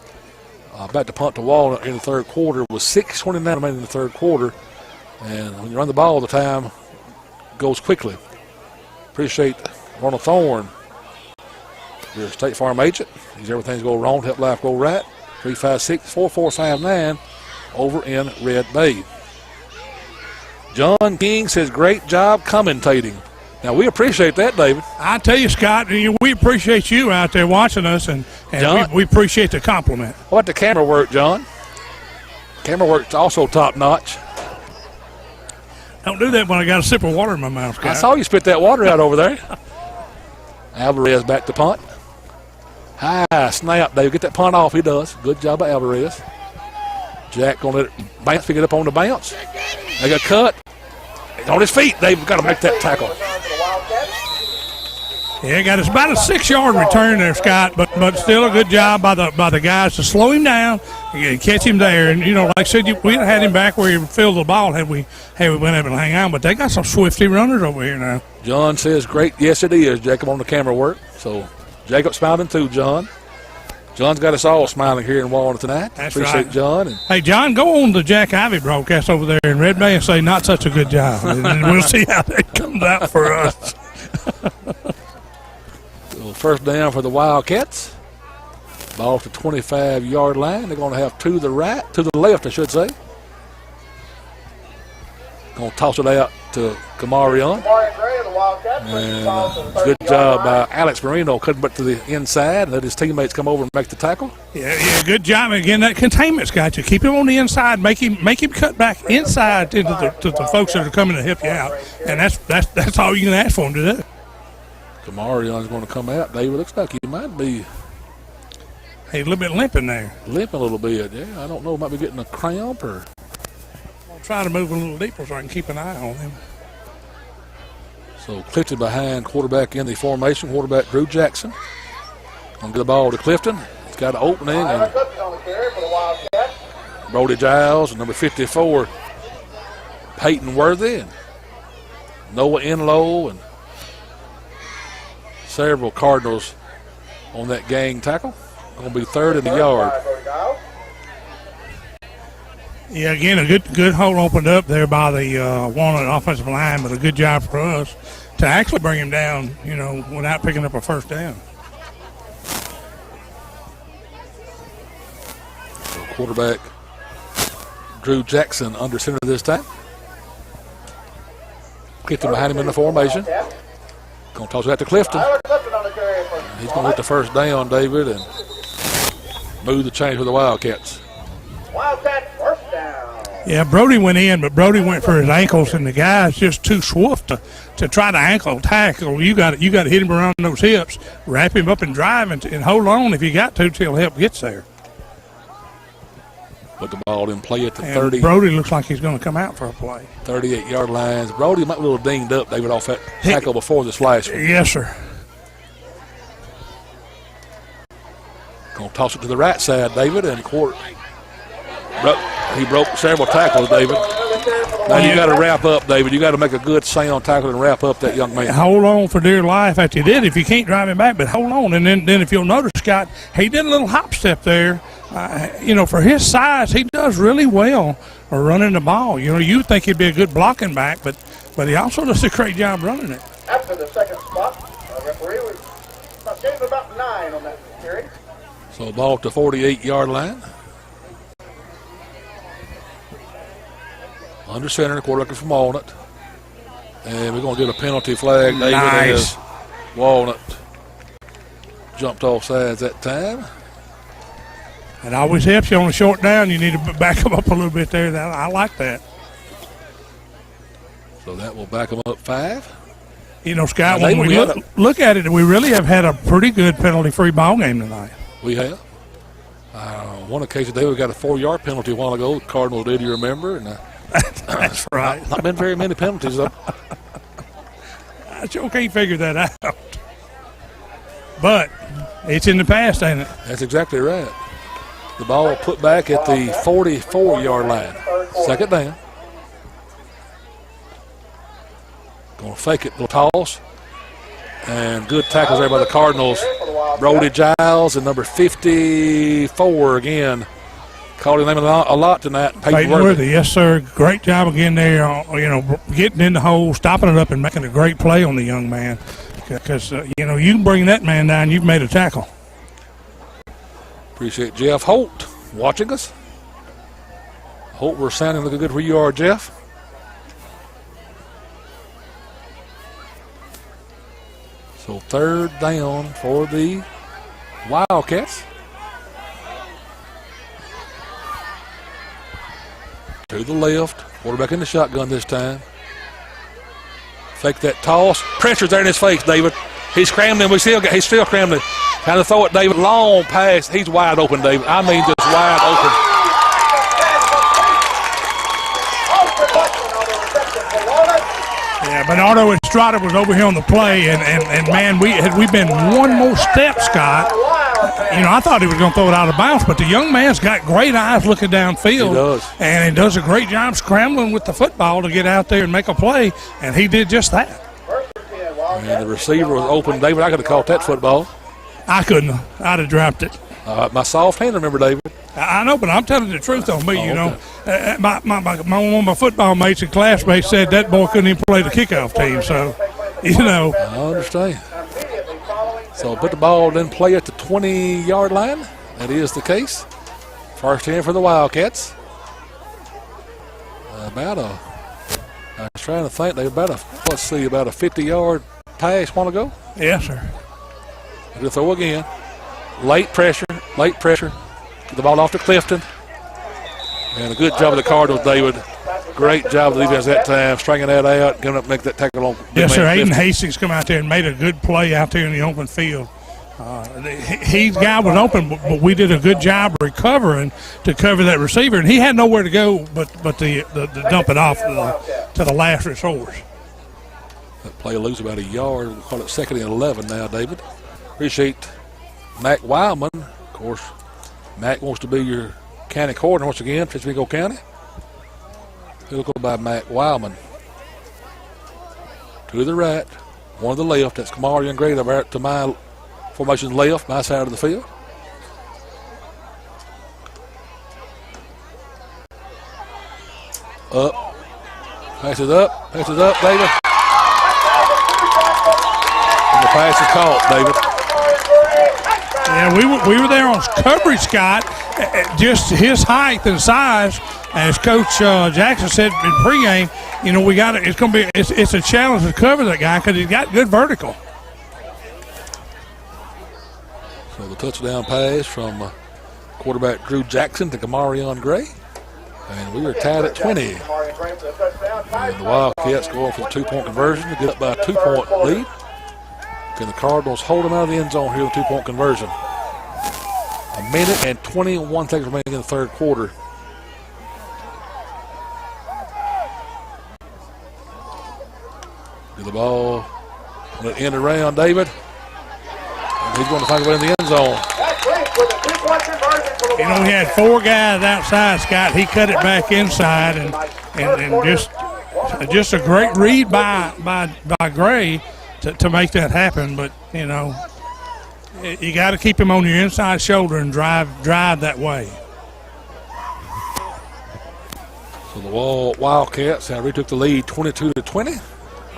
Back to punt to Walnut in the third quarter with 6:29 remaining in the third quarter. And when you run the ball, the time goes quickly. Appreciate Ronald Thorne, your State Farm agent. He's everything's go wrong, help life go right. 356-4459 over in Red Bay. John King says, great job commentating. Now, we appreciate that, David. I tell you, Scott, we appreciate you out there watching us, and we appreciate the compliment. What about the camera work, John? Camera work's also top-notch. Don't do that when I got a sip of water in my mouth, Scott. I saw you spit that water out over there. Alvarez back to punt. High snap, David. Get that punt off. He does. Good job by Alvarez. Jack going to let it bounce, pick it up on the bounce. They got cut. He's on his feet. They've got to make that tackle. Yeah, got it's about a 6-yard return there, Scott, but still a good job by the guys to slow him down and catch him there. And like I said, we'd have had him back where he filled the ball had we been able to hang on. But they got some swifty runners over here now. John says, "Great, yes it is." Jacob on the camera work. So Jacob smiling too, John. John's got us all smiling here in Walnut tonight. That's Appreciate right. John. Hey, John, go on the Jack Ivy broadcast over there in Red Bay and say not such a good job. And we'll see how that comes out for us. First down for the Wildcats. Ball to 25-yard line. They're going to have to the left, I should say. Going to toss it out to Kamarion. And good job by Alex Marino, cutting back to the inside and let his teammates come over and make the tackle. Yeah, good job. Again, that containment's got you. Keep him on the inside. Make him cut back inside to the folks that are coming to help you out. And that's all you can ask for him to do. Kamarion's going to come out. David, looks like he might be a little bit limping there. Limping a little bit, yeah. I don't know. Might be getting a cramp or. I'll try to move a little deeper so I can keep an eye on him. So Clifton behind quarterback in the formation. Quarterback Drew Jackson. Going to get the ball to Clifton. He's got an opening. And Brody Giles, number 54, Peyton Worthy, and Noah Enlow, and several Cardinals on that gang tackle. Going to be third in the yard. Yeah, again, a good hole opened up there by the Walnut offensive line, but a good job for us to actually bring him down, without picking up a first down. So quarterback Drew Jackson under center this time. Clifton behind him in the formation. Going to toss it out to Clifton. He's going to hit the first down, David, and move the chains for the Wildcats. Wildcats first down. Yeah, Brody went in, but Brody went for his ankles, and the guy's just too swift to try to ankle tackle. You got to hit him around those hips, wrap him up and drive, and hold on if you got to till help gets there. Put the ball in play at the and 30. Brody looks like he's going to come out for a play. 38-yard lines. Brody might be a little dinged up, David, off that tackle before this last one. Yes, sir. Going to toss it to the right side, David, and he broke several tackles, David. Now you got to wrap up, David. You got to make a good sound tackle and wrap up that young man. Hold on for dear life after you did. If you can't drive him back, but hold on. And then if you'll notice, Scott, he did a little hop step there. For his size, he does really well running the ball. You think he'd be a good blocking back, but he also does a great job running it. After the second spot, referee gave about 9 on that carry. So ball to 48-yard line. Under center, quarterback from Walnut. And we're going to get a penalty flag, David. Nice. Walnut jumped off sides that time. It always helps you on a short down. You need to back them up a little bit there. I like that. So that will back them up 5. You know, Scott, when we look at it, we really have had a pretty good penalty-free ball game tonight. We have. One occasion, David got a 4-yard penalty a while ago. The Cardinals did, you remember? And, That's right. Not been very many penalties, though. I sure can't figure that out. But it's in the past, ain't it? That's exactly right. The ball put back at the 44-yard line. Second down. Going to fake it, little toss. And good tackles there by the Cardinals. Brody Giles and number 54 again. Called his name a lot tonight. Peyton Worthy, yes, sir. Great job again there, getting in the hole, stopping it up, and making a great play on the young man. Because, you can bring that man down, you've made a tackle. Appreciate Jeff Holt watching us. Hope we're sounding looking good where you are, Jeff. So third down for the Wildcats. To the left. Quarterback in the shotgun this time. Fake that toss. Pressure's there in his face, David. He's scrambling. He's still scrambling. Trying to throw it, David. Long pass. He's wide open, David. I mean, just wide open. Yeah, Bernardo Estrada was over here on the play, and man, we've been one more step, Scott. I thought he was going to throw it out of bounds, but the young man's got great eyes looking downfield. He does. And he does a great job scrambling with the football to get out there and make a play, and he did just that. And the receiver was open. David, I could have caught that football. I couldn't. I'd have dropped it. My soft hand, remember, David? I know, but I'm telling the truth on me, My one of my football mates and classmates said that boy couldn't even play the kickoff team, so, I understand. So put the ball in play at the 20-yard line. That is the case. First in for the Wildcats. I was trying to think, they about a 50-yard pass a while ago. Yes, sir. They'll throw again. Late pressure. Get the ball off to Clifton. And a good job of the Cardinals, David. Great job of the defense that time, stringing that out, giving up, make that tackle on. Yes, sir. Aiden Hastings come out there and made a good play out there in the open field. His guy was open, but we did a good job recovering to cover that receiver, and he had nowhere to go but to dump it off to the last resource. That play lose about a yard. We'll call it 2nd and 11 now, David. Appreciate Mac Wildman. Of course, Mac wants to be your county coordinator once again, Fitchburg County. He'll go by Mac Wildman. To the right, one to the left. That's Kamari and Gray over to my formation left, my side of the field. Up. Passes up, David. And the pass is caught, David. Yeah, we were there on coverage, Scott. Just his height and size, as Coach Jackson said in pregame. It's a challenge to cover that guy because he's got good vertical. So the touchdown pass from quarterback Drew Jackson to Kamarion Gray, and we are tied at 20. And the Wildcats go for the 2-point conversion to get up by a 2-point lead. Can the Cardinals hold them out of the end zone here with a 2-point conversion? A minute and 21 seconds remaining in the third quarter. Get the ball on the end around David. And he's going to find a way in the end zone. We had 4 guys outside, Scott. He cut it back inside, and just a great read by Gray to make that happen. But you got to keep him on your inside shoulder and drive that way. So the Wildcats now retook the lead 22-20,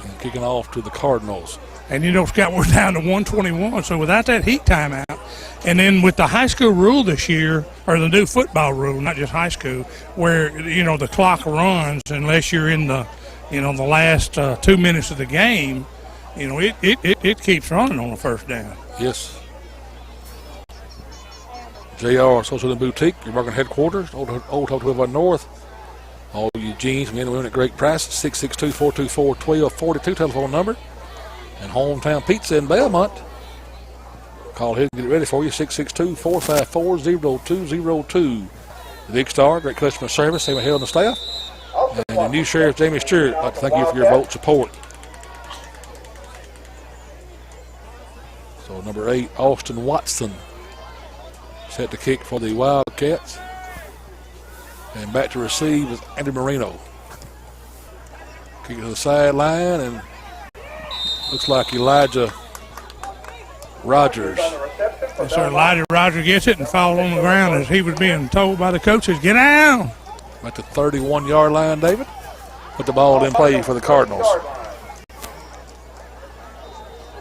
and kicking off to the Cardinals. And Scott, we're down to 121. So without that heat timeout, and then with the high school rule this year, or the new football rule, not just high school, where the clock runs unless you're in the the last 2 minutes of the game. it keeps running on the first down. Yes. JR Social Boutique, your market headquarters, Old Hotel North. All you jeans, men and women at great prices, 662-424-1242 telephone number. And Hometown Pizza in Belmont. Call ahead and get it ready for you, 662-454-0202. The Big Star, great customer service, same ahead on the staff. And the new Sheriff Jamie Stewart, I'd like to thank you for your vote support. So number 8, Austin Watson, set to kick for the Wildcats. And back to receive is Andrew Marino. Kick to the sideline, and looks like Elijah Rogers. Yes, sir. Elijah Rogers gets it and falls on the ground as he was being told by the coaches, get down. At the 31-yard line, David. Put the ball in play for the Cardinals.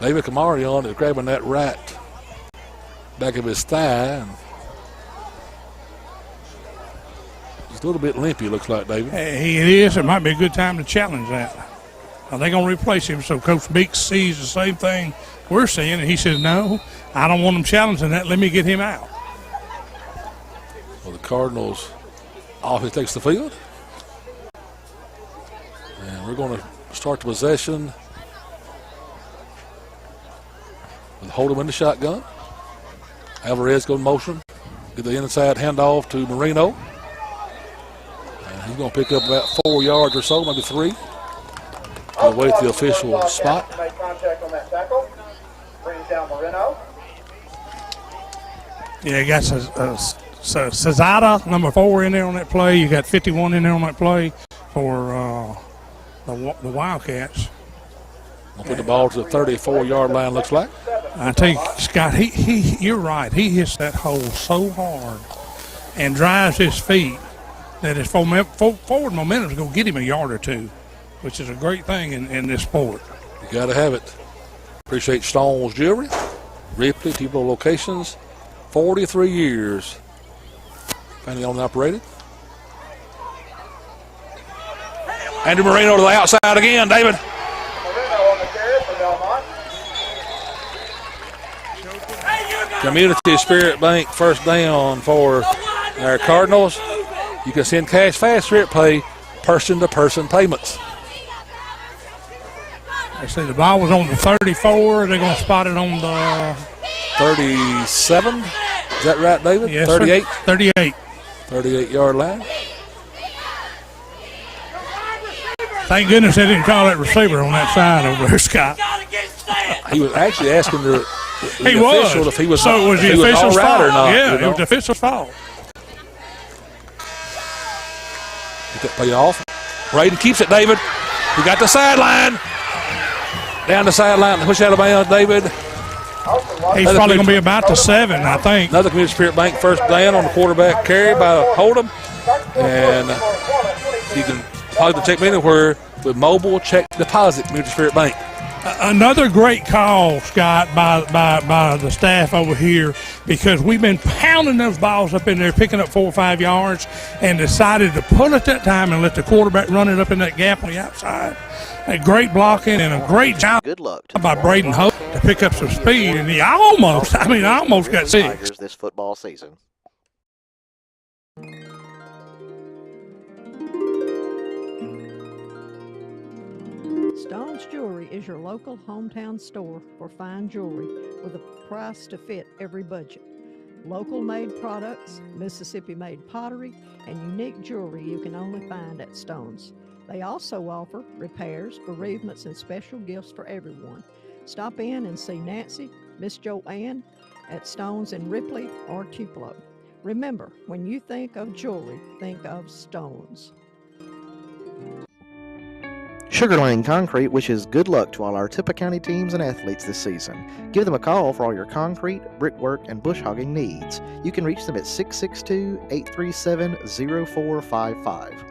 David Kamarion is grabbing that right back of his thigh. And he's a little bit limpy, looks like, David. It is. It might be a good time to challenge that. Are they going to replace him so Coach Beeks sees the same thing we're seeing? And he says, no, I don't want him challenging that. Let me get him out. Well, the Cardinals offense takes the field. And we're going to start the possession with Hold'em in the shotgun. Alvarez goes in motion. Get the inside handoff to Marino. And he's going to pick up about 4 yards or so, maybe 3. He'll wait the official spot. Made contact on that tackle. Brings down Marino. Yeah, you got Cesada, number 4, in there on that play. You got 51 in there on that play for the Wildcats. We'll put the ball to the 34-yard line, looks like. I tell you, Scott, you're right. He hits that hole so hard and drives his feet that his forward momentum is going to get him a yard or 2, which is a great thing in this sport. You got to have it. Appreciate Stone's Jewelry, Ripley, T-Blow locations, 43 years. Family owned and operated. Andrew Marino to the outside again, David. Marino on the carry for Belmont. Community Spirit Bank first down for our Cardinals. You can send cash fast Spirit Pay, person-to-person payments. I see the ball was on the 34. They're going to spot it on the 37. Is that right, David? Yes, 38? Sir. 38. 38-yard line. Thank goodness they didn't call that receiver on that side over there, Scott. He was actually asking the official if he was, so it was the he was official's all right fault. or not. Yeah, you know? it was the official's fault. Get that play off. Braden keeps it, David. He got the sideline. Down the sideline, push out of bounds, David. He's probably going to be about to 7, I think. Another Community Spirit Bank first down on the quarterback carry by Hold'em. And you can probably check me anywhere with mobile check deposit, Community Spirit Bank. Another great call, Scott, by the staff over here, because we've been pounding those balls up in there, picking up 4 or 5 yards, and decided to pull it that time and let the quarterback run it up in that gap on the outside. A great blocking and a great job by Braden Hope to pick up some speed, and he almost got 6. This football season. Stone's Jewelry is your local hometown store for fine jewelry with a price to fit every budget. Local made products, Mississippi made pottery, and unique jewelry you can only find at Stone's. They also offer repairs, bereavements, and special gifts for everyone. Stop in and see Nancy, Miss Joanne at Stone's in Ripley or Tupelo. Remember, when you think of jewelry, think of Stone's. Sugar Lane Concrete wishes good luck to all our Tippah County teams and athletes this season. Give them a call for all your concrete, brickwork, and bush hogging needs. You can reach them at 662-837-0455.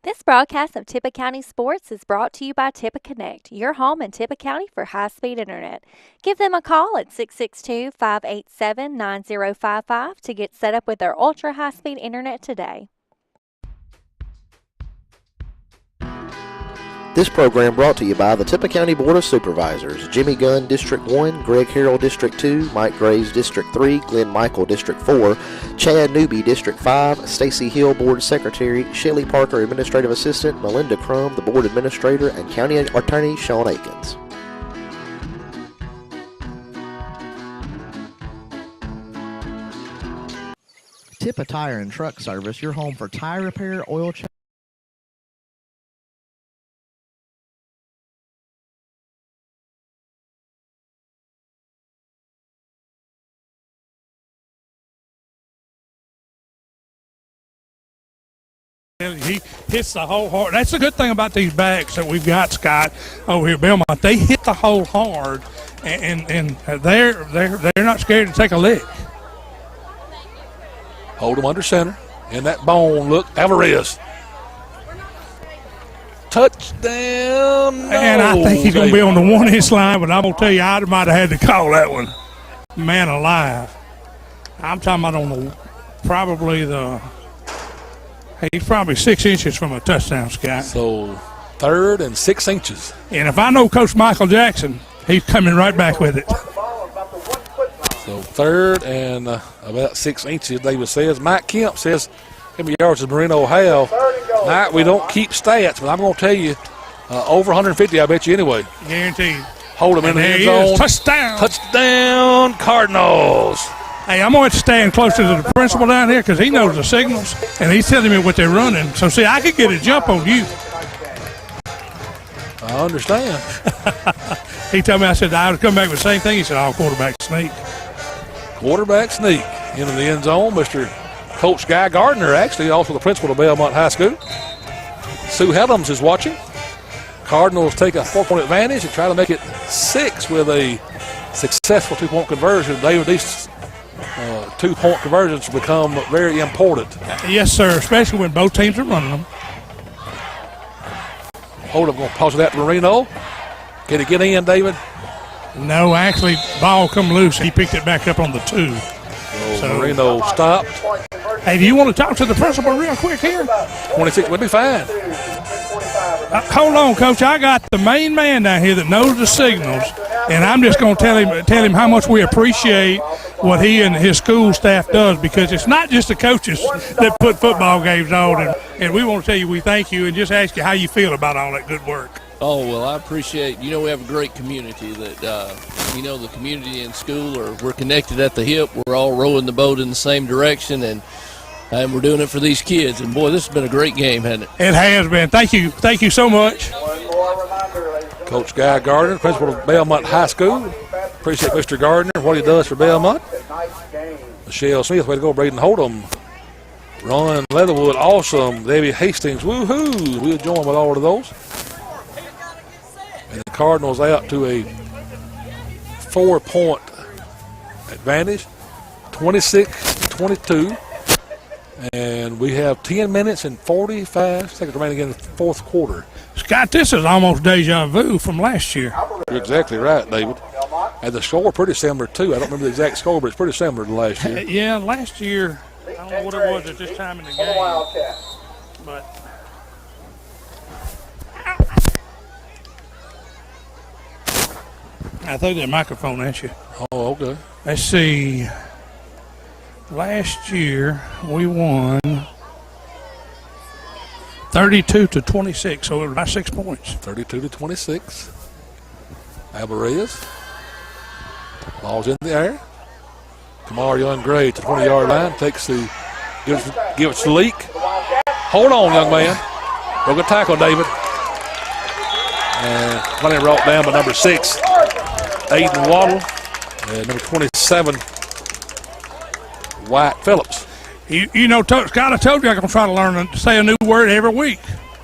This broadcast of Tippah County Sports is brought to you by Tippah Connect, your home in Tippah County for high-speed internet. Give them a call at 662-587-9055 to get set up with their ultra-high-speed internet today. This program brought to you by the Tippah County Board of Supervisors, Jimmy Gunn, District 1, Greg Harrell, District 2, Mike Graves, District 3, Glenn Michael, District 4, Chad Newby, District 5, Stacy Hill, Board Secretary, Shelley Parker, Administrative Assistant, Melinda Crum, the Board Administrator, and County Attorney Sean Akins. Tippah Tire and Truck Service, your home for tire repair, oil change. He hits the hole hard. That's the good thing about these backs that we've got, Scott, over here at Belmont. They hit the hole hard, and they're not scared to take a lick. Hold them under center. In that bone, look, Alvarez. Touchdown. No. And I think he's going to be on the 1-inch line, but I'm going to tell you, I might have had to call that one. Man alive. I'm talking about on the he's probably 6 inches from a touchdown, Scott. So 3rd and 6 inches. And if I know Coach Michael Jackson, he's coming right back with it. So 3rd and about 6 inches, David says. Mike Kemp says, how many yards does Marino have? Mike, we don't keep stats, but I'm going to tell you, over 150, I bet you anyway. Guaranteed. Hold him in the end zone. Touchdown. Touchdown, Cardinals. Hey, I'm going to stand closer to the principal down here because he knows the signals, and he's telling me what they're running. So, see, I could get a jump on you. I understand. He told me, I said, I would come back with the same thing. He said, quarterback sneak. Quarterback sneak into the end zone. Mr. Coach Guy Gardner, actually, also the principal of Belmont High School. Sue Helms is watching. Cardinals take a 4-point advantage and try to make it 6 with a successful 2-point conversion. David, these 2-point conversions become very important. Yes, sir, especially when both teams are running them. Hold up, going to pause that to Marino. Can he get in, David? No, actually, ball come loose. He picked it back up on the 2. So Marino stopped. Hey, do you want to talk to the principal real quick here? 26 would be fine. Hold on, Coach. I got the main man down here that knows the signals, and I'm just going to tell him how much we appreciate what he and his school staff does, because it's not just the coaches that put football games on, and we want to tell you we thank you and just ask you how you feel about all that good work. Oh, well, I appreciate, we have a great community that, the community and school, we're connected at the hip. We're all rowing the boat in the same direction, and we're doing it for these kids. And, boy, this has been a great game, hasn't it? It has been. Thank you. Thank you so much. Coach Guy Gardner, principal of Belmont High School. Appreciate Mr. Gardner, what he does for Belmont. Michelle Smith, way to go, Braden Hold'em. Ron Leatherwood, awesome. Debbie Hastings, woohoo. We'll join with all of those. And the Cardinals out to a 4-point advantage, 26-22. And we have 10 minutes and 45 seconds remaining in the fourth quarter. Scott, this is almost deja vu from last year. You're exactly right, David. And the score pretty similar, too. I don't remember the exact score, but it's pretty similar to last year. Yeah, last year, I don't know what it was at this time in the game. But I threw that microphone at you. Oh, okay. Let's see. Last year, we won 32-26, so it was about 6 points. 32-26. Alvarez. Ball's in the air. Kamar Young Gray to the 20-yard line. Takes the, give it to Leak. Hold on, young man. Go good tackle, David. And plenty brought down by number 6, Aiden Waddle. And number 27, White Phillips. Scott, I told you I'm going to try to learn to say a new word every week.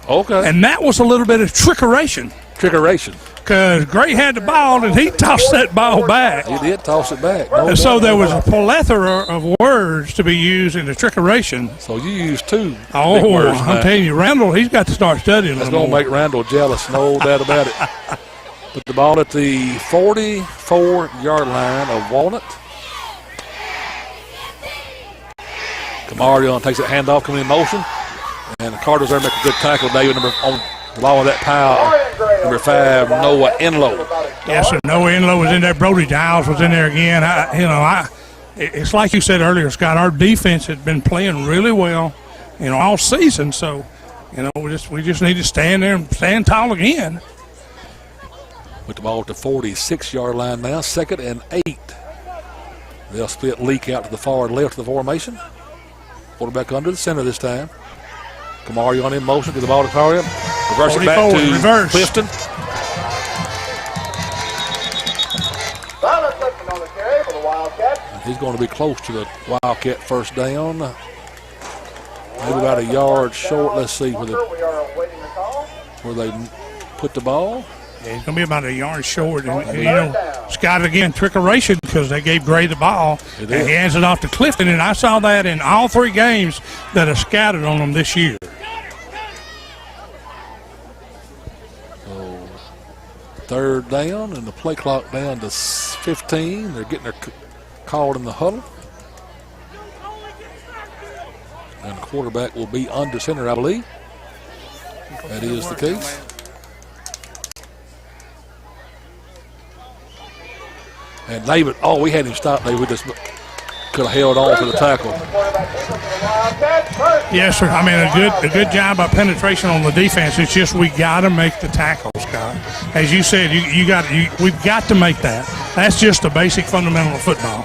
Okay. And that was a little bit of trickeration. Trickeration. Because Gray had the ball, and he tossed that ball back. He did toss it back. And so there was a plethora of words to be used in the trickeration. So you used 2 Oh, big words. I'm telling you, Randall, he's got to start studying. That's going to make Randall jealous, no doubt about it. Put the ball at the 44-yard line of Walnut. Kamarion takes that handoff, coming in motion. And the Cardinals there make a good tackle, David, The ball in that pile, number 5, Noah Enlow. Yes, sir. Noah Enlow was in there. Brody Giles was in there again. It's like you said earlier, Scott, our defense has been playing really well, all season. So, we just need to stand there and stand tall again. With the ball at the 46-yard line now, 2nd and 8. They'll split leak out to the far left of the formation. Quarterback under the center this time. Kamari on in motion to the ball to power him. Reverse it back to Clifton. And he's going to be close to the Wildcat first down. Maybe about a yard short. Let's see where they put the ball. Yeah, he's going to be about a yard short. And Scott, again, trickeration because they gave Gray the ball. And he hands it off to Clifton. And I saw that in all 3 games that are scattered on them this year. So, 3rd down and the play clock down to 15. They're getting their called in the huddle. And the quarterback will be under center, I believe. That is the case. And David, we had him stopped. We just could have held on to the tackle. Yes, sir. I mean, a good job by penetration on the defense. It's just we got to make the tackle, Scott. As you said, we've got to make that. That's just the basic fundamental of football.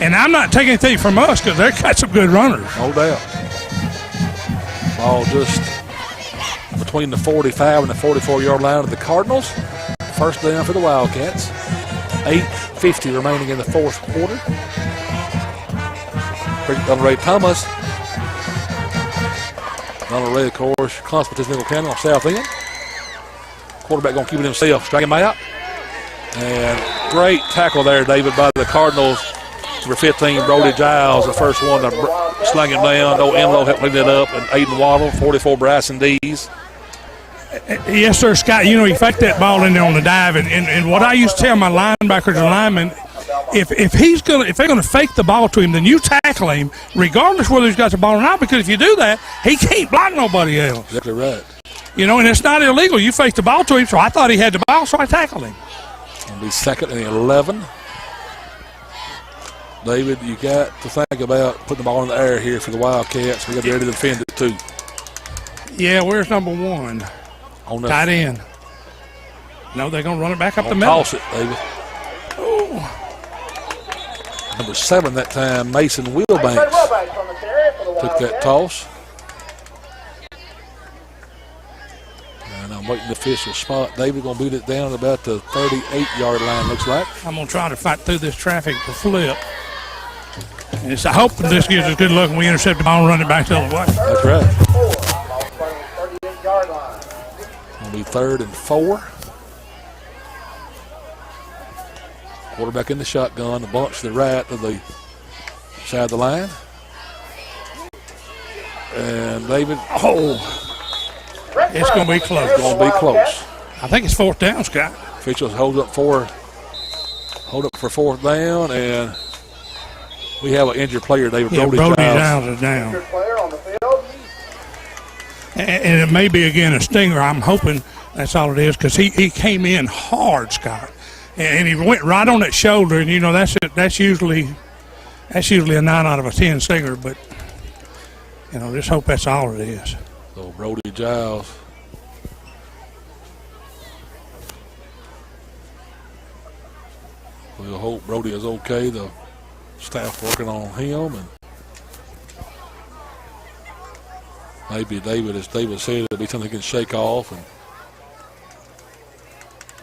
And I'm not taking anything from us because they've got some good runners. No doubt. Ball just between the 45 and the 44-yard line of the Cardinals. First down for the Wildcats. 8:50 remaining in the 4th quarter. Donald Ray Thomas. Donald Ray, of course, Constance Middle County on South End. Quarterback going to keep it himself. Strike him out. And great tackle there, David, by the Cardinals. Number 15, Brody Giles, the first one to sling him down. No Enlow helped clean it up. And Aiden Waddle, 44, Bryson Dees. Yes, sir, Scott. He faked that ball in there on the dive, and what I used to tell my linebackers and linemen, if they're gonna fake the ball to him, then you tackle him, regardless whether he's got the ball or not. Because if you do that, he can't block nobody else. Exactly right. And it's not illegal. You faked the ball to him, so I thought he had the ball, so I tackled him. It'll be 2nd and 11. David, you got to think about putting the ball in the air here for the Wildcats. We got to be ready to defend it too. Yeah, where's number 1? On the tight end. No, they're going to run it back up the middle. Toss it, David. Oh. Number 7 that time, Mason Wilbanks took that toss. And I'm waiting the official spot. David going to beat it down about the 38-yard line, looks like. I'm going to try to fight through this traffic to flip. And I hope this gives us good luck when we intercept the ball and run it back the other way. That's right. It'll be 3rd and 4. Quarterback in the shotgun, the bunch to the right of the side of the line. And David, it's going to be close. It's going to be close. I think it's 4th down, Scott. Officials hold up for 4th down, and we have an injured player, David. Yeah, Brody Giles is down. And it may be, again, a stinger. I'm hoping that's all it is because he came in hard, Scott. And he went right on that shoulder, and, that's usually a 9 out of a 10 stinger. But, just hope that's all it is. So Brody Giles. We'll hope Brody is okay. The staff working on him, and maybe David, as David said, it'll be something he can shake off. And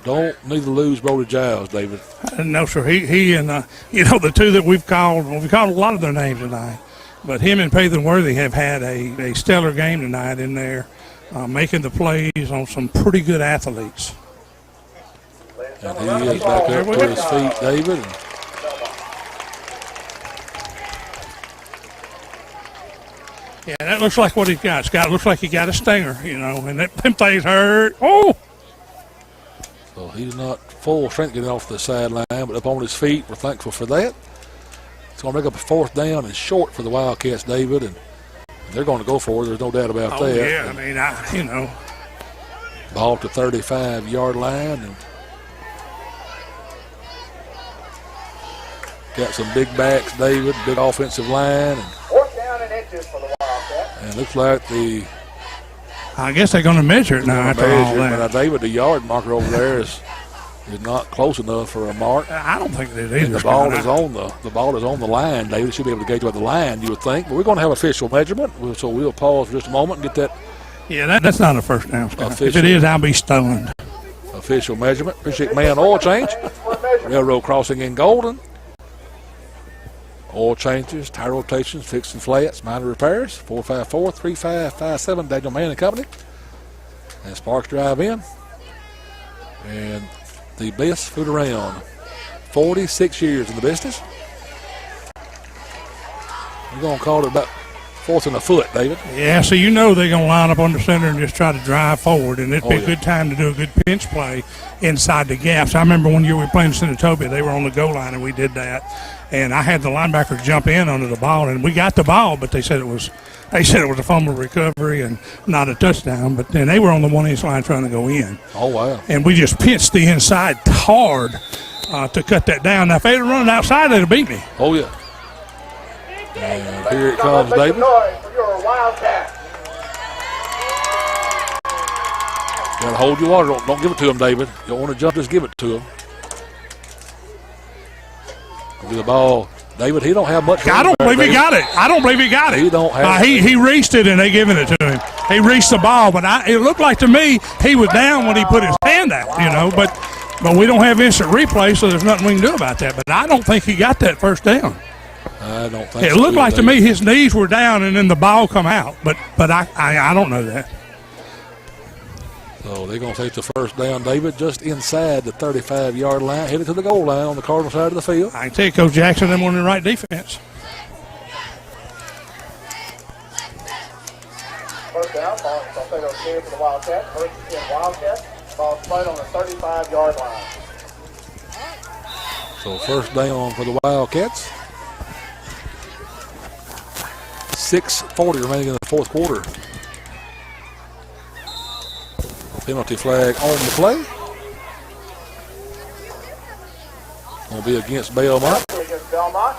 don't need to lose Brody Giles, David. No, sir. He and the 2 that we've called a lot of their names tonight, but him and Pathan Worthy have had a stellar game tonight in there, making the plays on some pretty good athletes. And he is back up to his feet, David. Yeah, that looks like what he's got. Scott, looks like he got a stinger, and them things hurt. Oh! So he's not full strength getting off the sideline, but up on his feet. We're thankful for that. It's going to make up a 4th down and short for the Wildcats, David, and they're going to go for it. There's no doubt about that. Yeah, Ball to 35-yard line. And got some big backs, David, big offensive line. And 4th down and inches for the Wildcats. And it looks like I guess they're going to measure it now after all that. But David, the yard marker over there is not close enough for a mark. I don't think it is either. And the ball is on the line, David. It should be able to gauge by the line, you would think. But we're going to have official measurement, so we'll pause for just a moment and get that. Yeah, that's not a first down, Scott. If it is, I'll be stunned. Official measurement. Appreciate man oil change. Railroad crossing in Golden. Oil changes, tire rotations, fixing flats, minor repairs. 454-3557, Daniel Mann and Company. And Sparks drive in. And the best food around. 46 years in the business. We're going to call it about 4th and a foot, David. Yeah, so you know they're going to line up on the center and just try to drive forward, and it'd be a good time to do a good pinch play inside the gaps. I remember one year we were playing Senatobia. They were on the goal line, and we did that. And I had the linebacker jump in under the ball, and we got the ball, but they said it was a fumble recovery and not a touchdown. But then they were on the 1-inch line trying to go in. Oh, wow. And we just pinched the inside hard to cut that down. Now, if they'd have run it outside, they'd have beat me. Oh, yeah. And here it comes, David. For your Wildcats. Got to hold your water. Don't give it to him, David. You don't want to jump, just give it to him. With the ball, David, he don't have much. I don't believe he got it. I don't believe he got it. He don't have he reached it, and they giving it to him. He reached the ball, but it looked like to me he was down when he put his hand out, But we don't have instant replay, so there's nothing we can do about that. But I don't think he got that first down. I don't think it looked like to me his knees were down, and then the ball come out. But I don't know that. So they're going to take the first down, David, just inside the 35-yard line, headed to the goal line on the Cardinal side of the field. I can tell you, Coach Jackson, them on the right defense. First down, ball is going to take for the Wildcats. First and 10 Wildcats. Ball played on the 35-yard line. So first down for the Wildcats. 6:40 remaining in the fourth quarter. Penalty flag on the play. Going to be against Belmont. Against Belmont.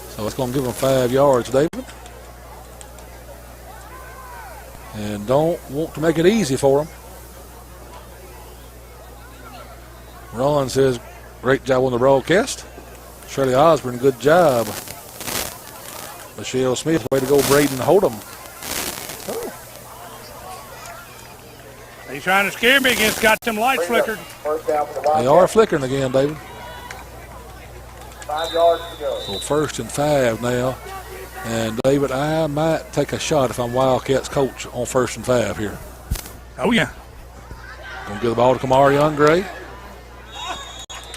So it's going to give them 5 yards, David. And don't want to make it easy for them. Ron says, great job on the broadcast. Shirley Osborne, good job. Michelle Smith, way to go, Braden Hold'em. He's trying to scare me against got them lights flickered. They are flickering again, David. 5 yards to go. So 1st and 5 now. And, David, I might take a shot if I'm Wildcats coach on 1st and 5 here. Oh, yeah. Going to give the ball to Kamari Gray.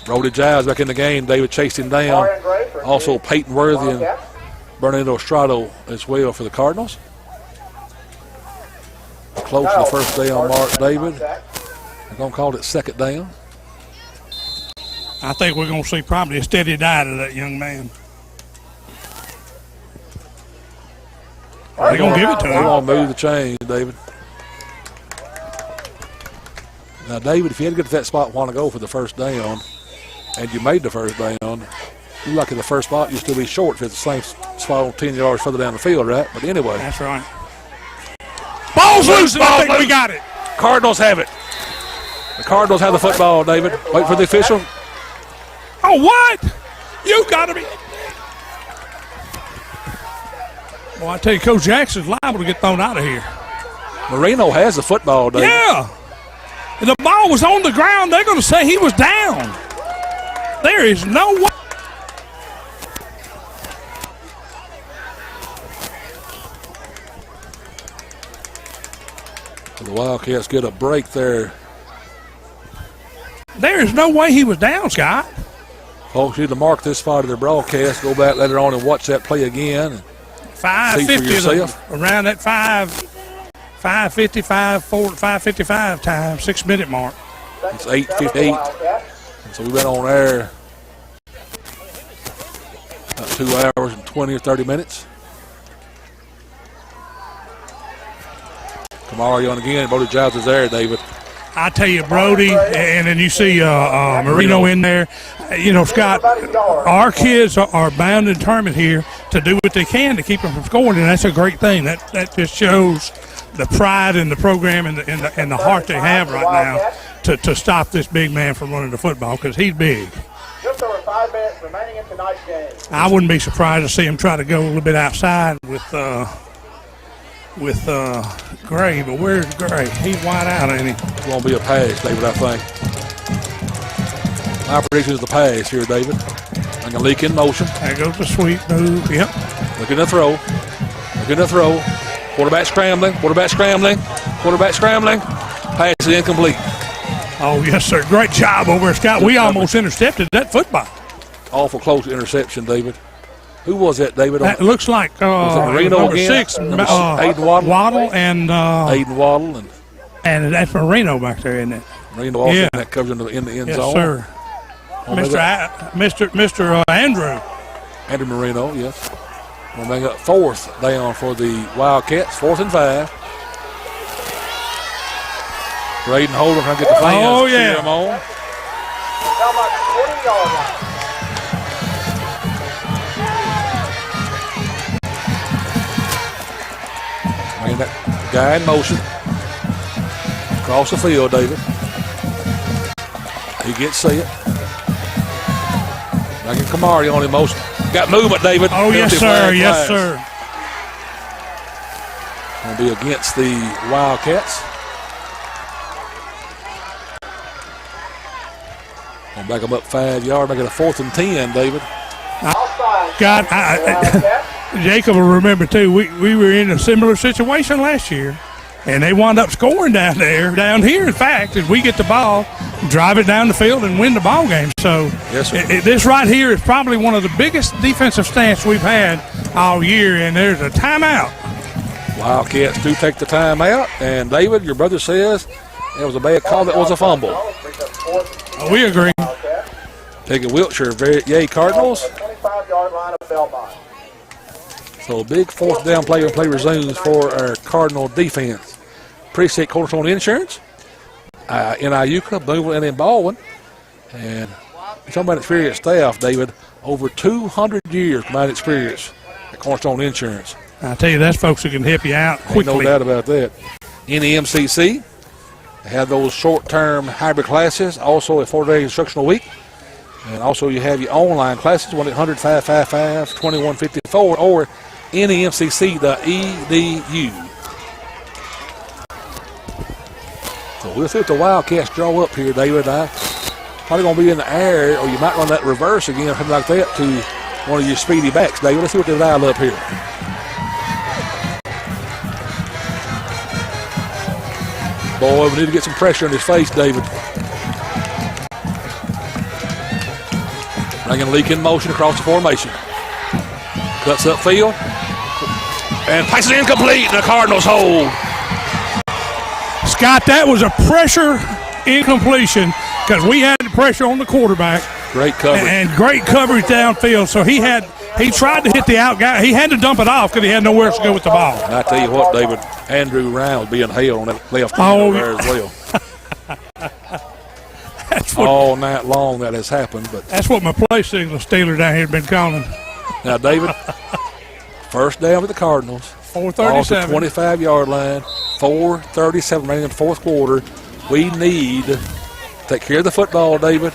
Brody Giles back in the game. David chased him down. Also Peyton Worthy and Bernardo Estrado as well for the Cardinals. Close to the first down mark, David. They're going to call it 2nd down. I think we're going to see probably a steady diet of that young man. They're going to give it to him. They're going to move the chains, David. Now, David, if you had to get to that spot a while ago for the first down, and you made the first down, you're lucky the first spot, you'll still be short if it's the same spot 10 yards further down the field, right? But anyway. That's right. Ball's loose, and I think we got it. Cardinals have it. The Cardinals have the football, David. Wait for the official. Oh, what? You got to be. Well, I tell you, Coach Jackson's liable to get thrown out of here. Marino has the football, David. Yeah. The ball was on the ground. They're going to say he was down. There is no way. The Wildcats get a break there. There is no way he was down, Scott. Folks need to mark this spot of their broadcast. Go back later on and watch that play again. 5:50 around that 5:55 time, 6-minute mark. It's 8:58. So we've been on air about 2 hours and 20 or 30 minutes. Kamari on again. Brody Giles is there, David. I tell you, Brody, and then you see Marino in there. You know, Scott, our kids are bound and determined here to do what they can to keep them from scoring, and that's a great thing. That just shows the pride in the program and the heart they have right now to stop this big man from running the football, because he's big. Just over 5 minutes remaining in tonight's game. I wouldn't be surprised to see him try to go a little bit outside with Gray, but where's Gray? He's wide out, ain't he? It's going to be a pass, David, I think. My prediction is the pass here, David. I'm going to leak in motion. There goes the sweep move, yep. Look at the throw. Look at the throw. Quarterback scrambling. Quarterback scrambling. Quarterback scrambling. Pass is incomplete. Oh, yes, sir. Great job over there, Scott. We almost intercepted that football. Awful close interception, David. Who was that, David? That looks like Marino number again? 6, Aiden Waddle. Waddle and Aiden Waddle. And that's Marino back there, isn't it? Marino also that covers in the end yes, zone. Yes, sir. Mr. Andrew. Andrew Marino, yes. We'll make up 4th down for the Wildcats, 4th and 5. Braden Holden trying to get the fans to cheer him on. Belmont 40-yard line. Bringing that guy in motion. Across the field, David. He gets set. Bringing Kamari on in motion. Got movement, David. Oh, yes, sir. Yes, sir. Going to be against the Wildcats. Going to back them up 5 yards. Make it a 4th and 10, David. God, Jacob will remember, too, we were in a similar situation last year, and they wound up scoring down here, in fact, and we get the ball, drive it down the field, and win the ball game. So yes, this right here is probably one of the biggest defensive stance we've had all year, and there's a timeout. Wildcats do take the timeout, and David, your brother says it was a bad call. That was a fumble. We agree. Taking Wiltshire, yay Cardinals. 25-yard line of Belmont. So a big 4th down play resumes for our Cardinal defense. Precinct Cornerstone Insurance, in Iuka, Boonville, and in Baldwin. And you're talking about experienced staff, David. Over 200 years combined experience at Cornerstone Insurance. I tell you, that's folks who can help you out quickly. No doubt about that. In the MCC, they have those short-term hybrid classes, also a 4-day instructional week. And also you have your online classes, 1-800-555-2154 or nemcc.edu. So we'll see what the Wildcats draw up here, David. Probably going to be in the air, or you might run that reverse again or something like that to one of your speedy backs, David. Let's see what they dial up here. Boy, we need to get some pressure in his face, David. Bringing Leak in motion across the formation. Cuts upfield. And passes incomplete, and the Cardinals hold. Scott, that was a pressure incompletion because we had the pressure on the quarterback. Great coverage. And great coverage downfield. So he tried to hit the out guy. He had to dump it off because he had nowhere else to go with the ball. And I tell you what, David, Andrew Ryan was being held on that left hand there as well. All night long that has happened. But that's what my play signal stealer down here has been calling. Now, David, first down with the Cardinals. 4:37. Off the 25-yard line. 4:37 remaining in the 4th quarter. We need to take care of the football, David,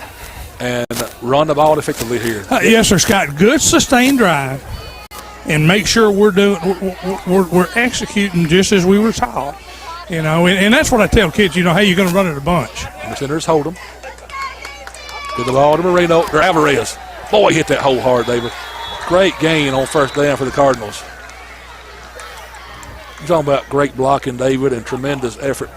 and run the ball effectively here. Yes, sir, Scott. Good sustained drive, and make sure we're executing just as we were taught. You know, and that's what I tell kids. You know, hey, you're going to run it a bunch. The centers hold them. Get the ball to Marino or Alvarez. Boy, hit that hole hard, David. Great gain on first down for the Cardinals. You're talking about great blocking, David, and tremendous effort.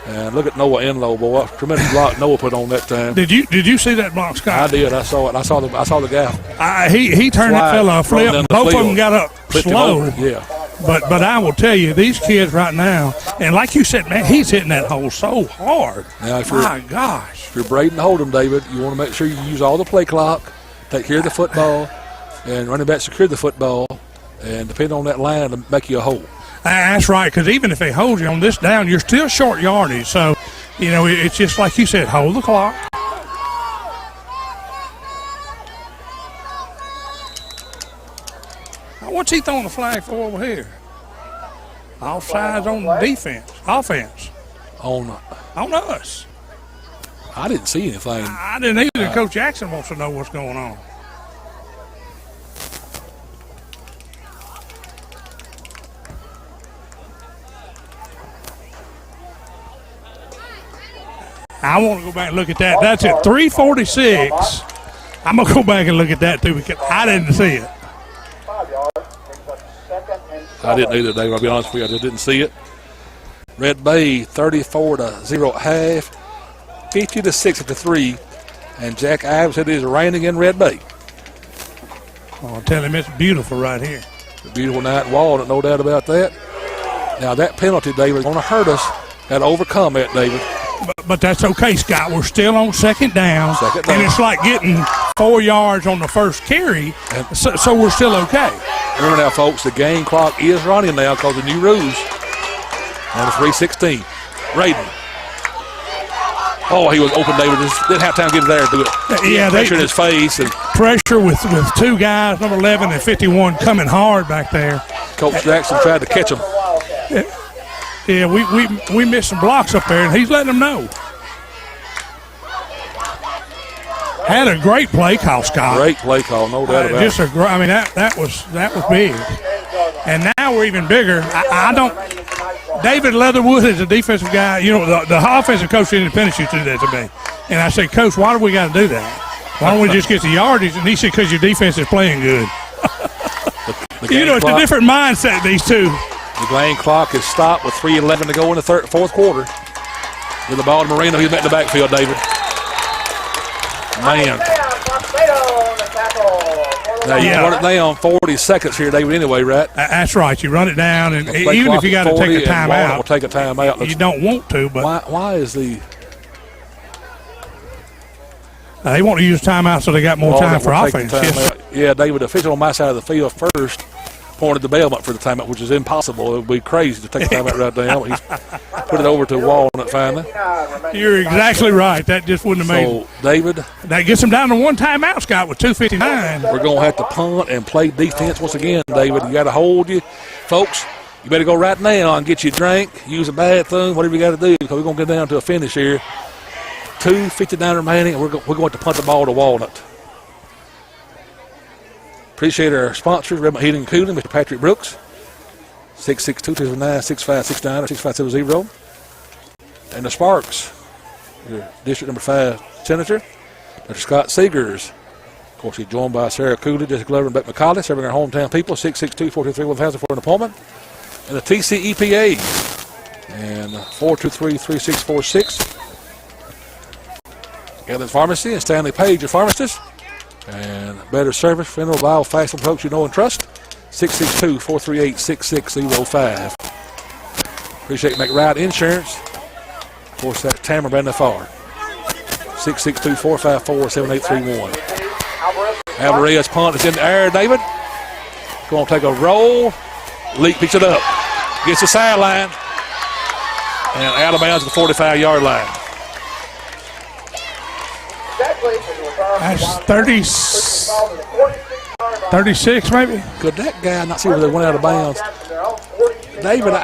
And look at Noah Enlow, boy. Tremendous block Noah put on that time. Did you see that block, Scott? I did. I saw it. I saw the guy. He turned that fella a flip. Both of them got up slow. Yeah. But I will tell you, these kids right now, and like you said, man, he's hitting that hole so hard. Now, my gosh. If you're Braden Hold'em, David, you want to make sure you use all the play clock, take care of the football, and running back secure the football, and depend on that line to make you a hole. That's right, because even if they hold you on this down, you're still short yardage. So, it's just like you said, hold the clock. What's he throwing the flag for over here? Offsides on defense. Offense. On us. I didn't see anything. I didn't either. Coach Jackson wants to know what's going on. I want to go back and look at that. That's at 3:46. I'm going to go back and look at that, too, because I didn't see it. I didn't either, Dave. I'll be honest with you. I just didn't see it. Red Bay 34-0 at half, 50-6 after 3. And Jack Ives said it is raining in Red Bay. Oh, I'll tell him it's beautiful right here. A beautiful night in Walnut, no doubt about that. Now, that penalty, David, is going to hurt us. Got to overcome that, David. But that's okay, Scott. We're still on second down. And it's like getting 4 yards on the first carry, so we're still okay. Remember now, folks, the game clock is running now because of the new rules. On the 3:16. Raiden. Oh, he was open, David. Didn't have time to get there and do it. Yeah, pressure in his face. And pressure with 2 guys, number 11 and 51, coming hard back there. Coach Jackson tried to catch him. Yeah, we missed some blocks up there, and he's letting them know. Had a great play call, Scott. Great play call, no doubt about it. I mean, that was big. And now we're even bigger. I don't. David Leatherwood is a defensive guy. The offensive coach in Independence used to do that to me. And I said, Coach, why do we got to do that? Why don't we just get the yardage? And he said, because your defense is playing good. It's a different mindset, these two. The game clock is stopped with 3:11 to go in the fourth quarter. With the ball to Marino, he's met in the backfield, David. Man. Now, you run it down 40 seconds here, David, anyway, right? That's right. You run it down, and even if you got to take a timeout. We'll take a timeout. You don't want to, but. Why is the. They want to use timeout so they got more time for offense. Yes. Yeah, David, the official on my side of the field first pointed to Belmont for the timeout, which is impossible. It would be crazy to take the timeout right now. He's put it over to Walnut finally. You're exactly right. That just wouldn't have made. So, David. That gets him down to one timeout, Scott, with 2:59. We're going to have to punt and play defense once again, David. You got to hold you. Folks, you better go right now and get you a drink, use a bathroom, whatever you got to do, because we're going to get down to a finish here. 2:59 remaining, and we're going to punt the ball to Walnut. Appreciate our sponsors, Belmont Heating and Cooling, Mr. Patrick Brooks, 662-279-6569 or 6570. And the Sparks, your District Number 5 Senator, Mr. Scott Seegers. Of course, he's joined by Sarah Cooley, Jessica Glover, and Beck McCauley, serving our hometown people, 662-423-1000 for an appointment. And the TCEPA, and 423-3646. Gathers Pharmacy and Stanley Page, your pharmacist. And better service, friendly, reliable, fast approach you know and trust. 662-438-6605. Appreciate McRide Insurance. Of course, that's Tamara Brandon Farr. 662-454-7831. Alvarez punt is in the air, David. Going to take a roll. Leak picks it up. Gets the sideline. And out of bounds at the 45-yard line. That's 36 maybe. Could that guy not see where they went out of bounds? David,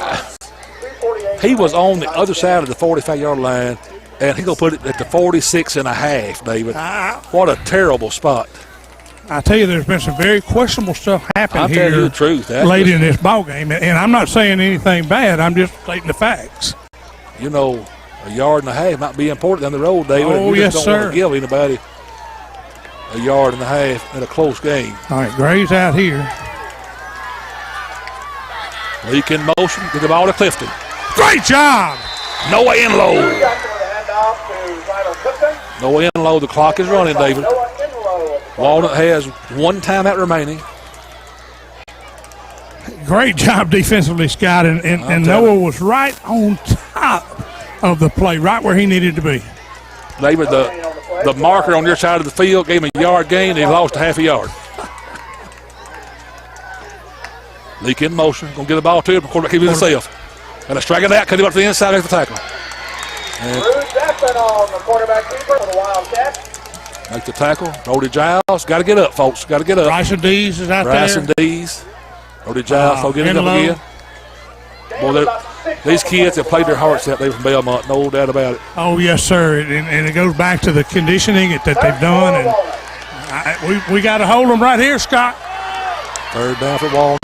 he was on the other side of the 45-yard line, and he's going to put it at the 46.5, David. What a terrible spot. I tell you, there's been some very questionable stuff happen here you the truth, late in this ball game, and I'm not saying anything bad. I'm just stating the facts. A yard and a half might be important down the road, David. Oh, you just yes, don't sir. want to give anybody a yard and a half in a close game. All right, Gray's out here. Leak in motion. Get the ball to Clifton. Great job. Noah Enlow. Noah Enlow. The clock is running, David. Walnut has one timeout remaining. Great job defensively, Scott, and Noah was right on top of the play, right where he needed to be. David, the marker on your side of the field gave him a yard gain, and he lost a half a yard. Leak in motion. Going to get the ball to him. Quarterback keeps it himself. And a strike it out. Cut him up to the inside. Makes the tackle. And Bruce Jackson on the quarterback keeper for the Wildcats. make the tackle. Brody Giles. Got to get up, folks. Got to get up. Bryson Dees is out Bryson there. Dees. Brody Giles. They'll get it up Enlow. again. Boy, these kids have played their hearts out there from Belmont. No doubt about it. Oh, yes, sir. And it goes back to the conditioning that they've done. And we got to hold them right here, Scott. Third down for Walnut.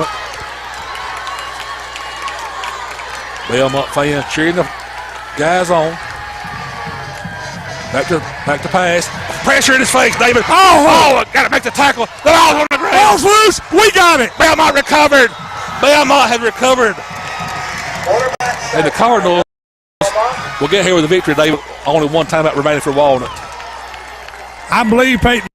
Belmont fans cheering the guys on. Back to pass. Pressure in his face, David. Oh, got to make the tackle. The ball's on the ground. Ball's loose. We got it. Belmont recovered. Belmont had recovered. And the Cardinals will get here with a victory, David. Only one timeout remaining for Walnut. I believe, Peyton,